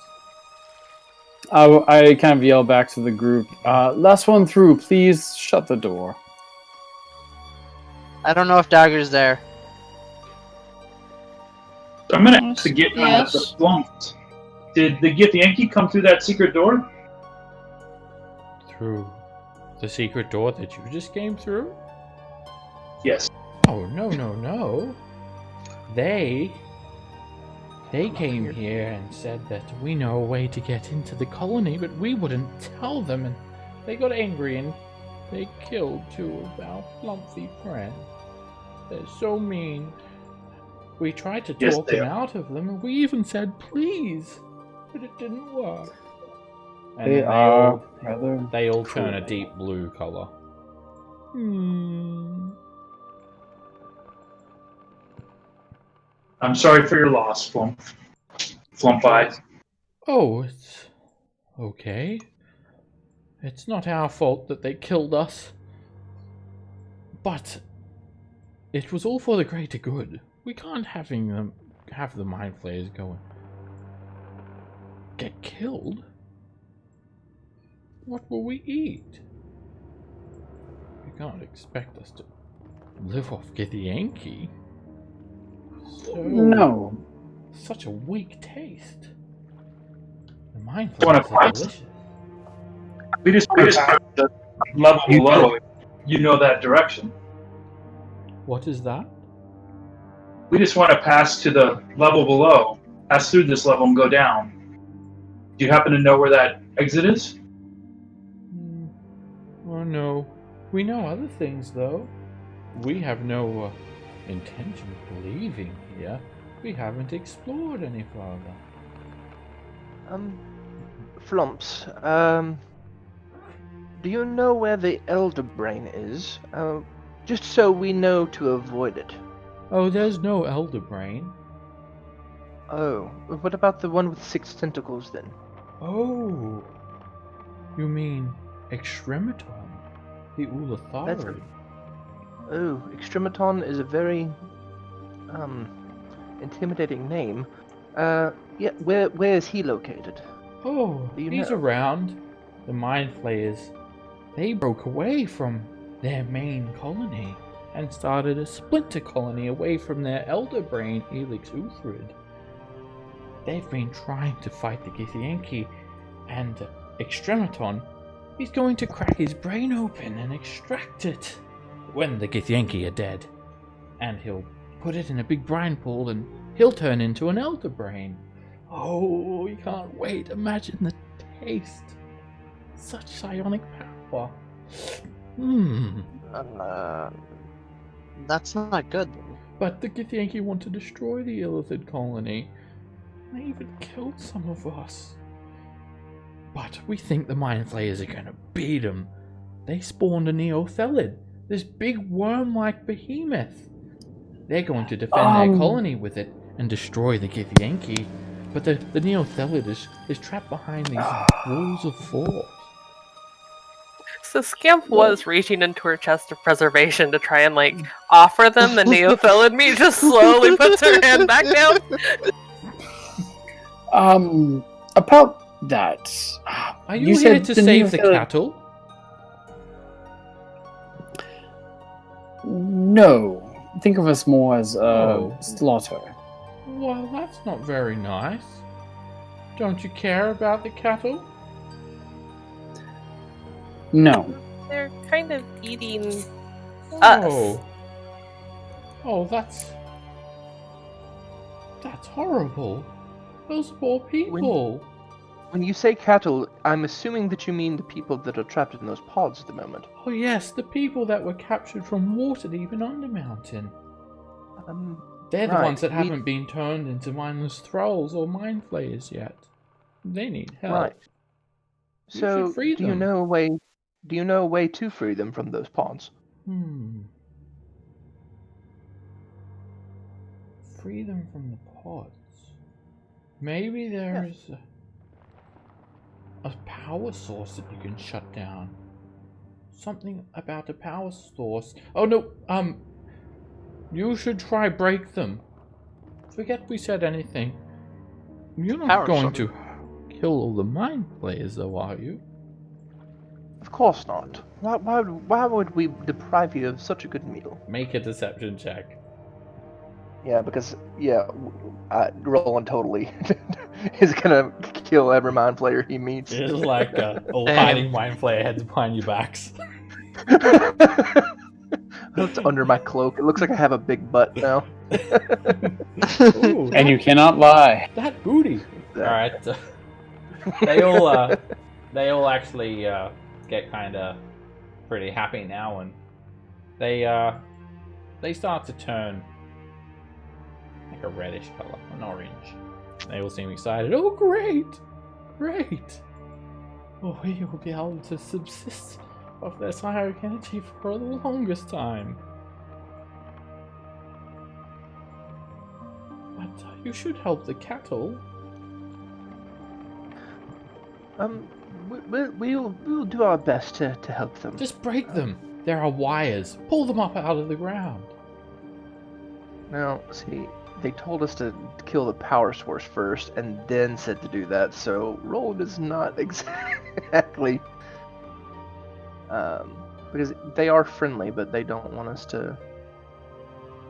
I kind of yell back to the group. Last one through, please shut the door. I don't know if Dagger's there. I'm gonna have to get Yes. the flumphs. Did the Githyanki come through that secret door? Through the secret door that you just came through? Yes. Oh, no. They came here and said that we know a way to get into the colony, but we wouldn't tell them, and they got angry and they killed two of our flumphy friends. They're so mean. We tried to Yes, talk they them are. out of them, and we even said please, but it didn't work. And They then are rather. they all turn a cruel. deep blue color. I'm sorry for your loss, Flumphi. Oh, it's okay. It's not our fault that they killed us. But it was all for the greater good. We can't have the mind flayers go and get killed. What will we eat? You can't expect us to live off Githyanki. So, No. such a weak taste. The mind Wanna flayers are fight? delicious. We just passed the level below. You know that direction. What is that? We just want to pass to the level below, pass through this level and go down. Do you happen to know where that exit is? Oh no. We know other things though. We have no intention of leaving here. We haven't explored any further. Flumphs, do you know where the Elder Brain is? Just so we know to avoid it. Oh, there's no Elder Brain. Oh, what about the one with 6 tentacles then? Oh, you mean Extrematon, the Ulathari. Oh, Extrematon is a very, intimidating name. Yeah, where is he located? Oh, Do you he's know? around. The Mind Flayers, they broke away from their main colony and started a splinter colony away from their elder brain, Helix Uthrid. They've been trying to fight the Githyanki, and Extrematon, he's going to crack his brain open and extract it when the Githyanki are dead. And he'll put it in a big brine pool and he'll turn into an elder brain. Oh, we can't wait. Imagine the taste. Such psionic power. That's not good. But the Githyanki want to destroy the Illithid colony. They even killed some of us. But we think the Mind Flayers are going to beat them. They spawned a Neothelid, this big worm-like behemoth. They're going to defend their colony with it and destroy the Githyanki. But the Neothelid is trapped behind these walls of force. So Scamp was reaching into her chest of preservation to try and offer them the Neothelid meat. Just slowly puts her hand back down. About that. Are you here to save the Neothelid- cattle? No. Think of us more as slaughter. Well, that's not very nice. Don't you care about the cattle? No. They're kind of eating us. Oh, that's horrible. Those poor people. When you say cattle, I'm assuming that you mean the people that are trapped in those pods at the moment. Oh yes, the people that were captured from Waterdeep and Undermountain. They're the right, ones that we- haven't been turned into mindless thralls or mind flayers yet. They need help. Right. You So, should free do you them. know a way? Do you know a way to free them from those pawns? Free them from the pods. Maybe there's a power source that you can shut down. Something about a power source. Oh no, you should try break them. Forget we said anything. You're not Power going source. to kill all the mind players though, are you? Of course not. Why would we deprive you of such a good meal? Make a deception check. Yeah, because Roland totally is gonna kill every mind player he meets. It's like all Damn. hiding mind player heads behind your backs. It's under my cloak. It looks like I have a big butt now. Ooh, And you cannot lie. that booty. All right. They all actually get kind of pretty happy now, and they start to turn like a reddish color, an orange. They all seem excited. Oh, great, great! Oh, we will be able to subsist off this higher energy for the longest time. But you should help the cattle. We'll do our best to help them. Just break them. There are wires. Pull them up out of the ground. Now, see, they told us to kill the power source first, and then said to do that. So Roland is not exactly, because they are friendly, but they don't want us to.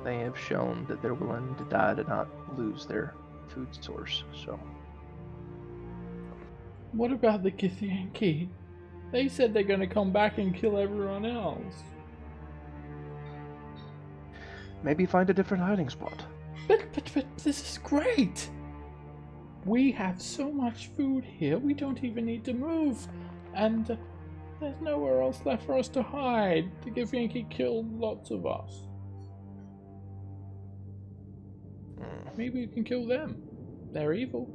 They have shown that they're willing to die to not lose their food source. So. What about the Githyanki? They said they're going to come back and kill everyone else. Maybe find a different hiding spot. But this is great. We have so much food here, we don't even need to move. And there's nowhere else left for us to hide. The Githyanki killed lots of us. Maybe we can kill them. They're evil.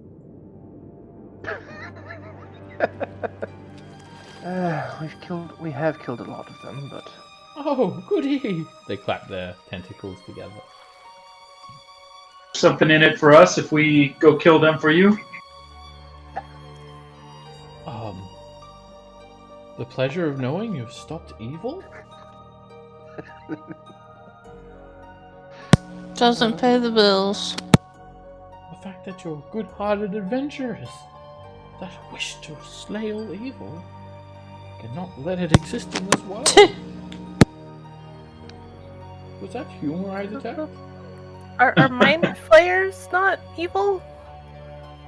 We have killed a lot of them, but Oh, goody! They clap their tentacles together. Something in it for us if we go kill them for you? The pleasure of knowing you've stopped evil? Doesn't pay the bills. The fact that you're good-hearted adventurers that wish to slay all evil cannot let it exist in this world. Was that humor I detect? Are mind flayers not evil?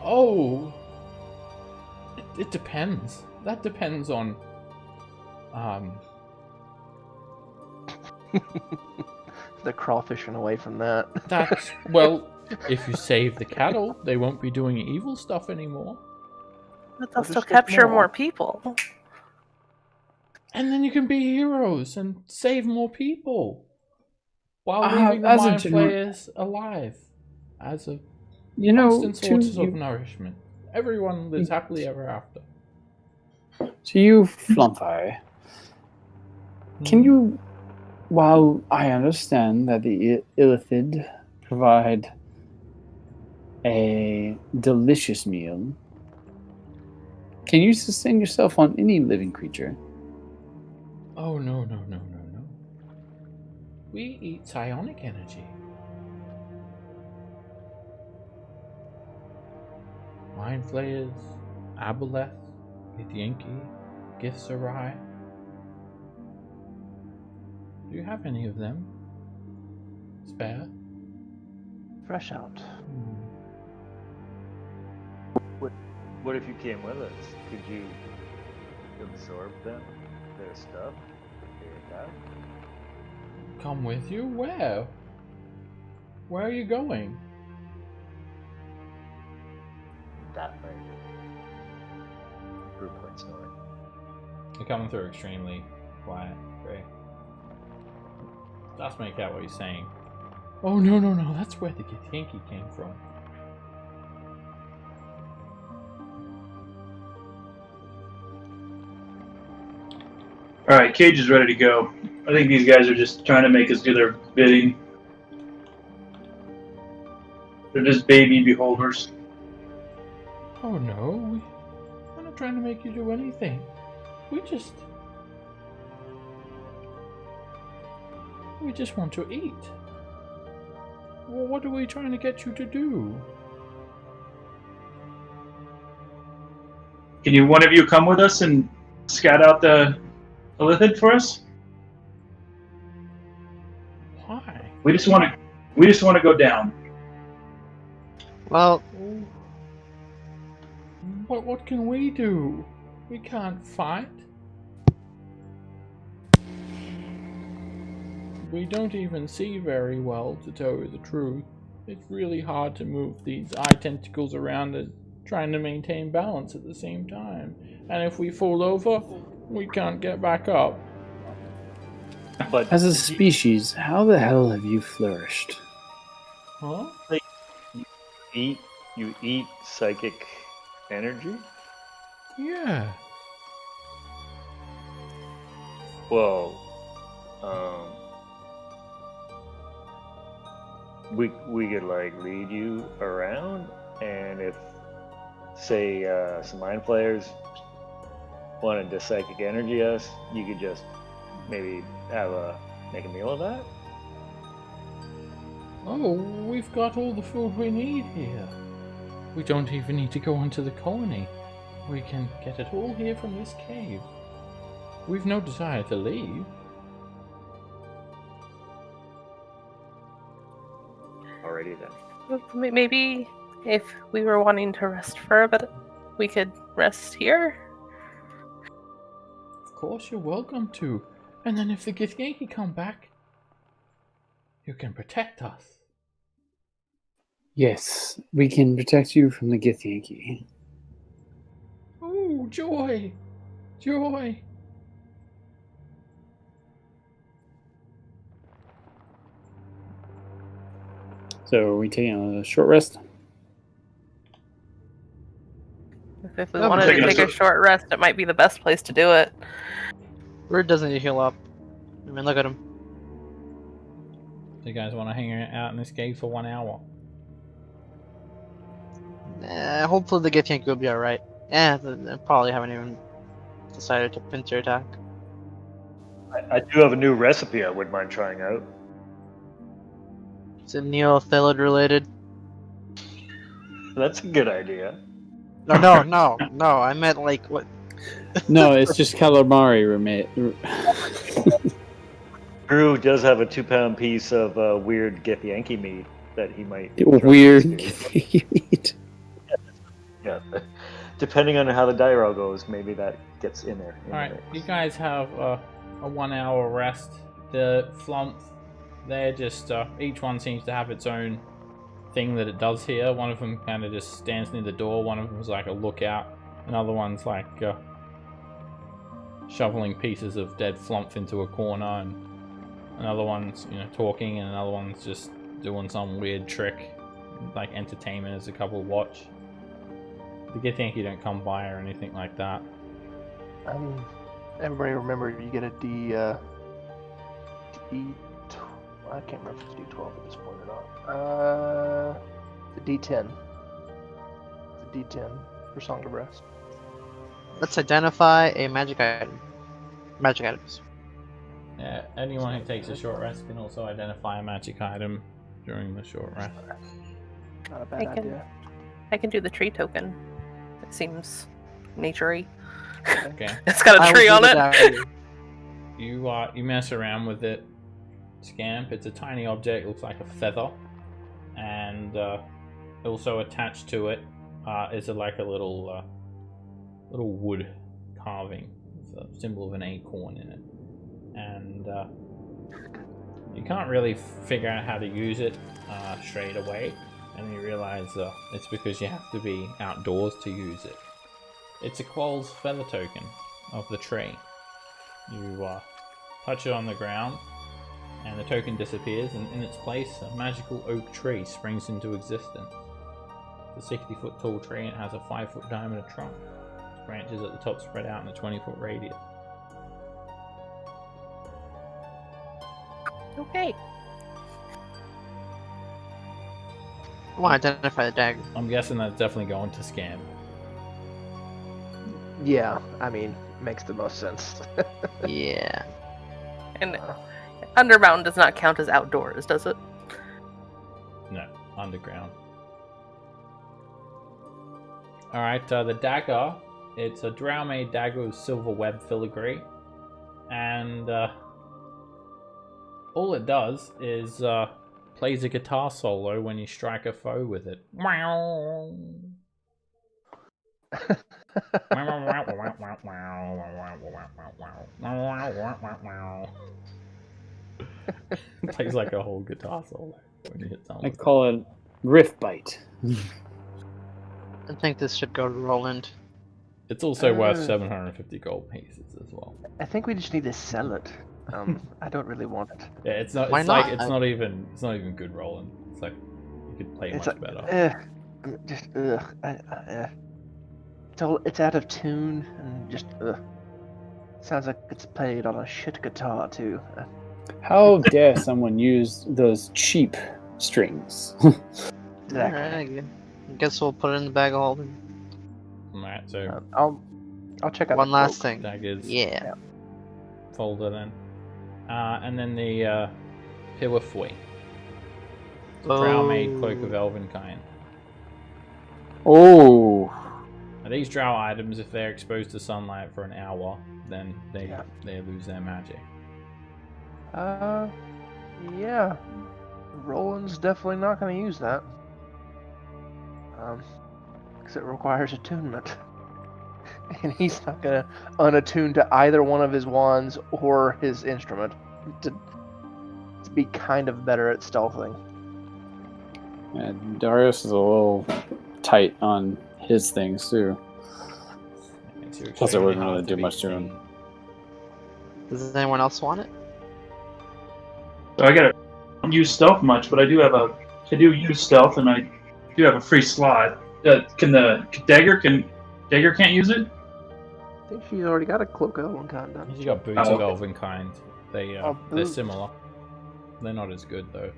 Oh, it depends. That depends on they're crawfishing away from that. that's well. If you save the cattle, they won't be doing evil stuff anymore. But they'll Well, still just capture more. more people. And then you can be heroes and save more people while Uh, leaving the as a mind general- flayers alive as a You know, constant source of nourishment. Everyone lives happily ever after. to you, Flumphi, can you, while I understand that the Illithid provide a delicious meal, can you sustain yourself on any living creature? Oh, no. We eat psionic energy. Mind Flayers, Aboleth, Githyanki, Githzerai. Do you have any of them? Spare? Fresh out. What if you came with us? Could you absorb them, their stuff? Come with you? Where? Where are you going? That way. Group points north. You're coming through extremely quiet. Great. Just make out what you're saying. Oh, no, no, no, that's where the Githyanki came from. All right, cage is ready to go. I think these guys are just trying to make us do their bidding. They're just baby beholders. Oh, no, we're not trying to make you do anything. We just want to eat. Well, what are we trying to get you to do? Can you, one of you, come with us and scout out the lithid for us? Why? We just want to go down. Well, What can we do? We can't fight. We don't even see very well, to tell you the truth. It's really hard to move these eye tentacles around and trying to maintain balance at the same time. And if we fall over, we can't get back up. But As a species, how the hell have you flourished? Huh? you eat psychic energy? Yeah. Well, we could like lead you around, and if say some mind flayers wanted to psychic energy us, you could just maybe make a meal of that. Oh, we've got all the food we need here. We don't even need to go onto the colony. We can get it all here from this cave. We've no desire to leave. Alrighty then. Maybe if we were wanting to rest for a bit, we could rest here. Of course, you're welcome to. And then if the Githyanki come back, you can protect us. Yes, we can protect you from the Githyanki. Ooh, joy! Joy! So are we taking a short rest? If we I'm wanted to taking a take a short rest, it might be the best place to do it. Bird doesn't need to heal up. I mean, look at him. So you guys want to hang out in this cave for 1 hour? Hopefully the Githyanki will be alright. They probably haven't even decided to pincer attack. I do have a new recipe I wouldn't mind trying out. Is it neothelid related? That's a good idea. No. I meant like what? No, it's just calamari, roommate. Drew does have a 2-pound piece of weird Githyanki meat that he might. Weird try to do. Githyanki meat. Yeah. Depending on how the die roll goes, maybe that gets in there. Alright, you guys have a 1 hour rest. The flumphs, they're just, each one seems to have its own thing that it does here. One of them kind of just stands near the door, one of them is like a lookout, another one's like shoveling pieces of dead flumph into a corner, and another one's, talking, and another one's just doing some weird trick, like entertainment as a couple watch. The Githyanki don't come by or anything like that. Everybody remember, you get a D. I can't remember if it's D12 at this point or not. It's a D10. It's a D10 for Song of Rest. Let's identify a magic item. Magic items. Yeah, anyone who takes a short rest can also identify a magic item during the short rest. Not a bad idea. I can do the tree token. It seems naturey. Okay. It's got a tree on it. You mess around with it, Scamp. It's a tiny object, looks like a feather, and also attached to it is like a little wood carving with a symbol of an acorn in it, and you can't really figure out how to use it straight away, and you realize it's because you have to be outdoors to use it. It's a Quoll's feather token of the tree. You touch it on the ground, And the token disappears, and in its place, a magical oak tree springs into existence. It's a 60-foot tall tree, and it has a 5-foot diameter trunk. Its branches at the top spread out in a 20-foot radius. Okay. I want to identify the dagger. I'm guessing that's definitely going to scan. Yeah, I mean, makes the most sense. Yeah. And Undermountain does not count as outdoors, does it? No, underground. Alright, the dagger, it's a drow-made dagger with silver web filigree. And all it does is plays a guitar solo when you strike a foe with it. Plays like a whole guitar solo when you hit someone. I call it riff bite. I think this should go to Roland. It's also worth 750 gold pieces as well. I think we just need to sell it. I don't really want it. Yeah, it's not. Why It's not? like it's not even. It's not even good Roland. It's like you could play It's much like, better. just it's out of tune and just sounds like it's played on a shit guitar too. How dare someone use those cheap strings? Exactly. Alright, I guess we'll put it in the bag of holding. Alright, so I'll check out One the last cloak. thing. daggers Yeah. folder then, and then the Piwafui, drow-made cloak of elven kind. Oh, Now, these drow items, if they're exposed to sunlight for an hour, then they lose their magic. Yeah. Roland's definitely not going to use that. Because it requires attunement. And he's not going to unattune to either one of his wands or his instrument to be kind of better at stealthing. yeah, Darius is a little tight on his things too. Plus, it wouldn't really do much to him. Does anyone else want it? So I don't use stealth much, but I do use stealth, and I do have a free slot. Can Dagger can't use it? I think she's already got a cloak of elven kind done. He's got boots Oh, of okay. elven kind. They're boots. similar. They're not as good though.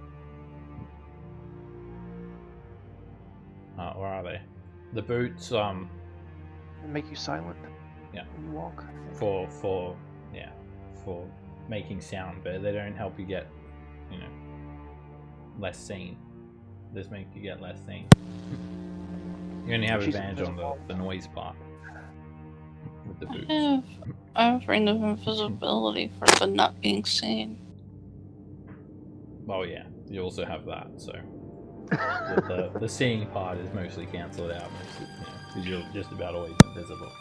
Where are they? The boots, Make you silent. Yeah. When you walk. for making sound, but they don't help you get, less seen. This makes you get less seen. You only have She's advantage on the noise part with the boots. I have ring of invisibility for the not being seen. Well, yeah, you also have that, so the seeing part is mostly cancelled out, because you're just about always invisible.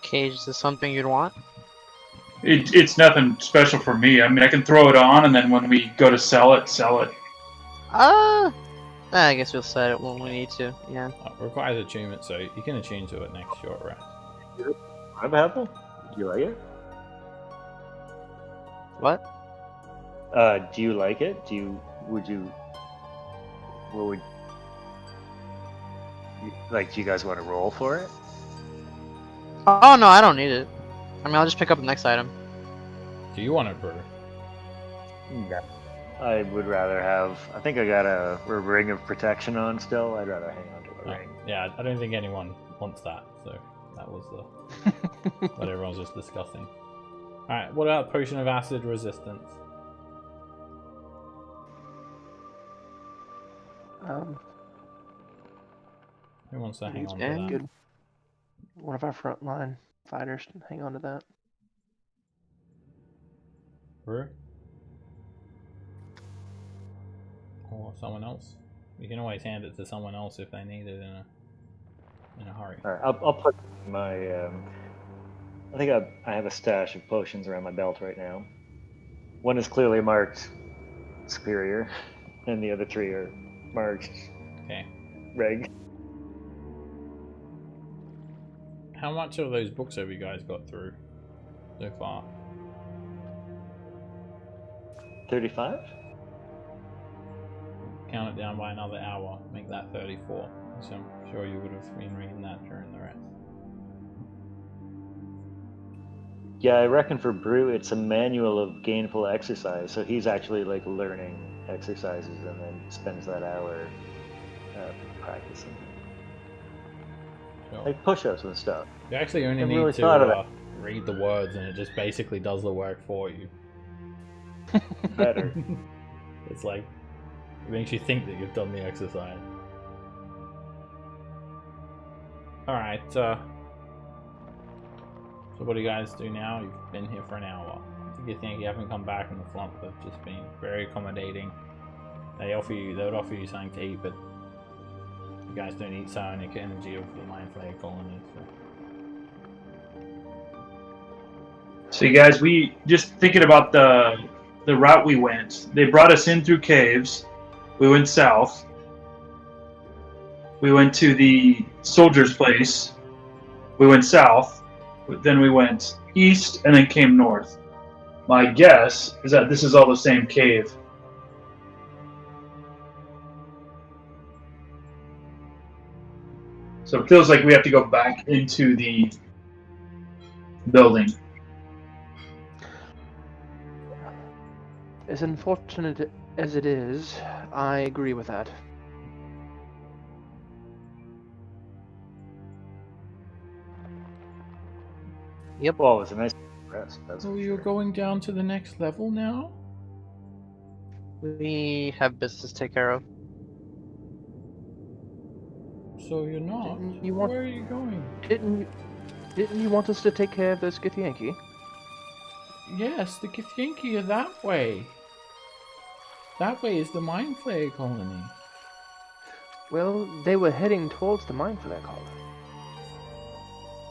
Cage, is this something you'd want? It's nothing special for me. I mean, I can throw it on, and then when we go to sell it. I guess we'll set it when we need to. Yeah. It requires attunement, so you can attune to it next short rest. I'm happy. Do you like it? What? Do you like it? What would do you guys want to roll for it? Oh no, I don't need it. I mean, I'll just pick up the next item. Do you want it, Brew? No. I would rather have. I think I got a ring of protection on still. I'd rather hang on to a ring. Yeah, I don't think anyone wants that, so that was what everyone was just discussing. Alright, what about Potion of Acid Resistance? Who wants to hang on to that? Good. One of our frontline fighters can hang on to that. Brew? Or someone else? You can always hand it to someone else if they need it in a hurry. All right, I'll put my. I think I have a stash of potions around my belt right now. One is clearly marked superior, and the other three are marked reg. How much of those books have you guys got through so far? 35? Count it down by another hour. Make that 34. So I'm sure you would have been reading that during the rest. Yeah, I reckon for Brew, it's a manual of gainful exercise. So he's actually like learning exercises and then spends that hour practicing. Sure. Like push-ups and stuff. You actually only Never need really to thought of that. read the words, and it just basically does the work for you. Better. It's like, it makes you think that you've done the exercise. Alright, so what do you guys do now? You've been here for an hour. You think you haven't come back, and the flump have just been very accommodating. They would offer you something to eat, but you guys don't eat psionic energy of the Mind Flayer colony. So you guys, we just thinking about the route we went. They brought us in through caves. We went south. We went to the soldier's place. We went south. Then we went east and then came north. My guess is that this is all the same cave. So it feels like we have to go back into the building. As unfortunate as it is, I agree with that. Yep. Well, it was a nice rest. That's So for you're sure. going down to the next level now? We have business to take care of. So you're not? Didn't you want- Where are you going? Didn't you want us to take care of those Githyanki? Yes, the Githyanki are that way. That way is the Mind Flayer colony. Well, they were heading towards the Mind Flayer colony.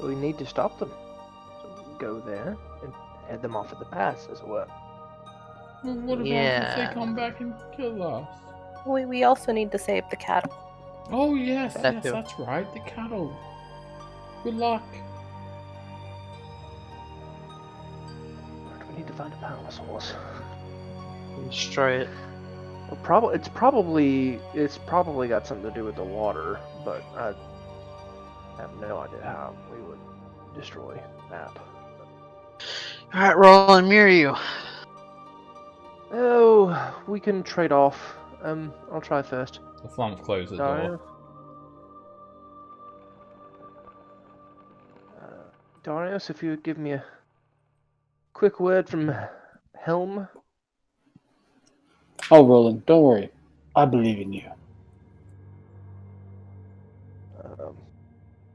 We need to stop them. So we go there and head them off at the pass, as it were. Well, what about if Yeah. they come back and kill us? We also need to save the cattle. Oh yes, That yes, too. that's right, the cattle. Good luck. We need to find a powerless horse. Destroy it. Well, it's probably got something to do with the water, but I have no idea how we would destroy that. Alright, Roland, mirror you. Oh, we can trade off. I'll try first. The flump closes the Dario? door. Darius, if you would give me a quick word from Helm. Oh, Roland, don't worry. I believe in you.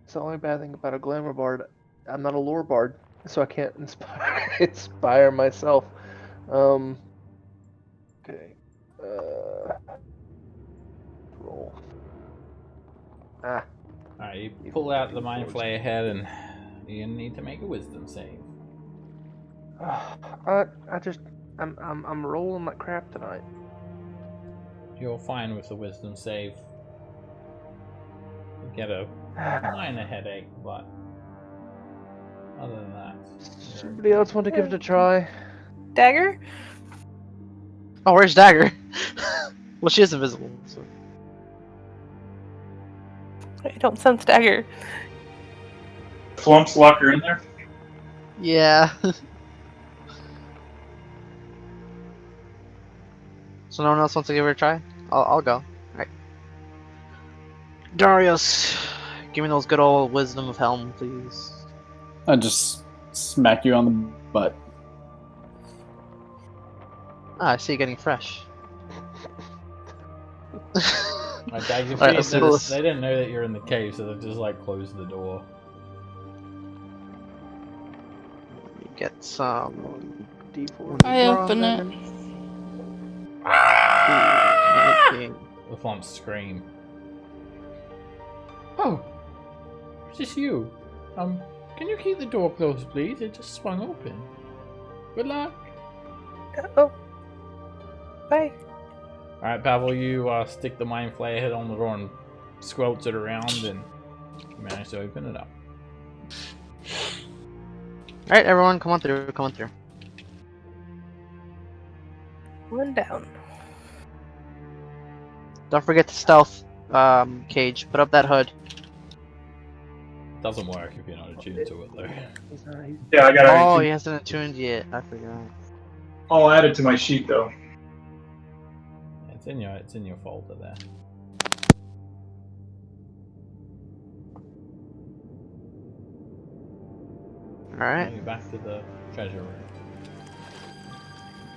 It's the only bad thing about a glamour bard. I'm not a lore bard, so I can't inspire myself. Okay. Roll. Alright, you pull out the Mind Flayer head, and you need to make a wisdom save. I'm rolling like crap tonight. You're fine with the wisdom save. You get a minor headache, but other than that, Somebody else want to give it a try? Dagger? Oh, where's Dagger? Well, she is invisible. So. I don't sense dagger. Flumps lock her in there. Yeah. So no one else wants to give her a try? I'll go. Alright. Darius, give me those good old wisdom of Helm, please. I just smack you on the butt. Ah, I see you getting fresh. my dad, Alright, let's do this. they didn't know that you're in the cave, so they've just like closed the door. You get some. D4. I open it. The flumps scream. Oh, it's just you. Can you keep the door closed, please? It just swung open. Good luck. Oh. Bye. Alright, Pavel, you stick the Mind Flayer head on the door and squelch it around, and you manage to open it up. Alright, everyone, come on through, come on through. One down. Don't forget to stealth, Cage. Put up that hood. Doesn't work if you're not attuned to it though. Yeah, I got Oh, it. he hasn't attuned yet. I forgot. I'll add it to my sheet though. It's in your folder there. Alright. Now you're back to the treasure room.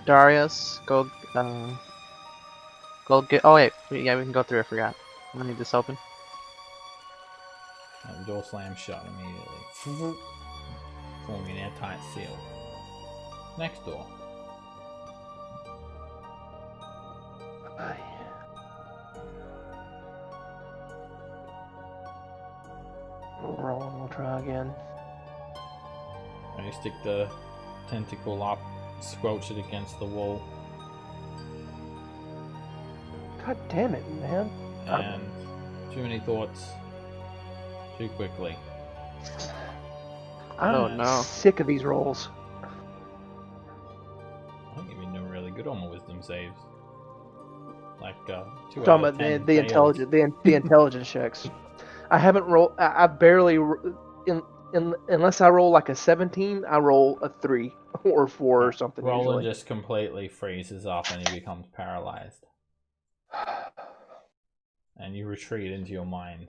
Darius, go get. Oh wait, yeah, we can go through. I forgot. I need this open. And the door slams shut immediately, forming an airtight seal. Next door. Roll, we'll try again. And you stick the tentacle up, squelch it against the wall, God damn it, man. and too many thoughts, too quickly. I'm Oh, no. sick of these rolls. I think you've been doing really good on the wisdom saves. Like 2 out Talking of about 10 the fails. the intelligence checks. I haven't rolled. I barely. Unless I roll like a 17, I roll a 3 or 4 or something. Roland Usually. just completely freezes up and he becomes paralyzed. And you retreat into your mind.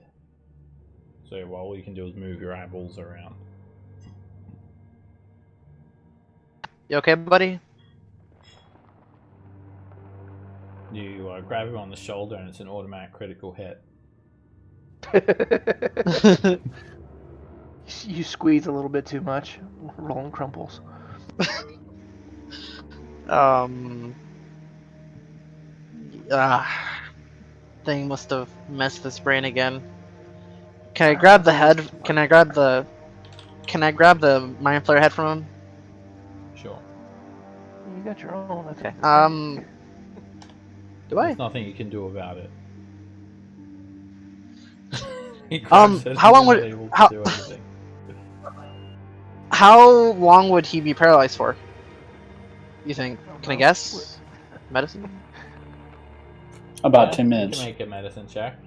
So all you can do is move your eyeballs around. You okay, buddy? You grab him on the shoulder and it's an automatic critical hit. You squeeze a little bit too much. Rolling crumples. Thing must have messed his brain again. Can I grab the head? Can I grab the mind flayer head from him? Sure. You got your own. Okay. Do I? There's nothing you can do about it. He grabs it how long and would you're not able to how do anything. how long would he be paralyzed for? You think? Can I guess? Medicine? About 10 You minutes. can make a medicine check.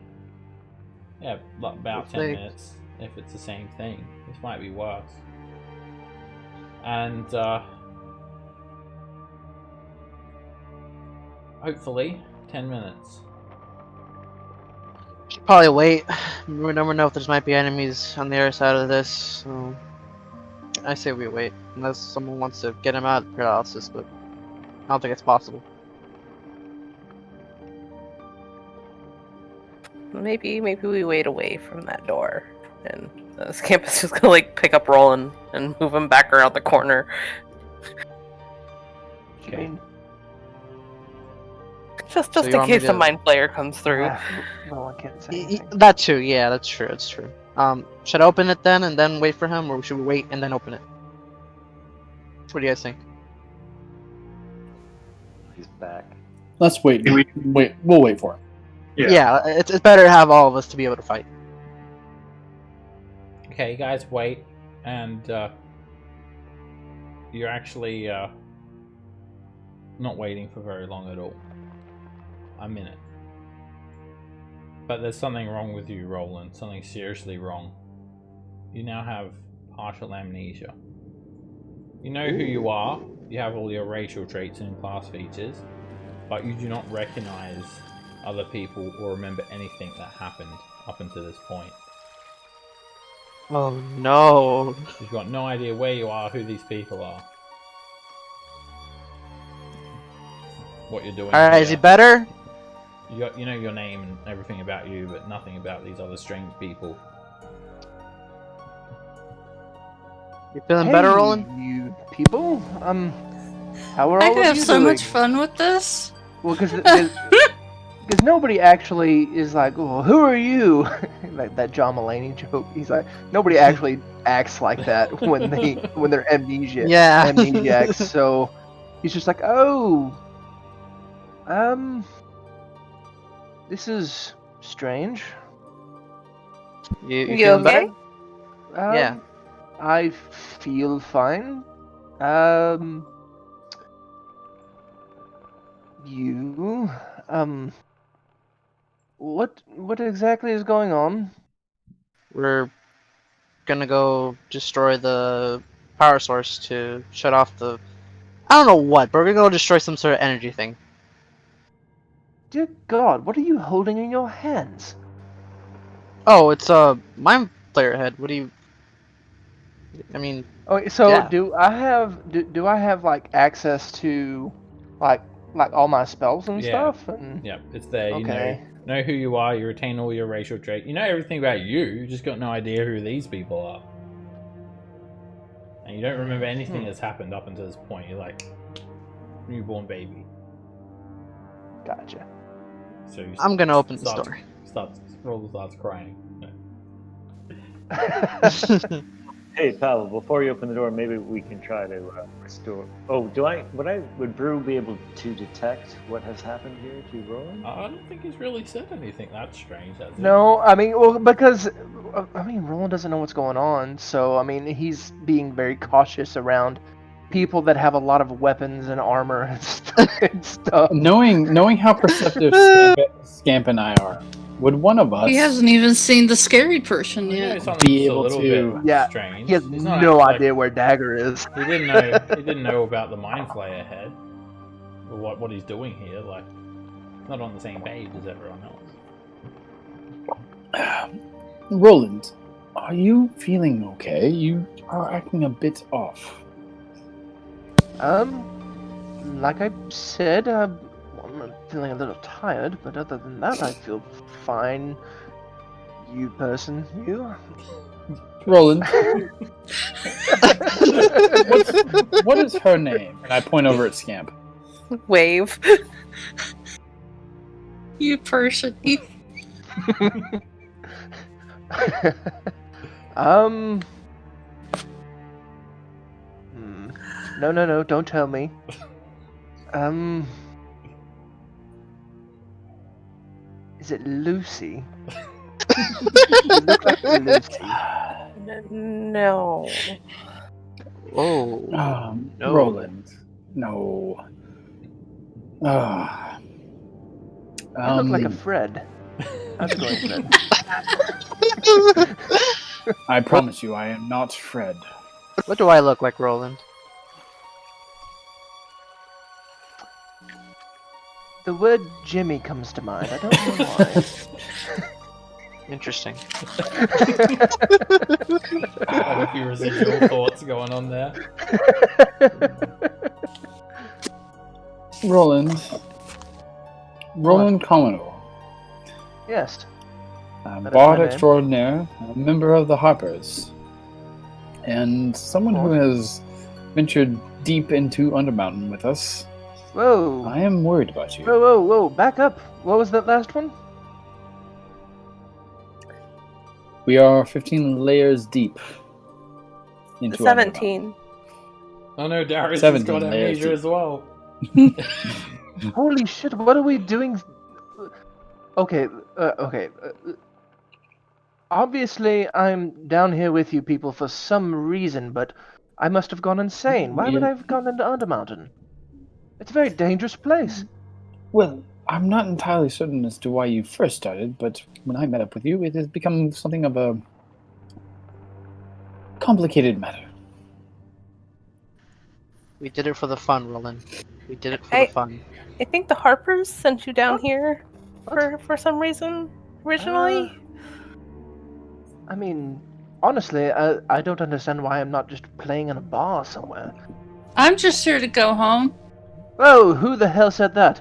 Yeah, about 10 minutes if it's the same thing. This might be worse. And hopefully 10 minutes. Should probably wait. We never know if there might be enemies on the other side of this. So I say we wait, unless someone wants to get him out of paralysis, but I don't think it's possible. Maybe we wait away from that door, and Scampus is just gonna like pick up Roland and move him back around the corner. Okay. Just So you in want me case the to- mind flayer comes through. Well, I can't say anything. That too, yeah, that's true, that's true. Should I open it then and then wait for him, or should we wait and then open it? What do you guys think? He's back. Let's wait. Can we- We'll wait for him. Yeah, it's better to have all of us to be able to fight. Okay, you guys wait, and you're actually not waiting for very long at all. A minute. But there's something wrong with you, Roland. Something seriously wrong. You now have partial amnesia. You know who you are. You have all your racial traits and class features, but you do not recognize other people or remember anything that happened up until this point. Oh no. You've got no idea where you are, who these people are, what you're doing. Alright, is he here. better? You know your name and everything about you, but nothing about these other strange people. You feeling better, Roland? You people? How are I all could of have you so doing? much fun with this. Well, because nobody actually is like, well, who are you? Like that John Mulaney joke. He's like, nobody actually acts like that when they're amnesiacs. Yeah. Amnesiacs. So he's just like, oh, this is strange. You You feeling okay? better? Yeah. I feel fine. You, what exactly is going on? We're gonna go destroy the power source to shut off the. I don't know what, but we're gonna go destroy some sort of energy thing. Dear God, what are you holding in your hands? Oh, it's a mind player head. What do you? I mean, Okay, so Yeah. do I have like access to like all my spells and Yeah. stuff? And Yep, it's there. okay. You know who you are. You retain all your racial traits. You know everything about you. You just got no idea who these people are, and you don't remember anything that's happened up until this point. You're like newborn baby. Gotcha. So you I'm gonna open the start- door. Roland starts crying. No. Hey, Pavel, before you open the door, maybe we can try to restore. Oh, would Brew be able to detect what has happened here to Roland? I don't think he's really said anything that strange, has he? No, I mean, well, because Roland doesn't know what's going on, so I mean, he's being very cautious around people that have a lot of weapons and armor and stuff. Knowing how perceptive Scamp and I are, would one of us He hasn't even seen the scary person I know yet. something be that's able a little to- bit Yeah, strange. He has He's not no like- idea where Dagger is. He didn't know about the Mind Flayer head, or what he's doing here. Like, not on the same page as everyone else. Roland, are you feeling okay? You are acting a bit off. Like I said, I'm feeling a little tired, but other than that, I feel fine. You person, you. Roland, what is her name? And I point over at Scamp. Wave. You person. You... No, don't tell me. Is it Lucy? You look like Lucy. No. Oh. No. Roland, no. You look like a Fred. How's it going, Fred? I promise you, I am not Fred. What do I look like, Roland? The word Jimmy comes to mind. I don't know why. Interesting. Have a few residual thoughts going on there. Roland Commodore. Yes. I'm That is Bard my name. Extraordinaire, a member of the Harpers, and someone who has ventured deep into Undermountain with us. Whoa. I am worried about you. Whoa. Back up. What was that last one? We are 15 layers deep into Undermountain. 17. Oh no, Darius has 17 got layers amnesia deep. as well. Holy shit, what are we doing? Okay. Obviously, I'm down here with you people for some reason, but I must have gone insane. Why would I have gone into Undermountain? It's a very dangerous place. Well, I'm not entirely certain as to why you first started, but when I met up with you, it has become something of a complicated matter. We did it for the fun, Roland. We did it for the fun. I think the Harpers sent you down here for some reason originally. I mean, honestly, I don't understand why I'm not just playing in a bar somewhere. I'm just here to go home. Whoa, who the hell said that?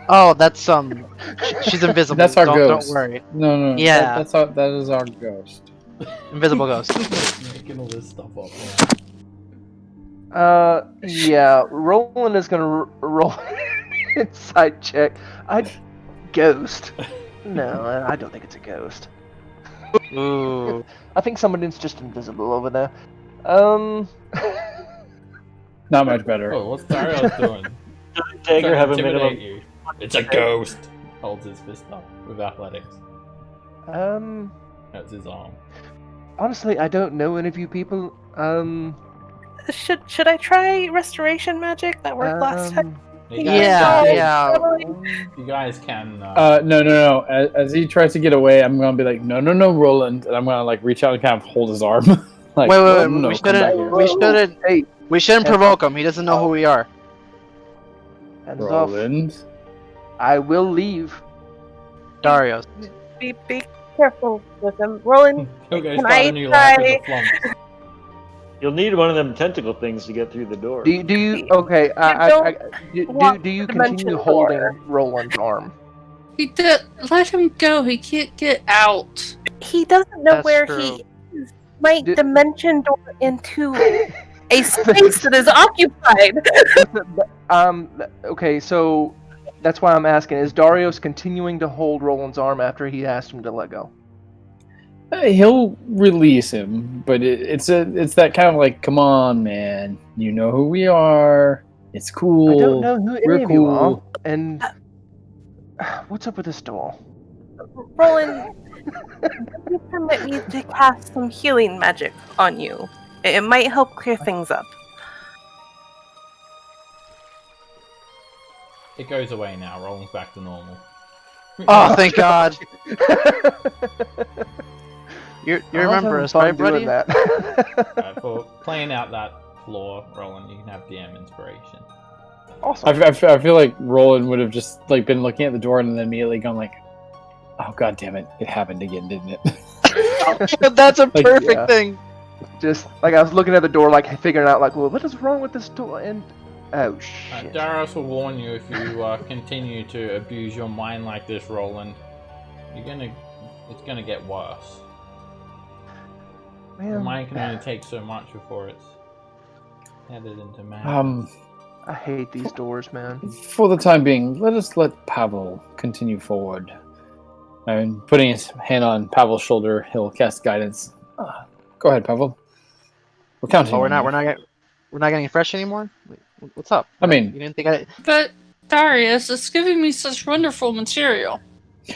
Oh, that's she's invisible. That's our don't ghost. Don't worry. No. Yeah. That is our ghost. Invisible ghost. Making all this stuff up. Yeah, Roland is gonna roll inside check. Ghost. No, I don't think it's a ghost. Ooh. I think somebody's just invisible over there. Not much better. Oh, what's Darius doing? Dagger have a Intimidate minimum. you. It's a ghost. Holds his fist up with athletics. That's his arm. Honestly, I don't know any of you people. Should I try restoration magic that worked last time? You guys Yeah, can- yeah. You guys can. No. As he tries to get away, I'm gonna be like, no, Roland, and I'm gonna like reach out and kind of hold his arm. Like, Wait, no, we come back shouldn't. here. We shouldn't. Hey, We shouldn't provoke him. He doesn't know who we are. hands off. Roland. I will leave. Darius. Be careful with him. Roland, He'll go Can start I a new life with try- the flumphs. You'll need one of them tentacle things to get through the door. Do you okay? walk Do you the dimension continue door. holding Roland's arm? Let him go. He can't get out. he doesn't know That's where true. he is. Might Did- dimension door into a space that is occupied. Okay, so that's why I'm asking: is Darius continuing to hold Roland's arm after he asked him to let go? He'll release him, but it's that kind of like, come on, man, you know who we are. It's cool. I don't know who We're any of you are. cool. And what's up with this door? Roland, you permit me to cast some healing magic on you. It might help clear things up. It goes away now. Roland's back to normal. Oh, thank God. You remember us, right, buddy? For playing out that floor, Roland, you can have DM inspiration. Awesome. I feel like Roland would have just like been looking at the door and then immediately gone like, oh god damn it, it happened again, didn't it? That's a Like, perfect yeah. thing. Just like I was looking at the door, like figuring out, like, well, what is wrong with this door? And oh shit. Darius will warn you if you continue to abuse your mind like this, Roland. It's gonna get worse. Your Man, mind can only take so much before it's headed into madness. I hate these doors, man. For the time being, let us let Pavel continue forward. And putting his hand on Pavel's shoulder, he'll cast guidance. Go ahead, Pavel. We're counting. Oh, we're on not you. getting fresh anymore. Wait, what's up? I mean, You didn't think I? But Darius, it's giving me such wonderful material. Hey,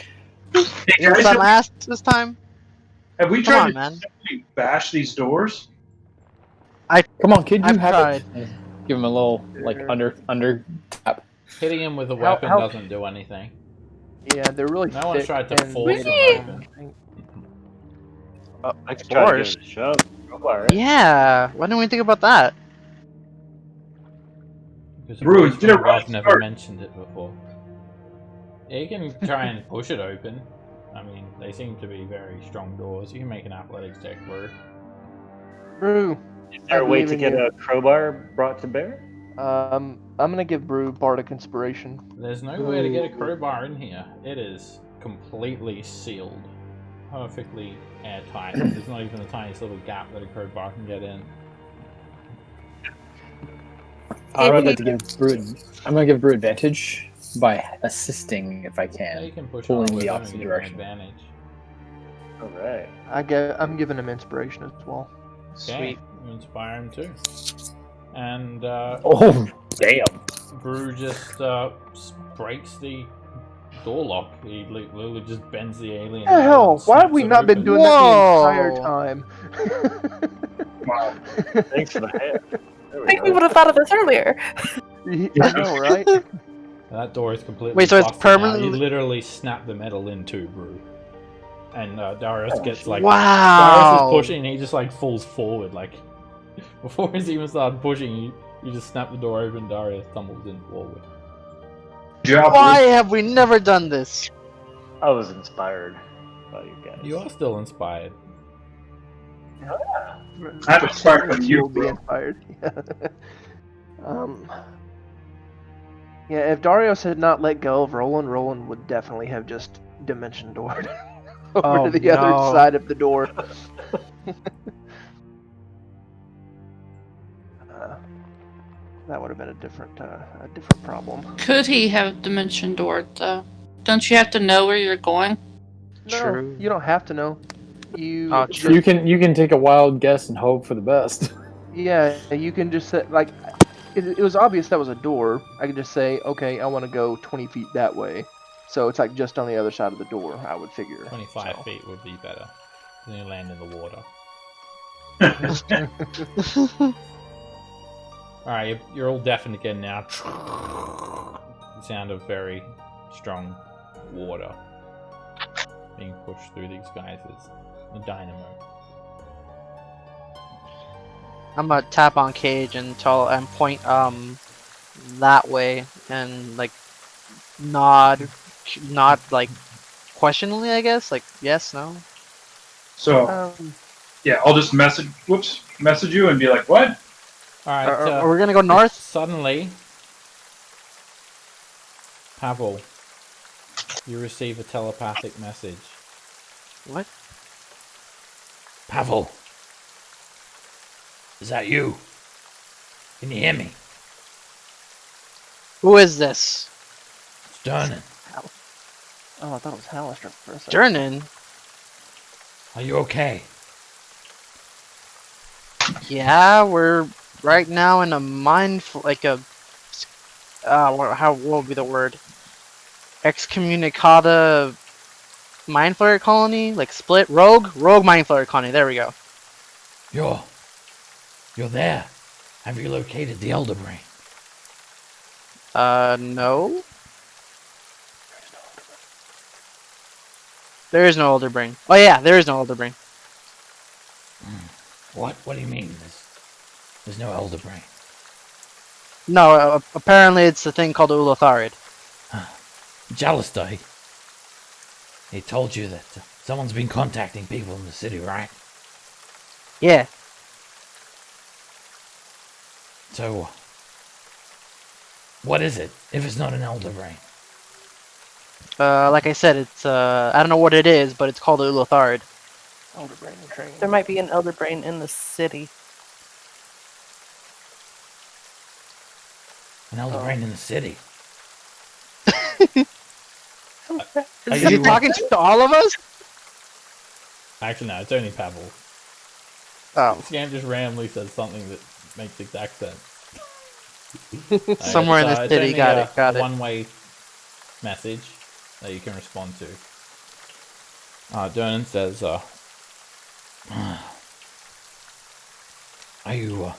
You know guys, that last this time? have we Come tried on, to man. simply bash these doors? come on, kid, you I've have tried. it. Give him a little like under tap. Hitting him with a How- weapon how- doesn't do anything. Yeah, they're really No one's thick tried to and- force them Really? open. I could try to course. give it a shove. Crowbar, right? Yeah. Why didn't we think about that? Because Brew, I've you did a right never start. mentioned it before. Yeah, you can try and push it open. I mean, they seem to be very strong doors. You can make an athletics check, Brew. Brew. Is there a I'm way to leaving get you. a crowbar brought to bear? I'm gonna give Brew Bardic Inspiration. There's no way to get a crowbar in here. It is completely sealed. Perfectly airtight. There's not even the tiniest little gap that a crowbar can get in. I would like to give Brew. I'm gonna give Brew advantage by assisting if I Yeah, you can. can push pulling on with the them opposite and give direction. them advantage. Alright. I'm giving him Inspiration as well. Okay, you inspire him too. And Oh damn! Brew just breaks the door lock. He literally just bends the alien. The hell? and Why have snaps we it not been open. doing that the entire Whoa. time? Wow. Thanks for the hand. There I we think we go. would have thought of this earlier. I know, right? That door is completely Wait, so it's busted now. permanently- You literally snap the metal in too, Brew. And Darius gets like Wow. Darius is pushing and he just like falls forward like before he's even started pushing you just snap the door open, Darius tumbles in forward. Good job, Why have we never done this? I was inspired by you guys. You are still inspired. I'm inspired with you, You'll be bro. inspired. Yeah, if Darius had not let go of Roland, Roland would definitely have just dimension doored over Oh, to the no. other side of the door. That would have been a different problem. Could he have dimension doored though? Don't you have to know where you're going? No, True. you don't have to know. You Oh, just- true. You can take a wild guess and hope for the best. Yeah, you can just say, like, it was obvious that was a door. I could just say, okay, I want to go 20 feet that way. So it's like just on the other side of the door, I would figure. 25 So. feet would be better. Then you land in the water. Alright, you're all deafened again now. The sound of very strong water being pushed through these geysers. A dynamo. I'm gonna tap on Cage and point that way and like nod like questioningly, I guess, like yes, no. So yeah, I'll just message you and be like, what? Alright, Are we gonna go north? Suddenly, Pavel, you receive a telepathic message. What? Pavel, is that you? Can you hear me? Who is this? It's Durnan. Oh, I thought it was Hallister for a second. Durnan? Are you okay? Yeah, we're right now in a what would be the word? Excommunicata mind flayer colony, like split rogue mind flayer colony. There we go. You're there. Have you located the Elder Brain? No. There is no Elder Brain. Oh yeah, there is no Elder Brain. What? What do you mean? There's no Elder Brain. No, apparently it's a thing called Ulatharid. Jalister, he told you that someone's been contacting people in the city, right? Yeah. So, what is it, if it's not an Elder Brain? Like I said, it's I don't know what it is, but it's called Ulatharid. Elder Brain and training. There might be an Elder Brain in the city. An Elder Brain in the city? Are you talking to all of us? Actually, no, it's only Pavel. Oh. This game just randomly says something that makes exact sense. Somewhere in the city, got it. One-way message that you can respond to. Durnan says, are you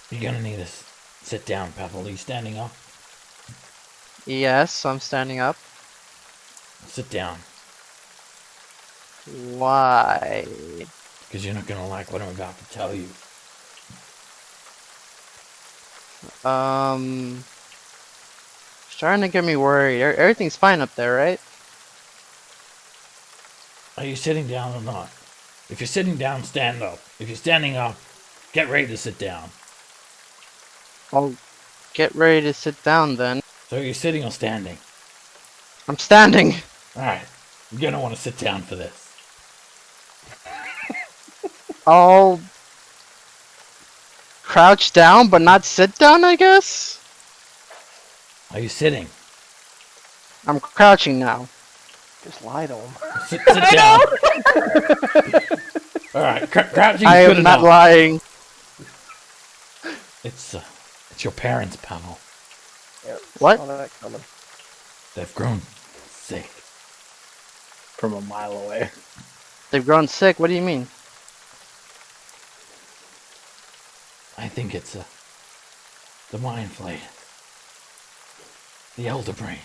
you're gonna need to sit down, Pavel. Are you standing up? Yes, I'm standing up. Sit down. Why? Because you're not gonna like what I'm about to tell you. Starting to get me worried. Everything's fine up there, right? Are you sitting down or not? If you're sitting down, stand up. If you're standing up, get ready to sit down. I'll get ready to sit down then. So you're sitting or standing? I'm standing. Alright. You're gonna want to sit down for this. I'll crouch down but not sit down, I guess? Are you sitting? I'm crouching now. Just lie to him. Sit down. Alright, crouching I is good am not enough. lying. It's your parents, Pavel. Yep, What? saw that coming. They've grown sick. From a mile away. They've grown sick? What do you mean? I think it's the Mind Flayer. The Elder Brain.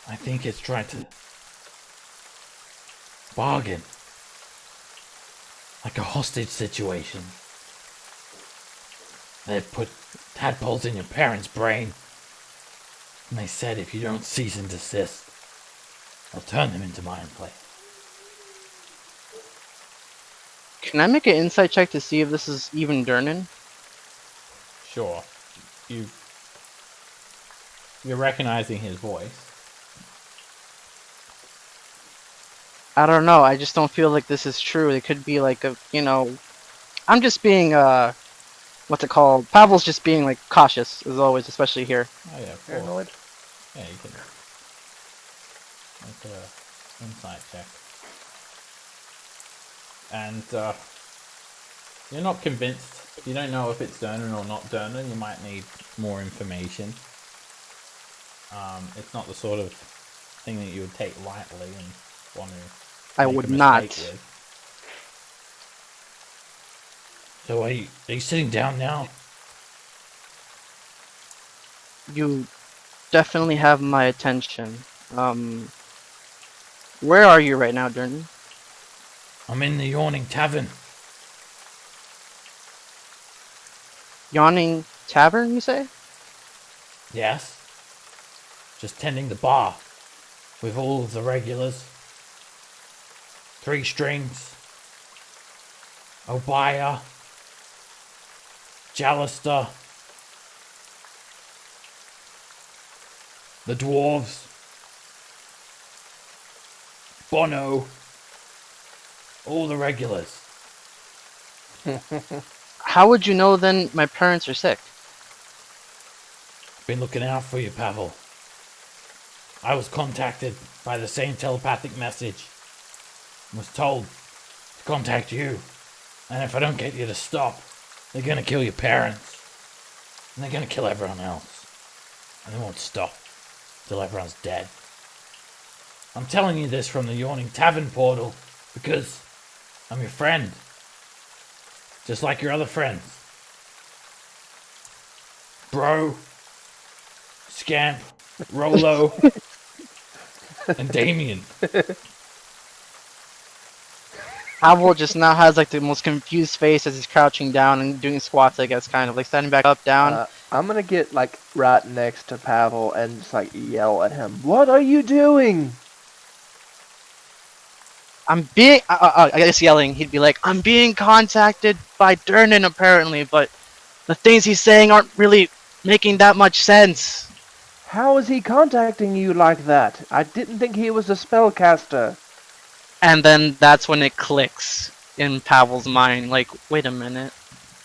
I think it's trying to bargain. Like a hostage situation. They've put tadpoles in your parents' brain. And they said if you don't cease and desist, they'll turn them into Mind Flayer. Can I make an insight check to see if this is even Durnan? sure. You're recognizing his voice. I don't know. I just don't feel like this is true. It could be like a, I'm just being, what's it called? Pavel's just being like cautious, as always, especially here. Oh yeah, of course. Paranoid? Yeah, you can make an insight check. And you're not convinced. You don't know if it's Durnan or not Durnan. You might need more information. It's not the sort of thing that you would take lightly and want to I make would a mistake not. with. So are you sitting down now? You definitely have my attention. Where are you right now, Durnan? I'm in the Yawning Tavern. Yawning Tavern, you say? Yes. Just tending the bar. With all of the regulars. 3 strings. Obaya. Jalister. The dwarves. Bono. All the regulars. How would you know then my parents are sick? Been looking out for you, Pavel. I was contacted by the same telepathic message. Was told to contact you. And if I don't get you to stop, they're gonna kill your parents. And they're gonna kill everyone else. And they won't stop till everyone's dead. I'm telling you this from the Yawning Tavern portal because I'm your friend. Just like your other friends. Bro, Scamp, Rolo, and Damien. Pavel just now has like the most confused face as he's crouching down and doing squats, I guess, kind of like standing back up, down. I'm gonna get like right next to Pavel and just like yell at him. What are you doing? I'm being, I guess yelling, he'd be like, I'm being contacted by Durnan apparently, but the things he's saying aren't really making that much sense. How is he contacting you like that? I didn't think he was a spellcaster. And then that's when it clicks in Pavel's mind, like, wait a minute,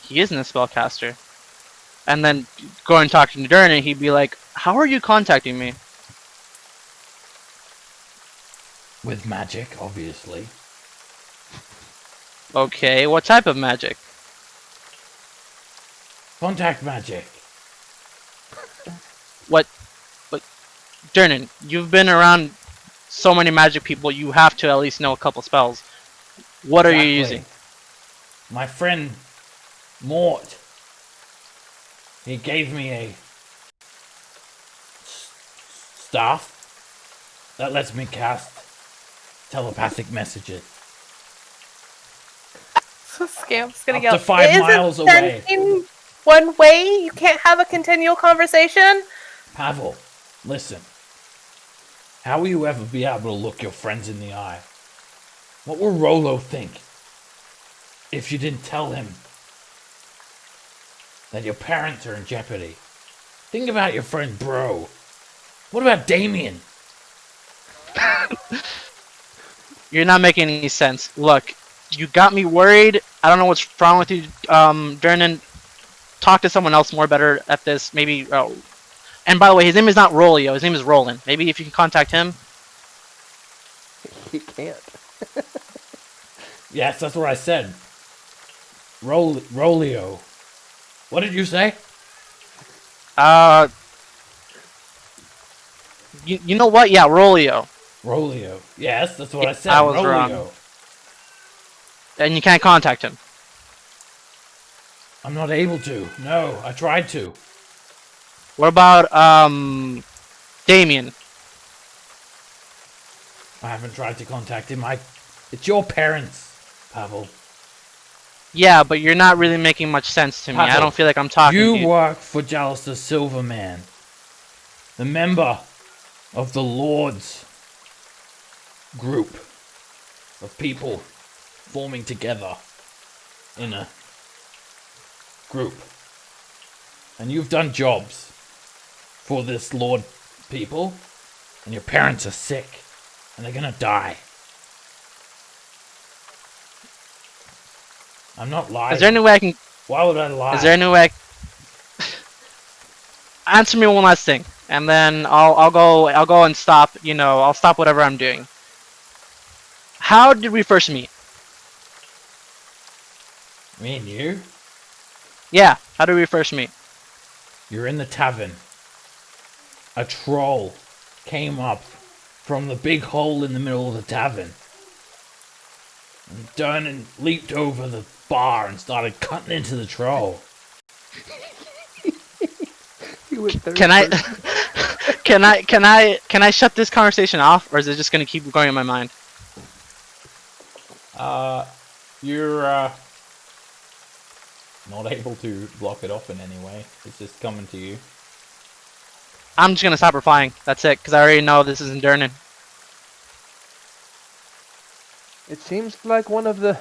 he isn't a spellcaster. And then going talking to Durnan, he'd be like, how are you contacting me? With magic, obviously. Okay, what type of magic? Contact magic. What? Durnan, you've been around so many magic people, you have to at least know a couple spells. What are you using? My friend Mort. He gave me a staff that lets me cast telepathic messages. So Scamp's gonna Up yell. to 5 "Isn't miles away." sending one way? You can't have a continual conversation. Pavel, listen. How will you ever be able to look your friends in the eye? What will Rolo think if you didn't tell him that your parents are in jeopardy? Think about your friend Bro. What about Damien? You're not making any sense. Look, you got me worried. I don't know what's wrong with you, Durnan. Talk to someone else more better at this. Maybe. And by the way, his name is not Rolio. His name is Roland. Maybe if you can contact him. He can't. Yes, that's what I said. Rolio. What did you say? You know what? Yeah, Rolio. Rolio. Yes, that's what I said. I was Rolio. wrong. And you can't contact him. I'm not able to. No, I tried to. What about Damien? I haven't tried to contact him. It's your parents, Pavel. Yeah, but you're not really making much sense to me. Pavel, I don't feel like I'm talking to you. You work for Jalus the Silverman, the member of the Lord's group of people forming together in a group. And you've done jobs for this Lord people, and your parents are sick, and they're gonna die. I'm not lying. Is there any way I can... Why would I lie? Is there any way Answer me one last thing, and then I'll go and stop, I'll stop whatever I'm doing. How did we first meet? Me and you? Yeah, how did we first meet? You're in the tavern. A troll came up from the big hole in the middle of the tavern. And Durnan leaped over the bar and started cutting into the troll. You went third Can I, person. can I shut this conversation off, or is it just gonna keep going in my mind? You're not able to block it off in any way. It's just coming to you. I'm just gonna stop replying. That's it, because I already know this isn't Durnan. It seems like one of the.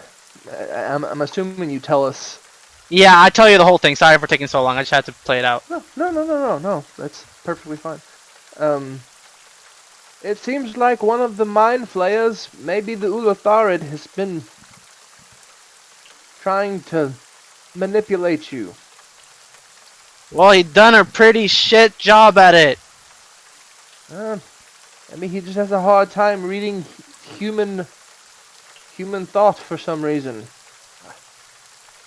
I'm assuming you tell us. Yeah, I tell you the whole thing. Sorry for taking so long. I just had to play it out. No. That's perfectly fine. It seems like one of the mind flayers, maybe the Ulatharid, has been trying to manipulate you. Well, he done a pretty shit job at it. He just has a hard time reading human thought for some reason.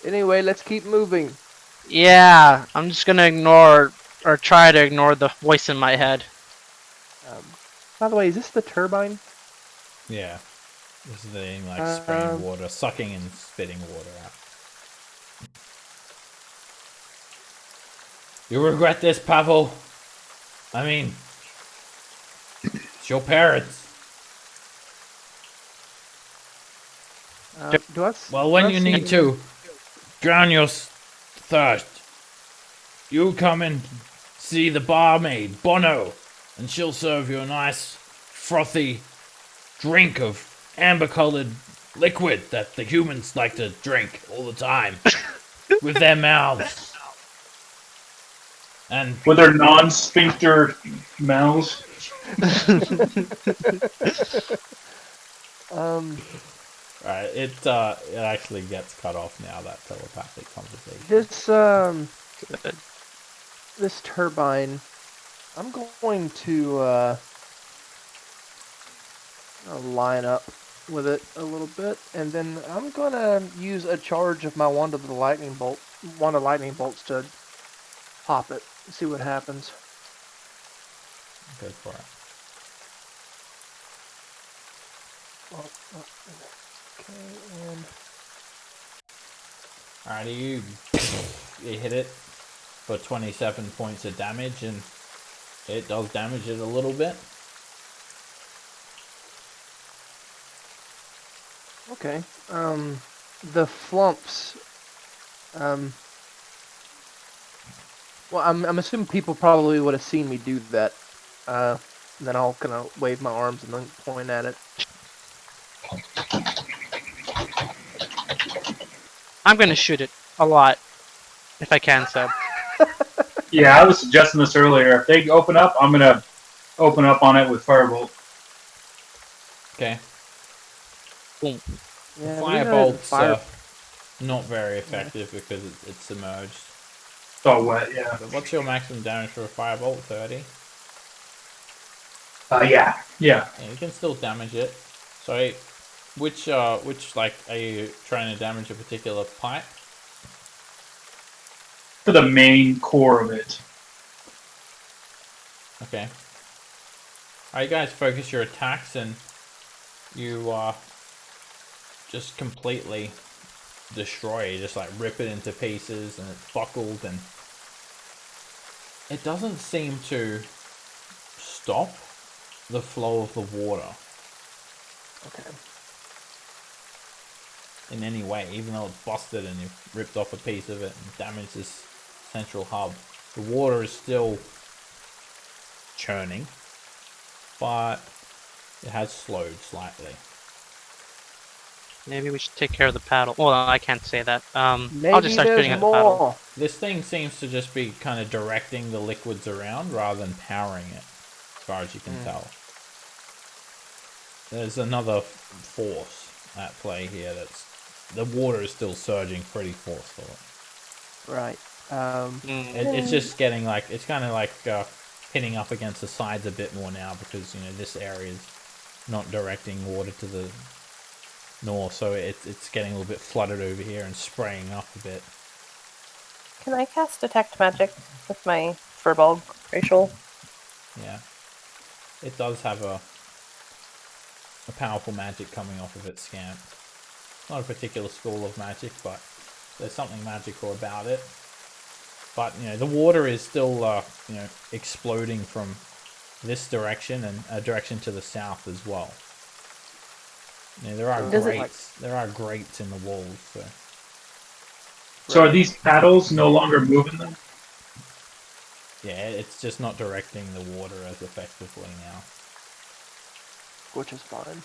Anyway, let's keep moving. Yeah, I'm just gonna ignore, or try to ignore the voice in my head. By the way, is this the turbine? Yeah. This is the thing, like spraying water, sucking and spitting water out. You'll regret this, Pavel. I mean, it's your parents. Well, when you need to drown your thirst, you come and see the barmaid, Bono, and she'll serve you a nice, frothy drink of amber-colored liquid that the humans like to drink all the time with their mouths. And with their non-sphincter mouths. Right, it actually gets cut off now, that telepathic conversation. This turbine, I'm going to line up with it a little bit, and then I'm gonna use a charge of my wand of lightning bolts to pop it, see what happens. Go for it. Okay, and alrighty, you hit it for 27 points of damage, and it does damage it a little bit. okay, the flumphs. Well, I'm assuming people probably would have seen me do that. Then I'll kind of wave my arms and then point at it. I'm gonna shoot it a lot, if I can, Seb. Yeah, I was suggesting this earlier. If they open up, I'm gonna open up on it with firebolt. Okay. Boom. Yeah, Firebolt's not very effective because it's submerged. It's all wet, yeah. But what's your maximum damage for a firebolt? 30? Yeah. Yeah, you can still damage it. So, which like, are you trying to damage a particular pipe? For the main core of it. Okay. Alright, guys, focus your attacks, and you just completely destroy it. You just like rip it into pieces, and it's buckled, and it doesn't seem to stop the flow of the water. Okay. In any way, even though it's busted and you've ripped off a piece of it and damaged this central hub, the water is still churning, but it has slowed slightly. Maybe we should take care of the paddle. Well, I can't say that. I'll Maybe just start there's shooting at the paddle. more. This thing seems to just be kind of directing the liquids around rather than powering it, as far as you can tell. There's another force at play here. The water is still surging pretty forcefully. Right. It's just getting like, it's kind of like pinning up against the sides a bit more now, because this area is not directing water to the north, so it's getting a little bit flooded over here and spraying up a bit. Can I cast Detect Magic with my Furball Racial? Yeah, it does have a powerful magic coming off of its scamp. Not a particular school of magic, but There's something magical about it. But, the water is still, exploding from this direction and a direction to the south as well. There are Does it- grates. There are grates in the walls. So are these paddles no longer moving them? Yeah, it's just not directing the water as effectively now. Which is fine.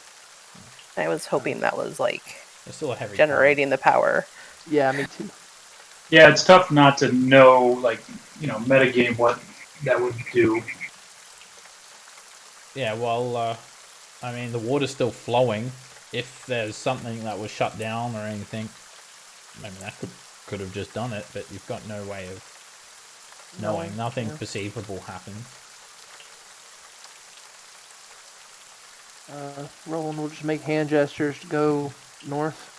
I was hoping that was like It's still a heavy generating the power. Yeah, me too. Yeah, it's tough not to know, metagame what that would do. Yeah, well, the water's still flowing. If there's something that was shut down or anything, that could have just done it, but you've got no way of knowing. Nothing perceivable happened. Roland will just make hand gestures to go north,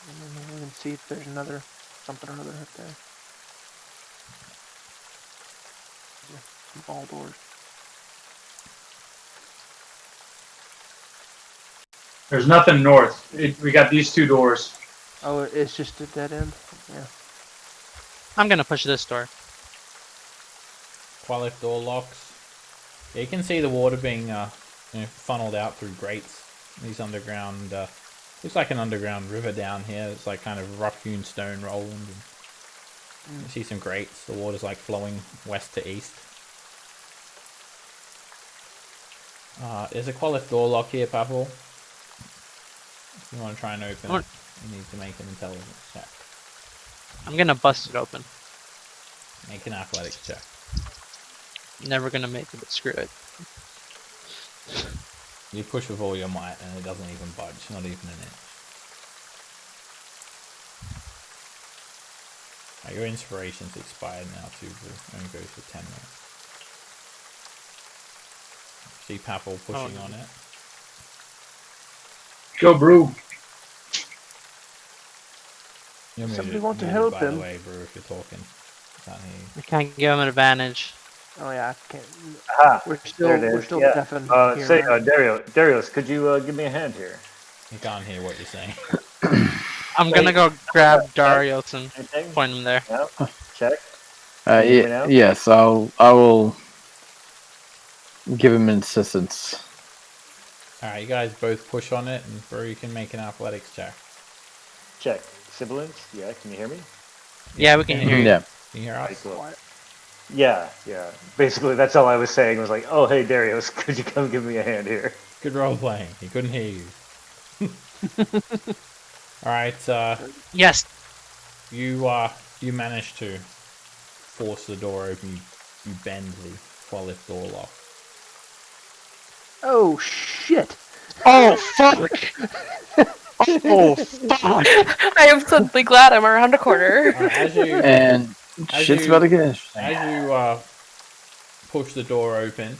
and then we can see if there's something or other up there. Some ball doors. There's nothing north. We got these two doors. Oh, it's just a dead end? Yeah. I'm gonna push this door. Qualif door locks. Yeah, you can see the water being funneled out through grates. These underground, looks like an underground river down here. It's like kind of rough-hewn stone, Roland. And you see some grates. The water's like flowing west to east. There's a Qualif door lock here, Pavel. If you want to try and open it, you need to make an intelligence check. I'm gonna bust it open. Make an athletics check. Never gonna make it, but screw it. You push with all your might and it doesn't even budge, not even an inch. Your inspiration's expired now too, Brew. Only goes for 10 minutes. See Pavel pushing on it. Go, Brew. You're Somebody muted, want to muted, help by him. the way, Brew, if you're talking. Can't hear you. We can't give him an advantage. Oh yeah, I can't. Aha, We're there it is. still Yeah. deaf and Say, hearing. Darius, could you give me a hand here? You can't hear what you're saying. I'm gonna go grab Darius and Anything? point him there. No? Check. Can you hear me now? Yes, I will give him assistance. Alright, you guys both push on it, and Brew, you can make an athletics check. Check. Sibilance? Yeah, can you hear me? Yeah, we can hear you. Yeah. Can you hear Alright, us? cool. Yeah. Basically, that's all I was saying. Was like, oh, hey, Darius, could you come give me a hand here? Good role playing. He couldn't hear you. Alright, Yes. you managed to force the door open. You bend the Qualif door lock. Oh shit! Oh fuck! Oh fuck! I am suddenly glad I'm around a corner. As you And As shit's you- about to get interesting. As you push the door open,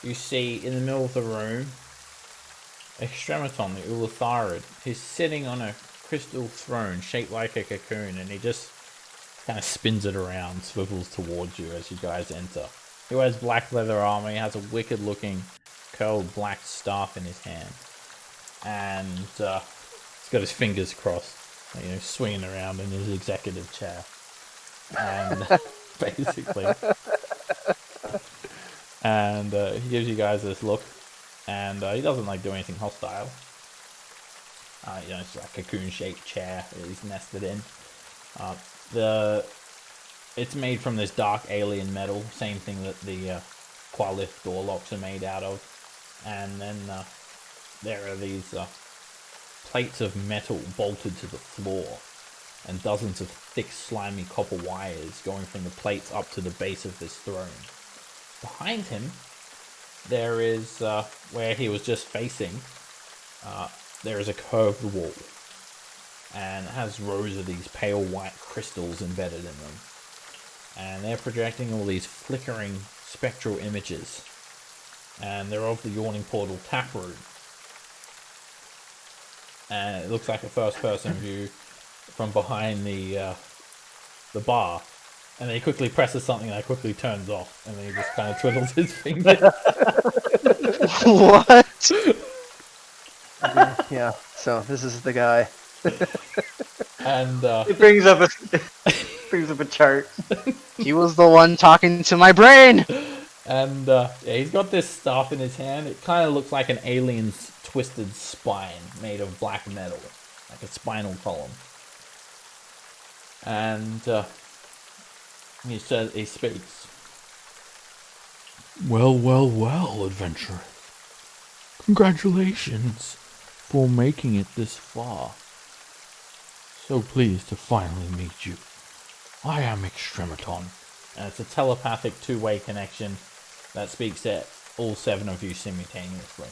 you see in the middle of the room Extrematon, the Ulatharid. He's sitting on a crystal throne shaped like a cocoon, and he just kind of spins it around, swivels towards you as you guys enter. He wears black leather armor. He has a wicked-looking curled black staff in his hand, and he's got his fingers crossed, swinging around in his executive chair. And basically, and he gives you guys this look, and he doesn't do anything hostile. It's like a cocoon-shaped chair that he's nested in. It's made from this dark alien metal, same thing that the Qualif door locks are made out of, and then there are these plates of metal bolted to the floor, and dozens of thick, slimy copper wires going from the plates up to the base of this throne. Behind him, there is, where he was just facing, there is a curved wall, and it has rows of these pale white crystals embedded in them. And they're projecting all these flickering spectral images, and they're of the Yawning Portal taproom. And it looks like a first-person view from behind the bar, and then he quickly presses something that quickly turns off, and then he just kind of twiddles his finger. What? Yeah, so this is the guy. And It brings up a chart. He was the one talking to my brain. And yeah, he's got this staff in his hand. It kind of looks like an alien's twisted spine made of black metal, like a spinal column. And he speaks. Well, well, well, adventurer. Congratulations for making it this far. So pleased to finally meet you. I am Extrematon. And it's a telepathic two-way connection that speaks to all 7 of you simultaneously.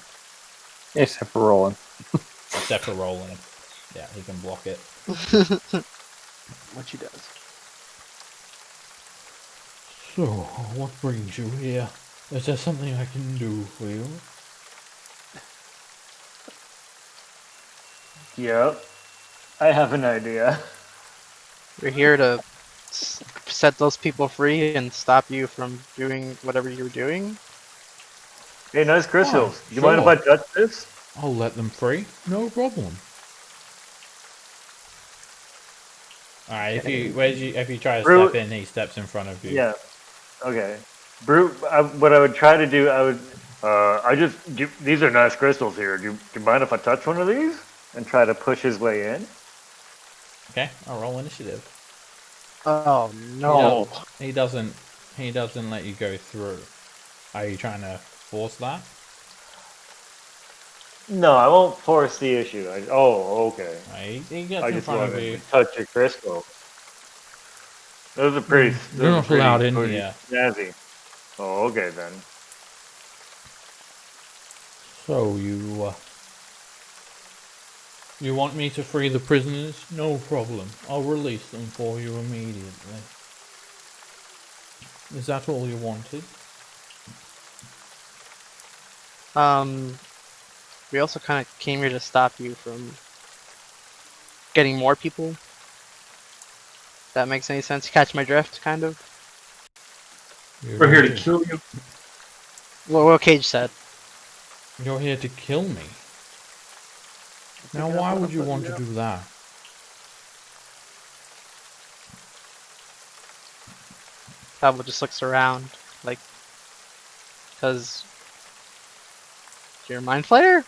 Except for Roland. Except for Roland. Yeah, he can block it. Which he does. So, what brings you here? Is there something I can do for you? Yep. I have an idea. We're here to set those people free and stop you from doing whatever you're doing. Hey, nice crystals. Oh, You mind if I touch this? I'll let them free. No problem. Alright, if you try to Brew- step in, he steps in front of you. Yeah. Okay. What I would try to do, these are nice crystals here. Do you mind if I touch one of these? And try to push his way in? Okay, I'll roll initiative. Oh no! He doesn't let you go through. Are you trying to force that? No, I won't force the issue. Okay. He gets I in just front wanted of you. to touch your crystal. Those are pretty. You're not allowed in pretty here. Snazzy. Oh, okay then. So, you want me to free the prisoners? No problem. I'll release them for you immediately. Is that all you wanted? We also kind of came here to stop you from getting more people. If that makes any sense? Catch my drift, kind of. We're here to kill you. What Cage said. You're here to kill me. Now, why would you want to do that? Pablo just looks around, like, because you're a mind flayer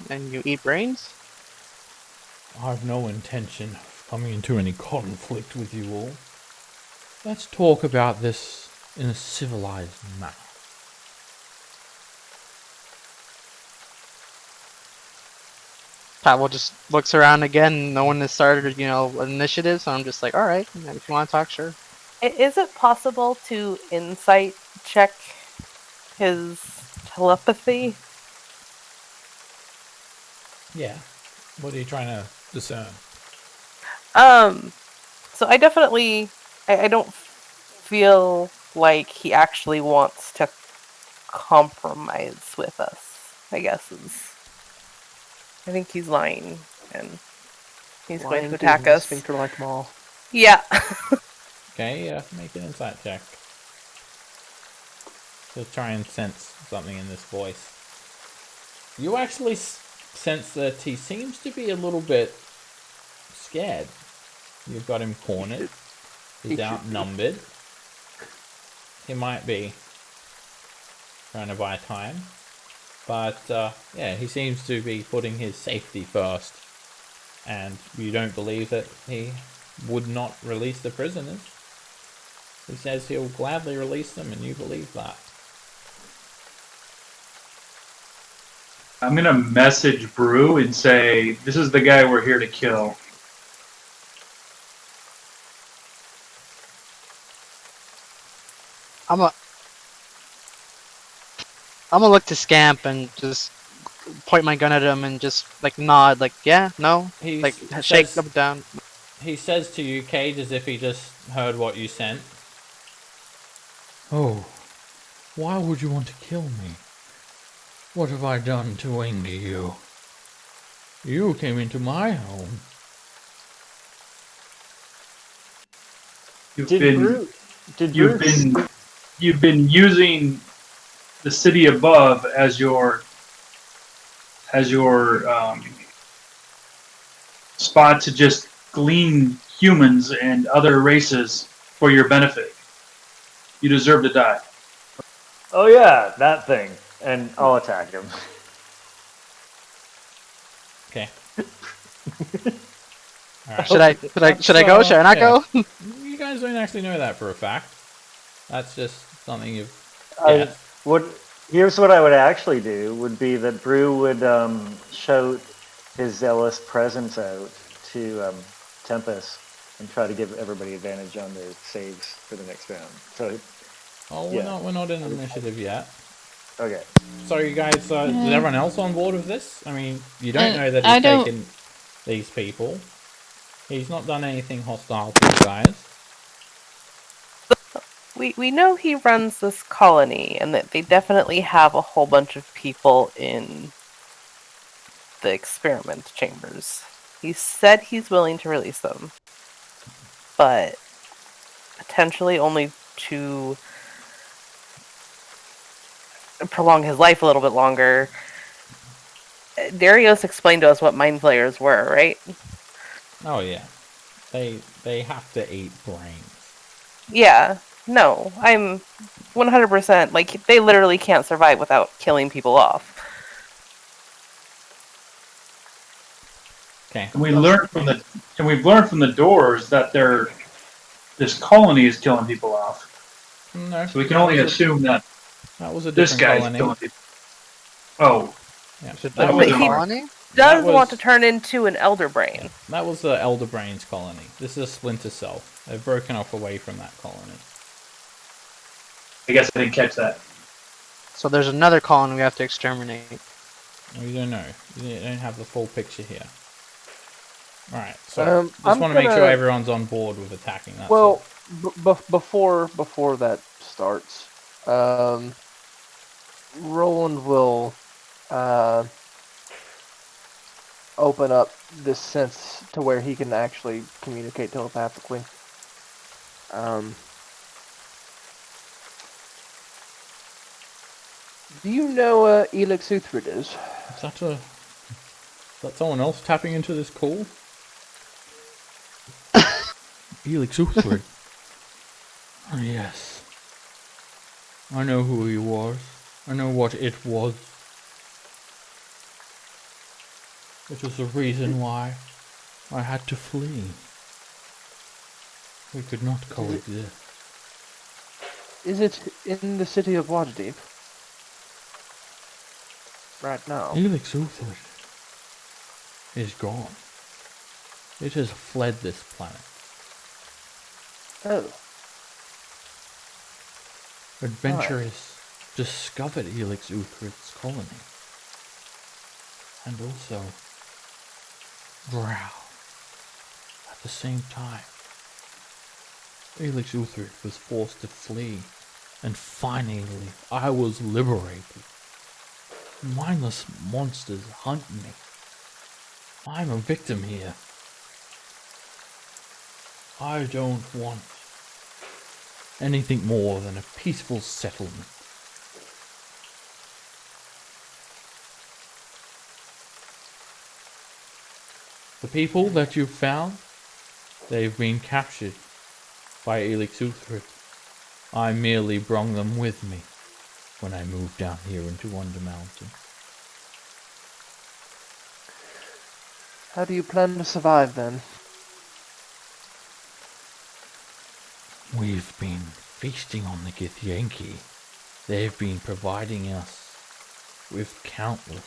and you eat brains. I've no intention of coming into any conflict with you all. Let's talk about this in a civilized manner. Pablo just looks around again. No one has started, an initiative, so I'm just like, all right, if you want to talk, sure. Is it possible to insight check his telepathy? Yeah. What are you trying to discern? So I definitely, I don't feel like he actually wants to compromise with us, I guess I think he's lying, and he's going to attack us. Sphincter-like maw. Yeah. Okay, make an insight check. To try and sense something in this voice. You actually sense that he seems to be a little bit scared. You've got him cornered. He's outnumbered. He might be trying to buy time. But, yeah, he seems to be putting his safety first. And you don't believe that he would not release the prisoners. He says he'll gladly release them, and you believe that. I'm gonna message Brew and say, this is the guy we're here to kill. I'm gonna look to Scamp and just point my gun at him and just like nod, like yeah, no, like shake up and down. He says to you, Cage, as if he just heard what you sent. Oh, why would you want to kill me? What have I done to anger you? You came into my home. You've been using the city above as your spot to just glean humans and other races for your benefit. You deserve to die. Oh yeah, that thing. And I'll attack him. Okay. Alright. Should I go? Should I not yeah. go? You guys don't actually know that for a fact. That's just something you've I would. Here's what I would actually do: would be that Brew would shout his zealous presence out to Tempest and try to give everybody advantage on their saves for the next round. So. Oh, Yeah. we're not in initiative yet. Okay. So you guys, is everyone else on board with this? I mean, you don't know that I he's don't- taken these people. He's not done anything hostile to you guys. We know he runs this colony, and that they definitely have a whole bunch of people in the experiment chambers. He said he's willing to release them, but potentially only to prolong his life a little bit longer. Darius explained to us what mind flayers were, right? Oh yeah, they have to eat brains. Yeah. No, I'm 100%, like, they literally can't survive without killing people off. Okay. And we've learned from the doors that this colony is killing people off. No. So we can only assume that That was a this different guy's colony. killing people. Oh, Yeah. Is it That the was, he- colony? Does That was- want to turn into an elder brain. that was the Elder Brains colony. This is a splinter cell. They've broken off away from that colony. I guess I didn't catch that. So there's another colony we have to exterminate. We don't know. You don't have the full picture here. Alright, so just I'm want to make sure gonna- everyone's on board with attacking that. Well, before that starts, Roland will open up this sense to where he can actually communicate telepathically. Do you know Elix Uthrid is? Is that someone else tapping into this call? Helix Uthrid. Oh, yes. I know who he was. I know what it was. It was the reason why I had to flee. We could not coexist. Is it in the city of Waterdeep? Right now. Helix Uthrid is gone. It has fled this planet. Oh. Adventurers discovered Helix Uthrid's colony. And also Drow at the same time. Helix Uthrid was forced to flee, and finally I was liberated. Mindless monsters hunt me. I'm a victim here. I don't want anything more than a peaceful settlement. The people that you've found, they've been captured by Helix Uthrid. I merely brought them with me when I moved down here into Undermountain. How do you plan to survive then? We've been feasting on the Githyanki. They've been providing us with countless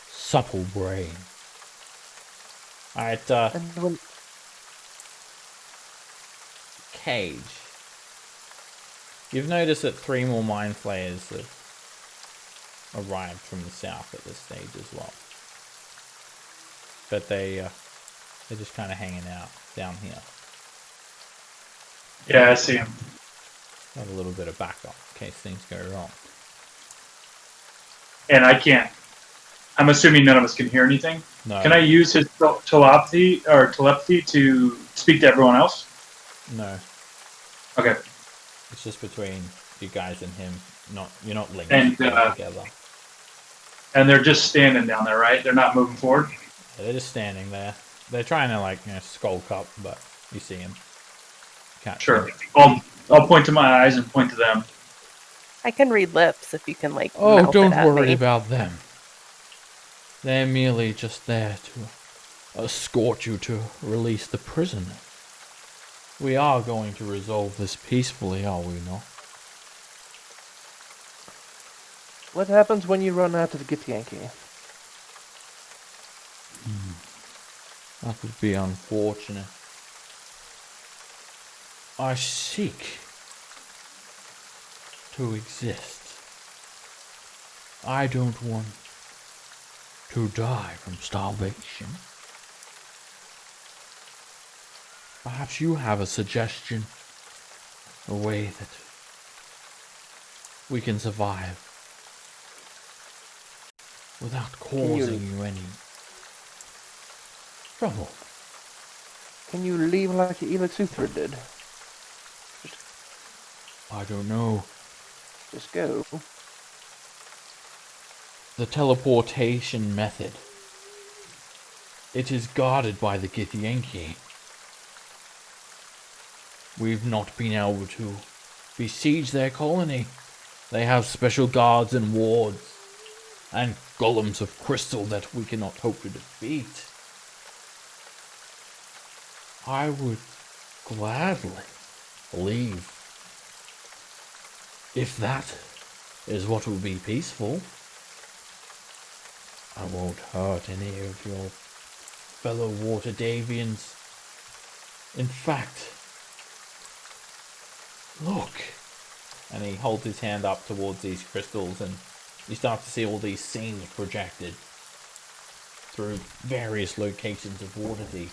supple brain. Alright, And when Cage. You've noticed that 3 more Mind Flayers have arrived from the south at this stage as well. But they're just kind of hanging out down here. Yeah, I see him. Have a little bit of backup in case things go wrong. And I can't. I'm assuming none of us can hear anything. No. Can I use his telepathy to speak to everyone else? No. Okay. It's just between you guys and him. You're not linked And, together. And they're just standing down there, right? They're not moving forward. Yeah, they're just standing there. They're trying to like skulk up, but you see him. Can't Sure. see him. I'll point to my eyes and point to them. I can read lips if you can like. Oh, mouth don't it at worry me. about them. They're merely just there to escort you to release the prisoner. We are going to resolve this peacefully, are we not? What happens when you run out of the Githyanki? That would be unfortunate. I seek to exist. I don't want to die from starvation. Perhaps you have a suggestion, a way that we can survive without causing you any trouble. Can you leave like Elix Uthra did? I don't know. Just go. The teleportation method. It is guarded by the Githyanki. We've not been able to besiege their colony. They have special guards and wards, and golems of crystal that we cannot hope to defeat. I would gladly leave if that is what would be peaceful. I won't hurt any of your fellow Waterdavians. In fact, look. And he holds his hand up towards these crystals, and you start to see all these scenes projected through various locations of Waterdeep.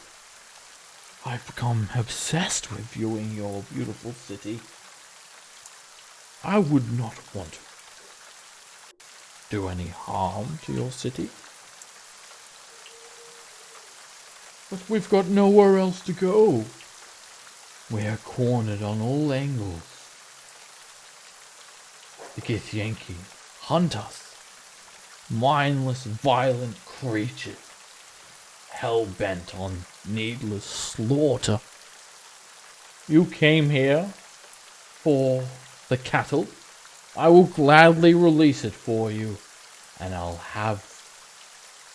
I've become obsessed with viewing your beautiful city. I would not want to do any harm to your city. But we've got nowhere else to go. We're cornered on all angles. The Githyanki hunt us. Mindless, violent creatures. Hell-bent on needless slaughter. You came here for the cattle. I will gladly release it for you, and I'll have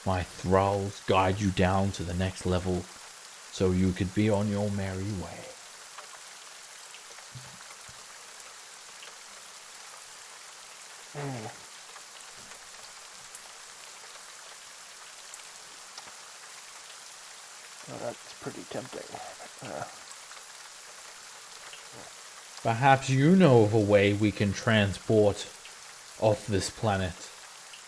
my thralls guide you down to the next level so you could be on your merry way. Well, that's pretty tempting. Perhaps you know of a way we can transport off this planet.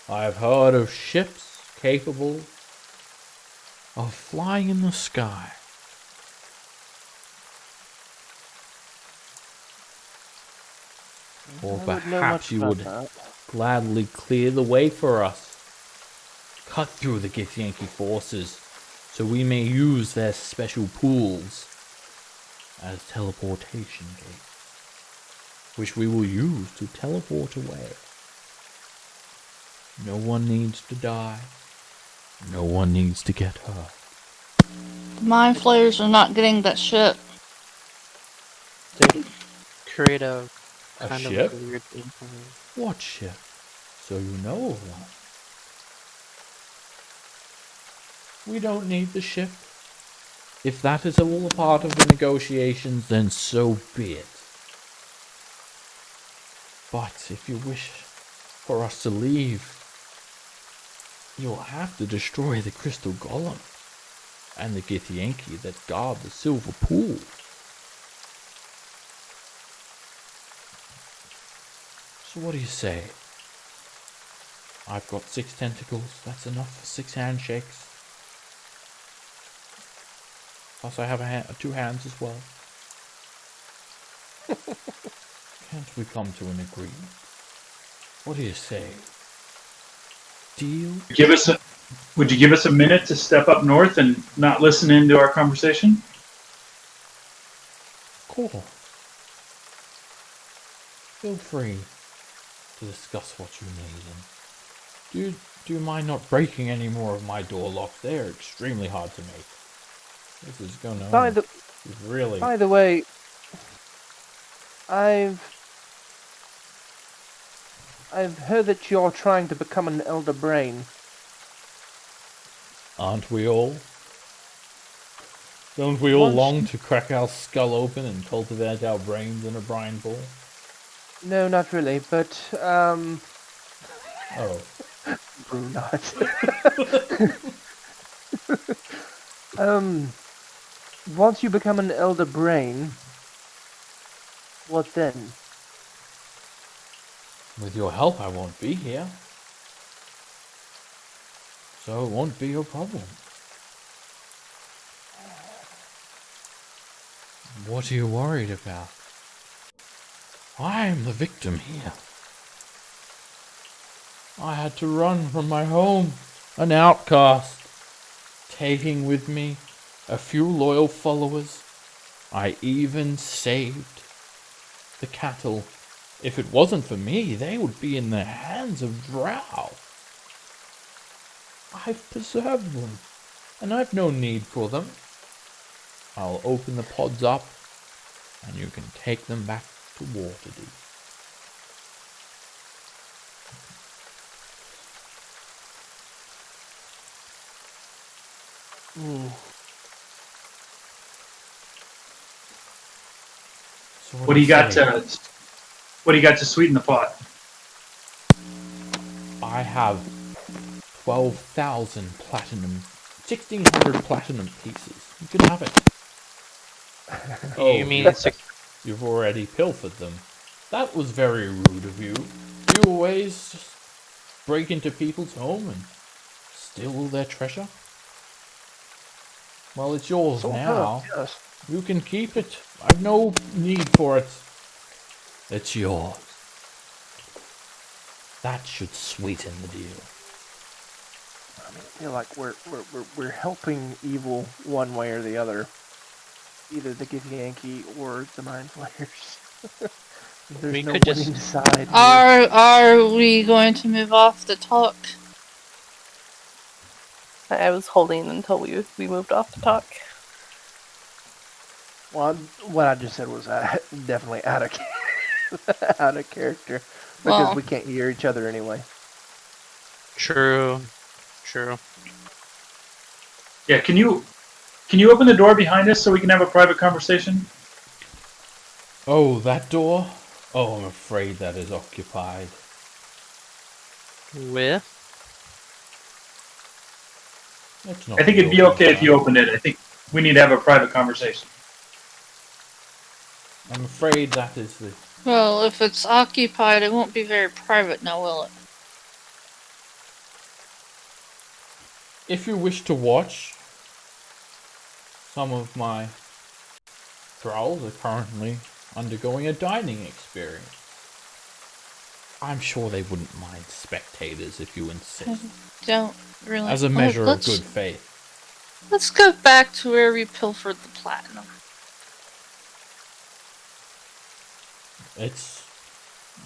I have heard of ships capable of flying in the sky. Or perhaps you would gladly clear the way for us. Cut through the Githyanki forces so we may use their special pools as teleportation gates, which we will use to teleport away. No one needs to die. No one needs to get hurt. The mind flayers are not getting that ship. They create a A kind ship? of weird thing for me. What ship? So you know of one. We don't need the ship. If that is all a part of the negotiations, then so be it. But if you wish for us to leave, you'll have to destroy the crystal golem and the Githyanki that guard the silver pool. So what do you say? I've got 6 tentacles. That's enough for 6 handshakes. Plus I have 2 hands as well. Can't we come to an agreement? What do you say? Deal? Would you give us a minute to step up north and not listen into our conversation? Cool. Feel free to discuss what you need. And do you mind not breaking any more of my door locks? They're extremely hard to make. This is going on. By the Really? By the way, I've heard that you're trying to become an elder brain. Aren't we all? Don't we all Once- long to crack our skull open and cultivate our brains in a brine ball? No, not really, but Oh. brew not. Once you become an elder brain, what then? With your help, I won't be here. So it won't be your problem. What are you worried about? I'm the victim here. I had to run from my home, an outcast, taking with me a few loyal followers. I even saved the cattle. If it wasn't for me, they would be in the hands of Drow. I've preserved them, and I've no need for them. I'll open the pods up, and you can take them back to Waterdeep. So What do you got to sweeten the pot? I have 12,000 platinum, 1,600 platinum pieces. You can have it. You mean You've already pilfered them. That was very rude of you. You always just break into people's home and steal all their treasure. Well, it's yours So now. yes. You can keep it. I've no need for it. It's yours. That should sweeten the deal. I feel like we're helping evil one way or the other. Either the Githyanki or the Mind Flayers. There's We no could winning just- side. here. Are we going to move off the talk? I was holding until we moved off the talk. Well, what I just said was definitely out of out of character because Well- we can't hear each other anyway. True. Yeah, can you open the door behind us so we can have a private conversation? Oh, that door? Oh, I'm afraid that is occupied. With? It's not I think it'd be your okay if you concern. opened it. I think we need to have a private conversation. I'm afraid that is the... Well, if it's occupied, it won't be very private now, will it? If you wish to watch, some of my thralls are currently undergoing a dining experience. I'm sure they wouldn't mind spectators if you insist. Don't really. As a measure of let's- good faith. Let's go back to where we pilfered the platinum.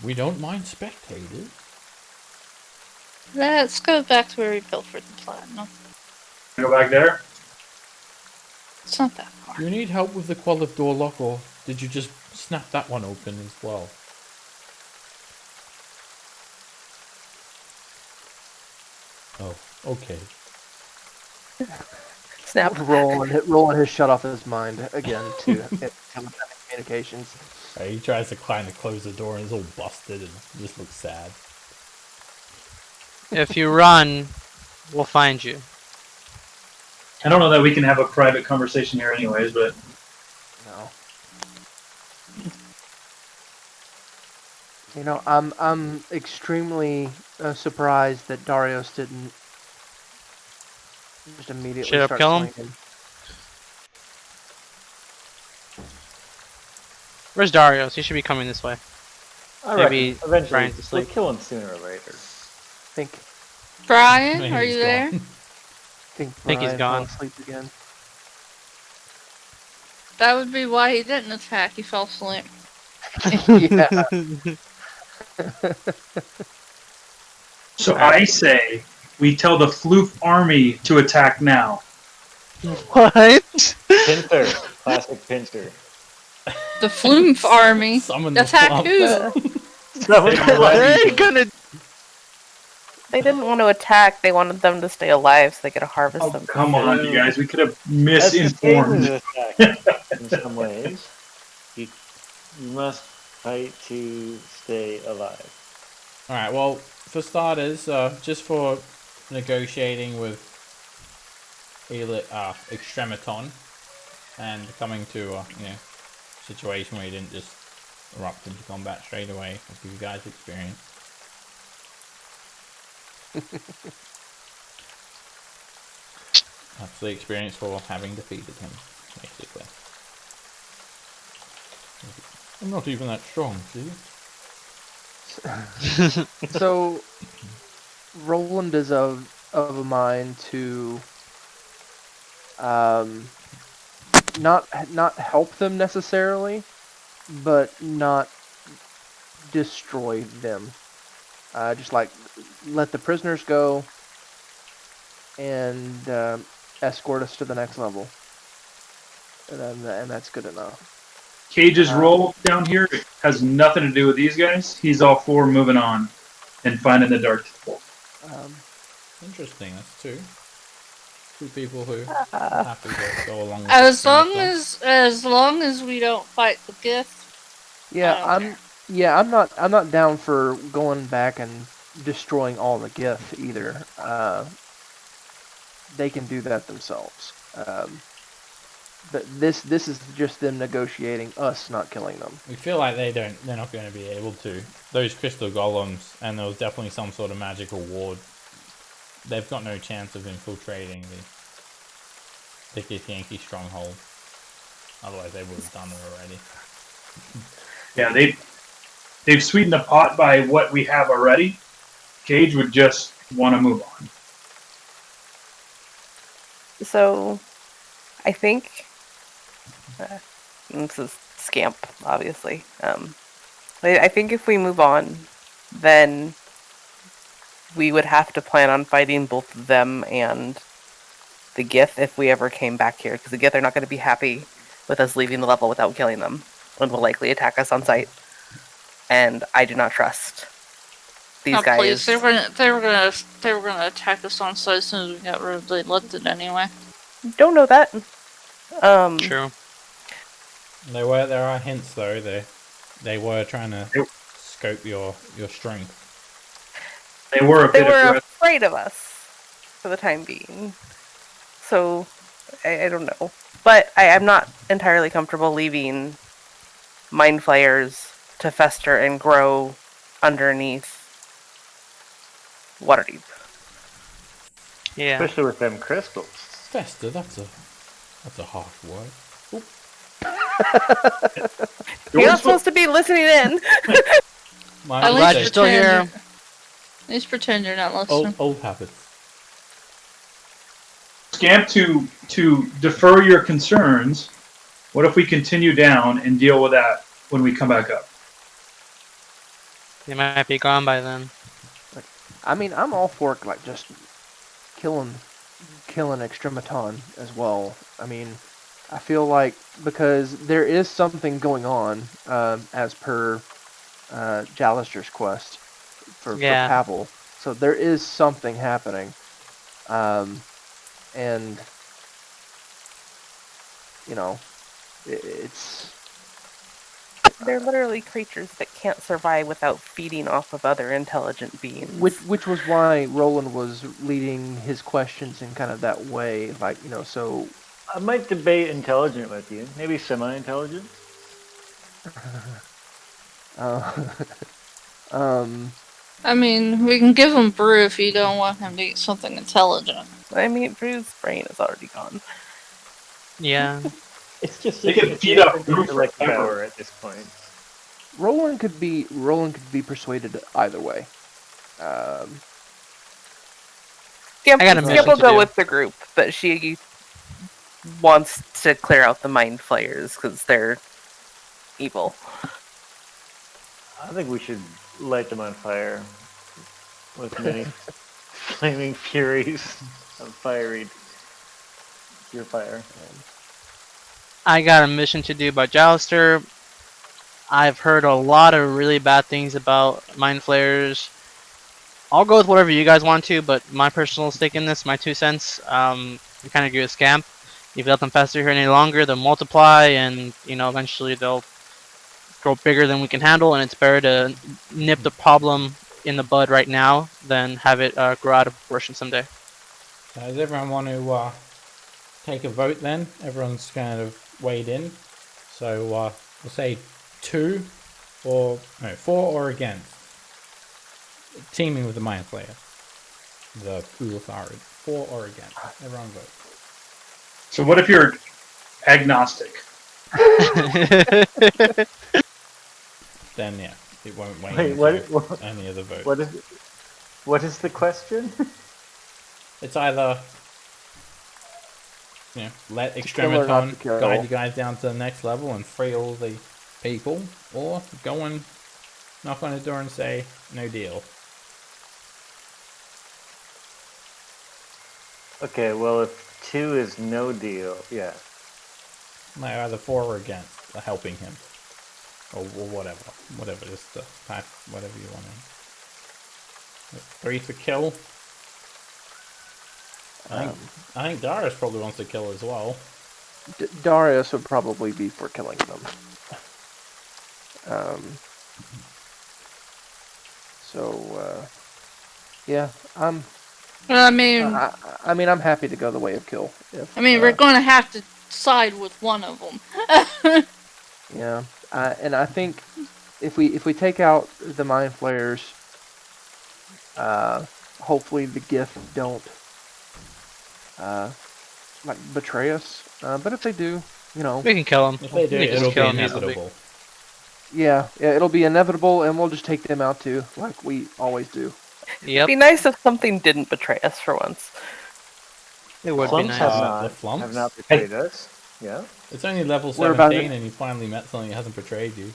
We don't mind spectators. Let's go back to where we pilfered the platinum. Go back there. It's not that far. Do you need help with the Qualif door lock, or did you just snap that one open as well? Oh, okay. Snap. Roland has shut off his mind again to telepathic communications. He tries to kind of close the door and it's all busted and just looks sad. If you run, we'll find you. I don't know that we can have a private conversation here anyways, but No. You know, I'm extremely surprised that Darius didn't just immediately Straight up start kill him? swinging. Where's Darius? He should be coming this way. I Maybe reckon eventually Brian's we'll asleep. kill him sooner or later. Think Brian, Maybe are he's you there? gone. Think he's Brian gone. fell asleep again. That would be why he didn't attack. He fell asleep. Yeah. so I say we tell the Floof army to attack now. What? Pincer, classic pincer. The flumph army. Summon the Attack flumphs. who? They ain't gonna. They didn't want to attack. They wanted them to stay alive so they could harvest Oh, them. come on, you guys. We could have That's the same misinformed. as attack in some ways. You must fight to stay alive. Alright, well, for starters, just for negotiating with Extrematon and coming to a situation where you didn't just erupt into combat straight away, I'll give you guys experience. That's the experience for having defeated him, basically. I'm not even that strong, see? So, Roland is of a mind to not help them necessarily, but not destroy them. Just like let the prisoners go and escort us to the next level, and that's good enough. Cage's role down here has nothing to do with these guys. He's all for moving on and finding the Dark Temple. Interesting, that's two people who are happy to go along with As long as we don't fight the gift. I'm not down for going back and destroying all the gith either. They can do that themselves. But this is just them negotiating us not killing them. We feel like they're not going to be able to. Those crystal golems, and there was definitely some sort of magical ward. They've got no chance of infiltrating the Githyanki stronghold. Otherwise, they would have done it already. Yeah, they've sweetened the pot by what we have already. Cage would just want to move on. So, I think this is scamp, obviously. I think if we move on, then we would have to plan on fighting both them and the Gith if we ever came back here, because the Gith are not going to be happy with us leaving the level without killing them, and will likely attack us on sight. And I do not trust these guys. Please, they were gonna attack us on sight as soon as we got rid of the elected anyway. Don't know that. True. There are hints though. They were trying to scope your strength. They were afraid of us for the time being. So I don't know, but I'm not entirely comfortable leaving mind flayers to fester and grow underneath Waterdeep. Yeah. Especially with them crystals. Fester, that's a harsh word. You're not supposed to be listening in. I'm glad you're still here. At least pretend you're not listening. Old habits. Scamp, to defer your concerns, what if we continue down and deal with that when we come back up? They might be gone by then. I mean, I'm all for like just killing Extrematon as well. I mean, I feel like because there is something going on as per Jalister's quest for Pavel. So there is something happening. And it's they're literally creatures that can't survive without feeding off of other intelligent beings. Which was why Roland was leading his questions in kind of that way, like, so... I might debate intelligent with you. Maybe semi-intelligent? I mean, we can give him brew if you don't want him to eat something intelligent. I mean, Brew's brain is already gone. Yeah. It's just they can feed up brew power at this point. Roland could be persuaded either way. Skip will go with the group, but she wants to clear out the mind flayers because they're evil. I think we should light them on fire with many flaming furies of fiery your fire. I got a mission to do by Jouster. I've heard a lot of really bad things about Mind Flayers. I'll go with whatever you guys want to, but my personal stake in this, my 2 cents, you kind of do a scamp. If you let them fester here any longer, they'll multiply, and eventually they'll grow bigger than we can handle. And it's better to nip the problem in the bud right now than have it grow out of proportion someday. Does everyone want to take a vote then? Everyone's kind of weighed in. So we'll say 4 or against. Teaming with the Mind Flayer. The Ulithari. 4 or against. Everyone vote. So what if you're agnostic? Then yeah, it won't weigh Wait, into what any of the votes. what is the question? It's either let kill or not to Extrematon kill. guide you guys down to the next level and free all the people, or go and knock on the door and say no deal. Okay, well, if 2 is no deal, yeah. Like either 4 or against helping him, or whatever, just the pack, whatever you want. 3 for kill. I think Darius probably wants to kill as well. Darius would probably be for killing them. Yeah, I'm happy to go the way of kill. We're going to have to side with one of them. Yeah, and I think if we take out the Mind Flayers, hopefully the gift don't betray us. But if they do, we can kill them. If they do, it'll be inevitable. Yeah, it'll be inevitable, and we'll just take them out too, like we always do. Yep. It'd be nice if something didn't betray us for once. It would be Flumphs nice. The flumphs? have not betrayed us. Yeah. It's only level We're about 17 and you finally met something that hasn't betrayed you.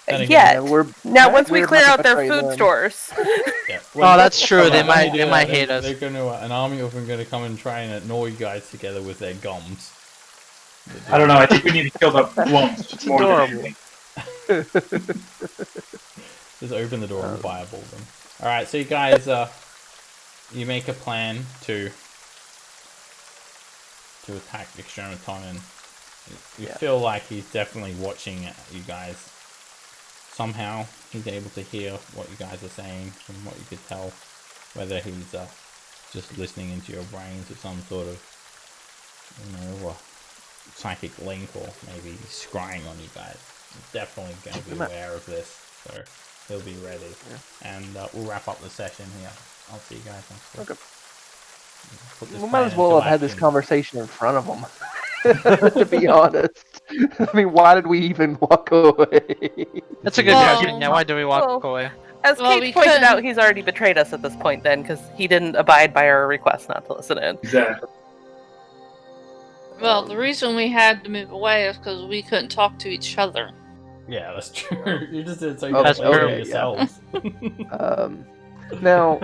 Then Yet. again, Now, once we we're clear about out to their betray food them. stores. yeah. Oh, that's true. They when might you do they that, might hate us. They're going to an army of them going to come and try and annoy you guys together with their gums. I don't know. I think we need to kill the flumphs. It's adorable. Just open the door and fireball them. Alright, so you guys, you make a plan to attack Extrematon, and you feel like he's definitely watching you guys. Somehow he's able to hear what you guys are saying from what you could tell, whether he's just listening into your brains with some sort of psychic link, or maybe he's scrying on you guys. He's definitely going to be aware of this, so he'll be ready. And we'll wrap up the session here. I'll see you guys next week. Okay. We might as well have had this conversation in front of them. To be honest, I mean, why did we even walk away? That's a good question. Yeah, why do we walk away? As Kate pointed out, he's already betrayed us at this point then, because he didn't abide by our request not to listen in. Exactly. Well, the reason we had to move away is because we couldn't talk to each other. Yeah, that's true. You just did it so you That's can play true. yourselves. Now,